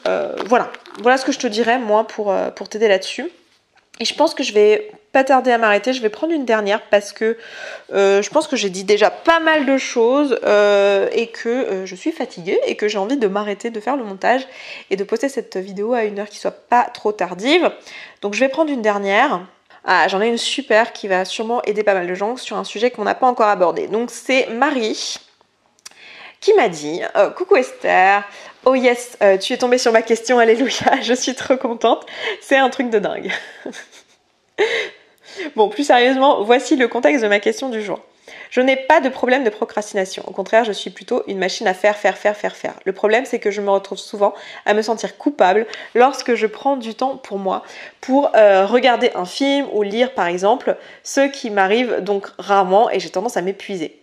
voilà ce que je te dirais moi pour t'aider là-dessus. Et je pense que je vais pas tarder à m'arrêter, je vais prendre une dernière parce que je pense que j'ai dit déjà pas mal de choses et que je suis fatiguée et que j'ai envie de m'arrêter de faire le montage et de poster cette vidéo à une heure qui soit pas trop tardive. Donc je vais prendre une dernière. Ah, j'en ai une super qui va sûrement aider pas mal de gens sur un sujet qu'on n'a pas encore abordé. Donc c'est Marie qui m'a dit « Coucou Esther, oh yes, tu es tombée sur ma question, alléluia, je suis trop contente, c'est un truc de dingue. » Bon, plus sérieusement, voici le contexte de ma question du jour. Je n'ai pas de problème de procrastination. Au contraire, je suis plutôt une machine à faire. Le problème, c'est que je me retrouve souvent à me sentir coupable lorsque je prends du temps pour moi, pour regarder un film ou lire par exemple, ce qui m'arrive donc rarement et j'ai tendance à m'épuiser.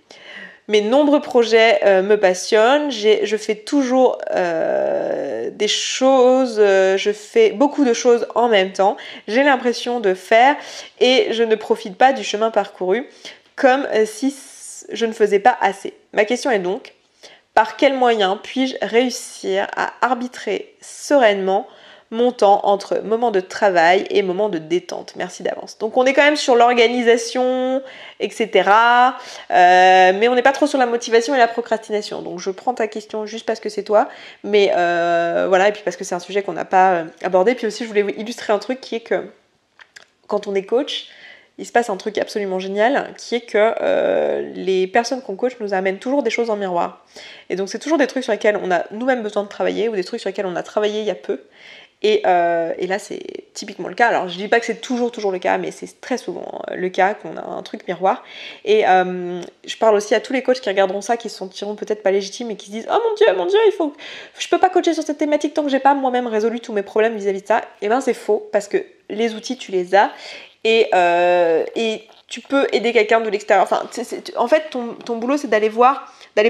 Mes nombreux projets me passionnent, je fais toujours des choses, je fais beaucoup de choses en même temps, j'ai l'impression de faire et je ne profite pas du chemin parcouru comme si je ne faisais pas assez. Ma question est donc, par quels moyens puis-je réussir à arbitrer sereinement mon temps entre moments de travail et moments de détente? Merci d'avance. Donc on est quand même sur l'organisation, etc. Mais on n'est pas trop sur la motivation et la procrastination. Donc je prends ta question juste parce que c'est toi. Mais voilà, et puis parce que c'est un sujet qu'on n'a pas abordé. Puis aussi je voulais vous illustrer un truc qui est que quand on est coach, il se passe un truc absolument génial qui est que les personnes qu'on coach nous amènent toujours des choses en miroir. Et donc c'est toujours des trucs sur lesquels on a nous-mêmes besoin de travailler ou des trucs sur lesquels on a travaillé il y a peu. Et là c'est typiquement le cas. Alors je dis pas que c'est toujours le cas, mais c'est très souvent le cas qu'on a un truc miroir. Et je parle aussi à tous les coachs qui regarderont ça, qui se sentiront peut-être pas légitimes et qui se disent oh mon dieu, je peux pas coacher sur cette thématique tant que j'ai pas moi-même résolu tous mes problèmes vis-à-vis de ça. Et ben c'est faux, parce que les outils tu les as et tu peux aider quelqu'un de l'extérieur. Enfin, en fait ton boulot c'est d'aller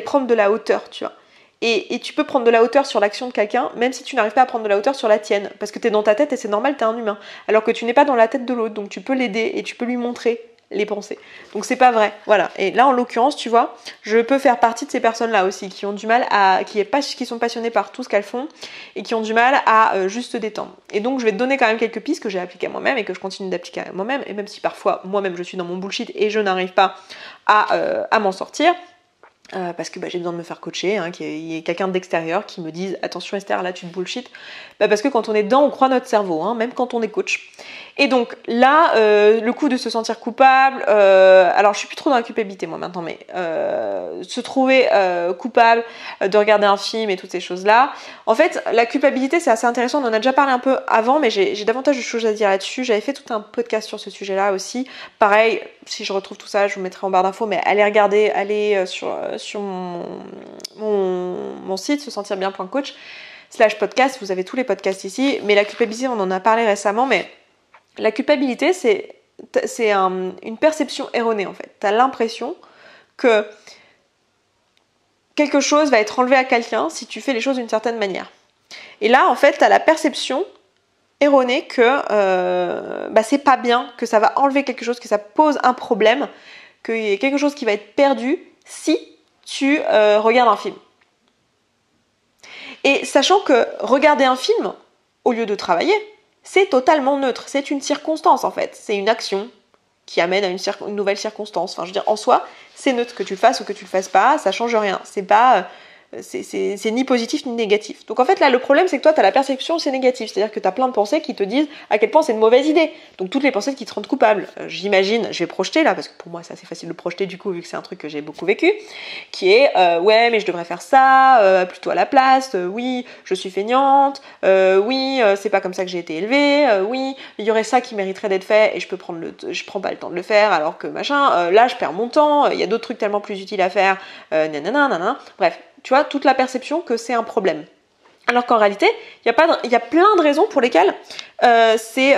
prendre de la hauteur, tu vois. Et tu peux prendre de la hauteur sur l'action de quelqu'un, même si tu n'arrives pas à prendre de la hauteur sur la tienne. Parce que t'es dans ta tête et c'est normal, t'es un humain. Alors que tu n'es pas dans la tête de l'autre, donc tu peux l'aider et tu peux lui montrer les pensées. Donc c'est pas vrai, voilà. Et là en l'occurrence, tu vois, je peux faire partie de ces personnes-là aussi, qui ont du mal qui sont passionnées par tout ce qu'elles font et qui ont du mal à juste se détendre. Et donc je vais te donner quand même quelques pistes que j'ai appliquées à moi-même et que je continue d'appliquer à moi-même, et même si parfois moi-même je suis dans mon bullshit et je n'arrive pas à m'en sortir. Parce que j'ai besoin de me faire coacher, qu'il y ait quelqu'un d'extérieur qui me dise attention Esther, là tu te bullshit. Parce que quand on est dedans, on croit notre cerveau, même quand on est coach. Et donc là, le coup de se sentir coupable, alors je suis plus trop dans la culpabilité moi maintenant, mais se trouver coupable de regarder un film et toutes ces choses-là. En fait, la culpabilité c'est assez intéressant, on en a déjà parlé un peu avant, mais j'ai davantage de choses à dire là-dessus. J'avais fait tout un podcast sur ce sujet-là aussi. Pareil, si je retrouve tout ça, je vous mettrai en barre d'infos, mais allez regarder, allez sur mon site, se sentir bien.coach /podcast, vous avez tous les podcasts ici. Mais la culpabilité, on en a parlé récemment, mais la culpabilité, c'est une perception erronée en fait. T'as l'impression que quelque chose va être enlevé à quelqu'un si tu fais les choses d'une certaine manière. Et là, en fait, t'as la perception erronée que c'est pas bien, que ça va enlever quelque chose, que ça pose un problème, qu'il y a quelque chose qui va être perdu si tu regardes un film. Et sachant que regarder un film, au lieu de travailler, c'est totalement neutre. C'est une circonstance en fait. C'est une action qui amène à une nouvelle circonstance. Enfin, je veux dire, en soi, c'est neutre. Que tu le fasses ou que tu le fasses pas, ça change rien. C'est pas... c'est ni positif ni négatif. Donc en fait là le problème c'est que toi tu as la perception c'est négatif, c'est-à-dire que tu as plein de pensées qui te disent à quel point c'est une mauvaise idée. Donc toutes les pensées qui te rendent coupable. J'imagine, je vais projeter là parce que pour moi c'est assez facile de projeter du coup vu que c'est un truc que j'ai beaucoup vécu, qui est ouais mais je devrais faire ça plutôt à la place, oui je suis feignante, oui c'est pas comme ça que j'ai été élevée, oui il y aurait ça qui mériterait d'être fait et je prends pas le temps de le faire alors que machin, là je perds mon temps, il y a d'autres trucs tellement plus utiles à faire, nanana. Bref, tu vois, toute la perception que c'est un problème. Alors qu'en réalité, il y a plein de raisons pour lesquelles c'est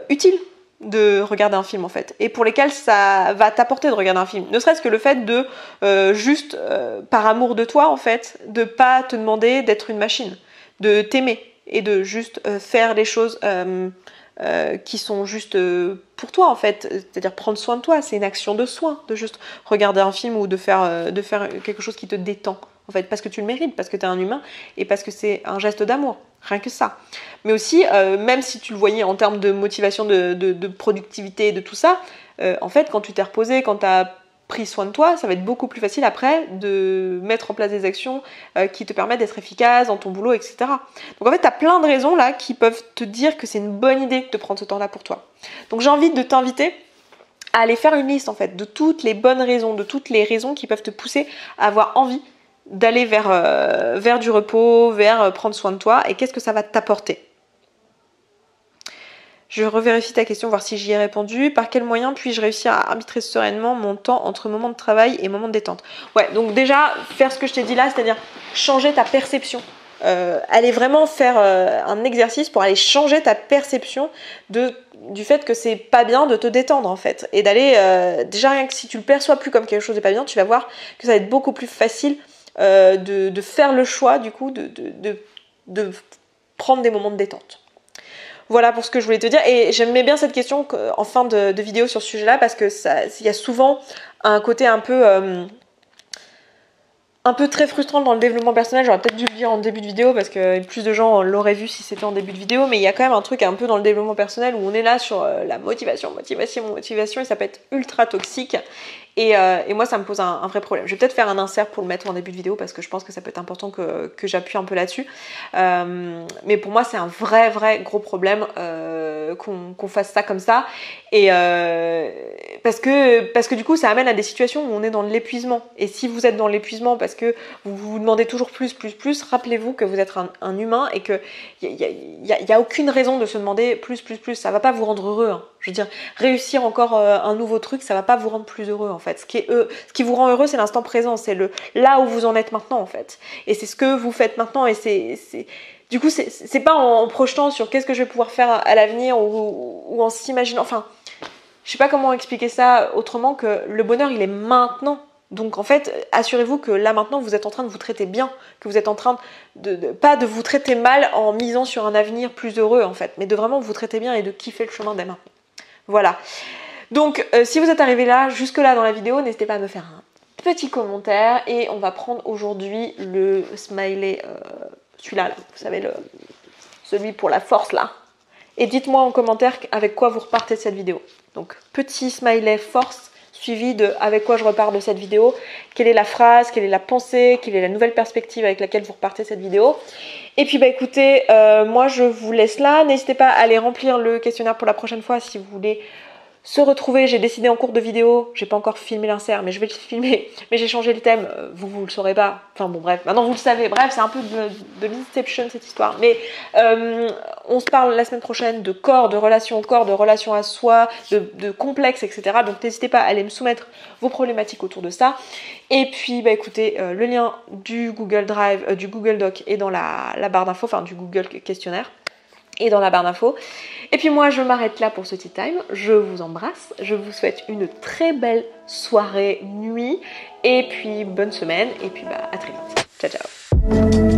utile de regarder un film en fait, et pour lesquelles ça va t'apporter de regarder un film. Ne serait-ce que le fait de juste par amour de toi en fait, de pas te demander d'être une machine, de t'aimer et de juste faire les choses qui sont juste pour toi en fait, c'est-à-dire prendre soin de toi. C'est une action de soin, de juste regarder un film ou de faire quelque chose qui te détend en fait, parce que tu le mérites, parce que tu es un humain et parce que c'est un geste d'amour, rien que ça. Mais aussi, même si tu le voyais en termes de motivation, de productivité, de tout ça, en fait, quand tu t'es reposé, quand tu as pris soin de toi, ça va être beaucoup plus facile après de mettre en place des actions qui te permettent d'être efficace dans ton boulot, etc. Donc en fait, tu as plein de raisons là qui peuvent te dire que c'est une bonne idée de prendre ce temps-là pour toi. Donc j'ai envie de t'inviter à aller faire une liste en fait de toutes les bonnes raisons, de toutes les raisons qui peuvent te pousser à avoir envie d'aller vers du repos, vers prendre soin de toi, et qu'est-ce que ça va t'apporter. Je revérifie ta question, voir si j'y ai répondu. Par quel moyen puis-je réussir à arbitrer sereinement mon temps entre moments de travail et moments de détente? Ouais, donc déjà, faire ce que je t'ai dit là, c'est-à-dire changer ta perception. Aller vraiment faire un exercice pour aller changer ta perception du fait que c'est pas bien de te détendre en fait. Et d'aller, déjà rien que si tu le perçois plus comme quelque chose de pas bien, tu vas voir que ça va être beaucoup plus facile de faire le choix du coup de prendre des moments de détente. Voilà pour ce que je voulais te dire, et j'aimais bien cette question en fin de vidéo sur ce sujet là, parce que il y a souvent un côté un peu très frustrant dans le développement personnel. J'aurais peut-être dû le dire en début de vidéo parce que plus de gens l'auraient vu si c'était en début de vidéo, mais il y a quand même un truc un peu dans le développement personnel où on est là sur la motivation, et ça peut être ultra toxique. Et moi ça me pose un vrai problème. Je vais peut-être faire un insert pour le mettre en début de vidéo parce que je pense que ça peut être important que j'appuie un peu là-dessus. Mais pour moi c'est un vrai gros problème qu'on fasse ça comme ça. Et parce que du coup ça amène à des situations où on est dans l'épuisement. Et si vous êtes dans l'épuisement parce que vous vous demandez toujours plus, rappelez-vous que vous êtes un humain et qu'il n'y a aucune raison de se demander plus. Ça va pas vous rendre heureux. Hein. Je veux dire, réussir encore un nouveau truc, ça va pas vous rendre plus heureux en fait. Ce qui vous rend heureux, c'est l'instant présent, c'est là où vous en êtes maintenant en fait. Et c'est ce que vous faites maintenant, et du coup, c'est pas en projetant sur qu'est-ce que je vais pouvoir faire à l'avenir ou en s'imaginant. Enfin, je sais pas comment expliquer ça autrement que le bonheur, il est maintenant. Donc en fait, assurez-vous que là maintenant, vous êtes en train de vous traiter bien, que vous êtes en train pas de vous traiter mal en misant sur un avenir plus heureux en fait, mais de vraiment vous traiter bien et de kiffer le chemin dès maintenant. Voilà. Donc si vous êtes arrivé là, jusque là dans la vidéo, n'hésitez pas à me faire un petit commentaire, et on va prendre aujourd'hui le smiley, celui-là, là, vous savez, celui pour la force là. Et dites-moi en commentaire avec quoi vous repartez de cette vidéo. Donc petit smiley force suivi de avec quoi je repars de cette vidéo, quelle est la phrase, quelle est la pensée, quelle est la nouvelle perspective avec laquelle vous repartez cette vidéo. Et puis bah écoutez, moi je vous laisse là, n'hésitez pas à aller remplir le questionnaire pour la prochaine fois si vous voulez se retrouver. J'ai décidé en cours de vidéo, j'ai pas encore filmé l'insert, mais je vais le filmer, mais j'ai changé le thème, vous le saurez pas, enfin bon bref, maintenant vous le savez, bref c'est un peu de l'inception cette histoire, mais on se parle la semaine prochaine de corps, de relation au corps, de relation à soi, de complexe, etc. Donc n'hésitez pas à aller me soumettre vos problématiques autour de ça. Et puis bah écoutez, le lien du Google Drive, du Google Doc est dans la barre d'infos, enfin du Google questionnaire et dans la barre d'infos. Et puis moi je m'arrête là pour ce tea time, je vous embrasse, je vous souhaite une très belle soirée, nuit, et puis bonne semaine, et puis bah à très vite, ciao ciao.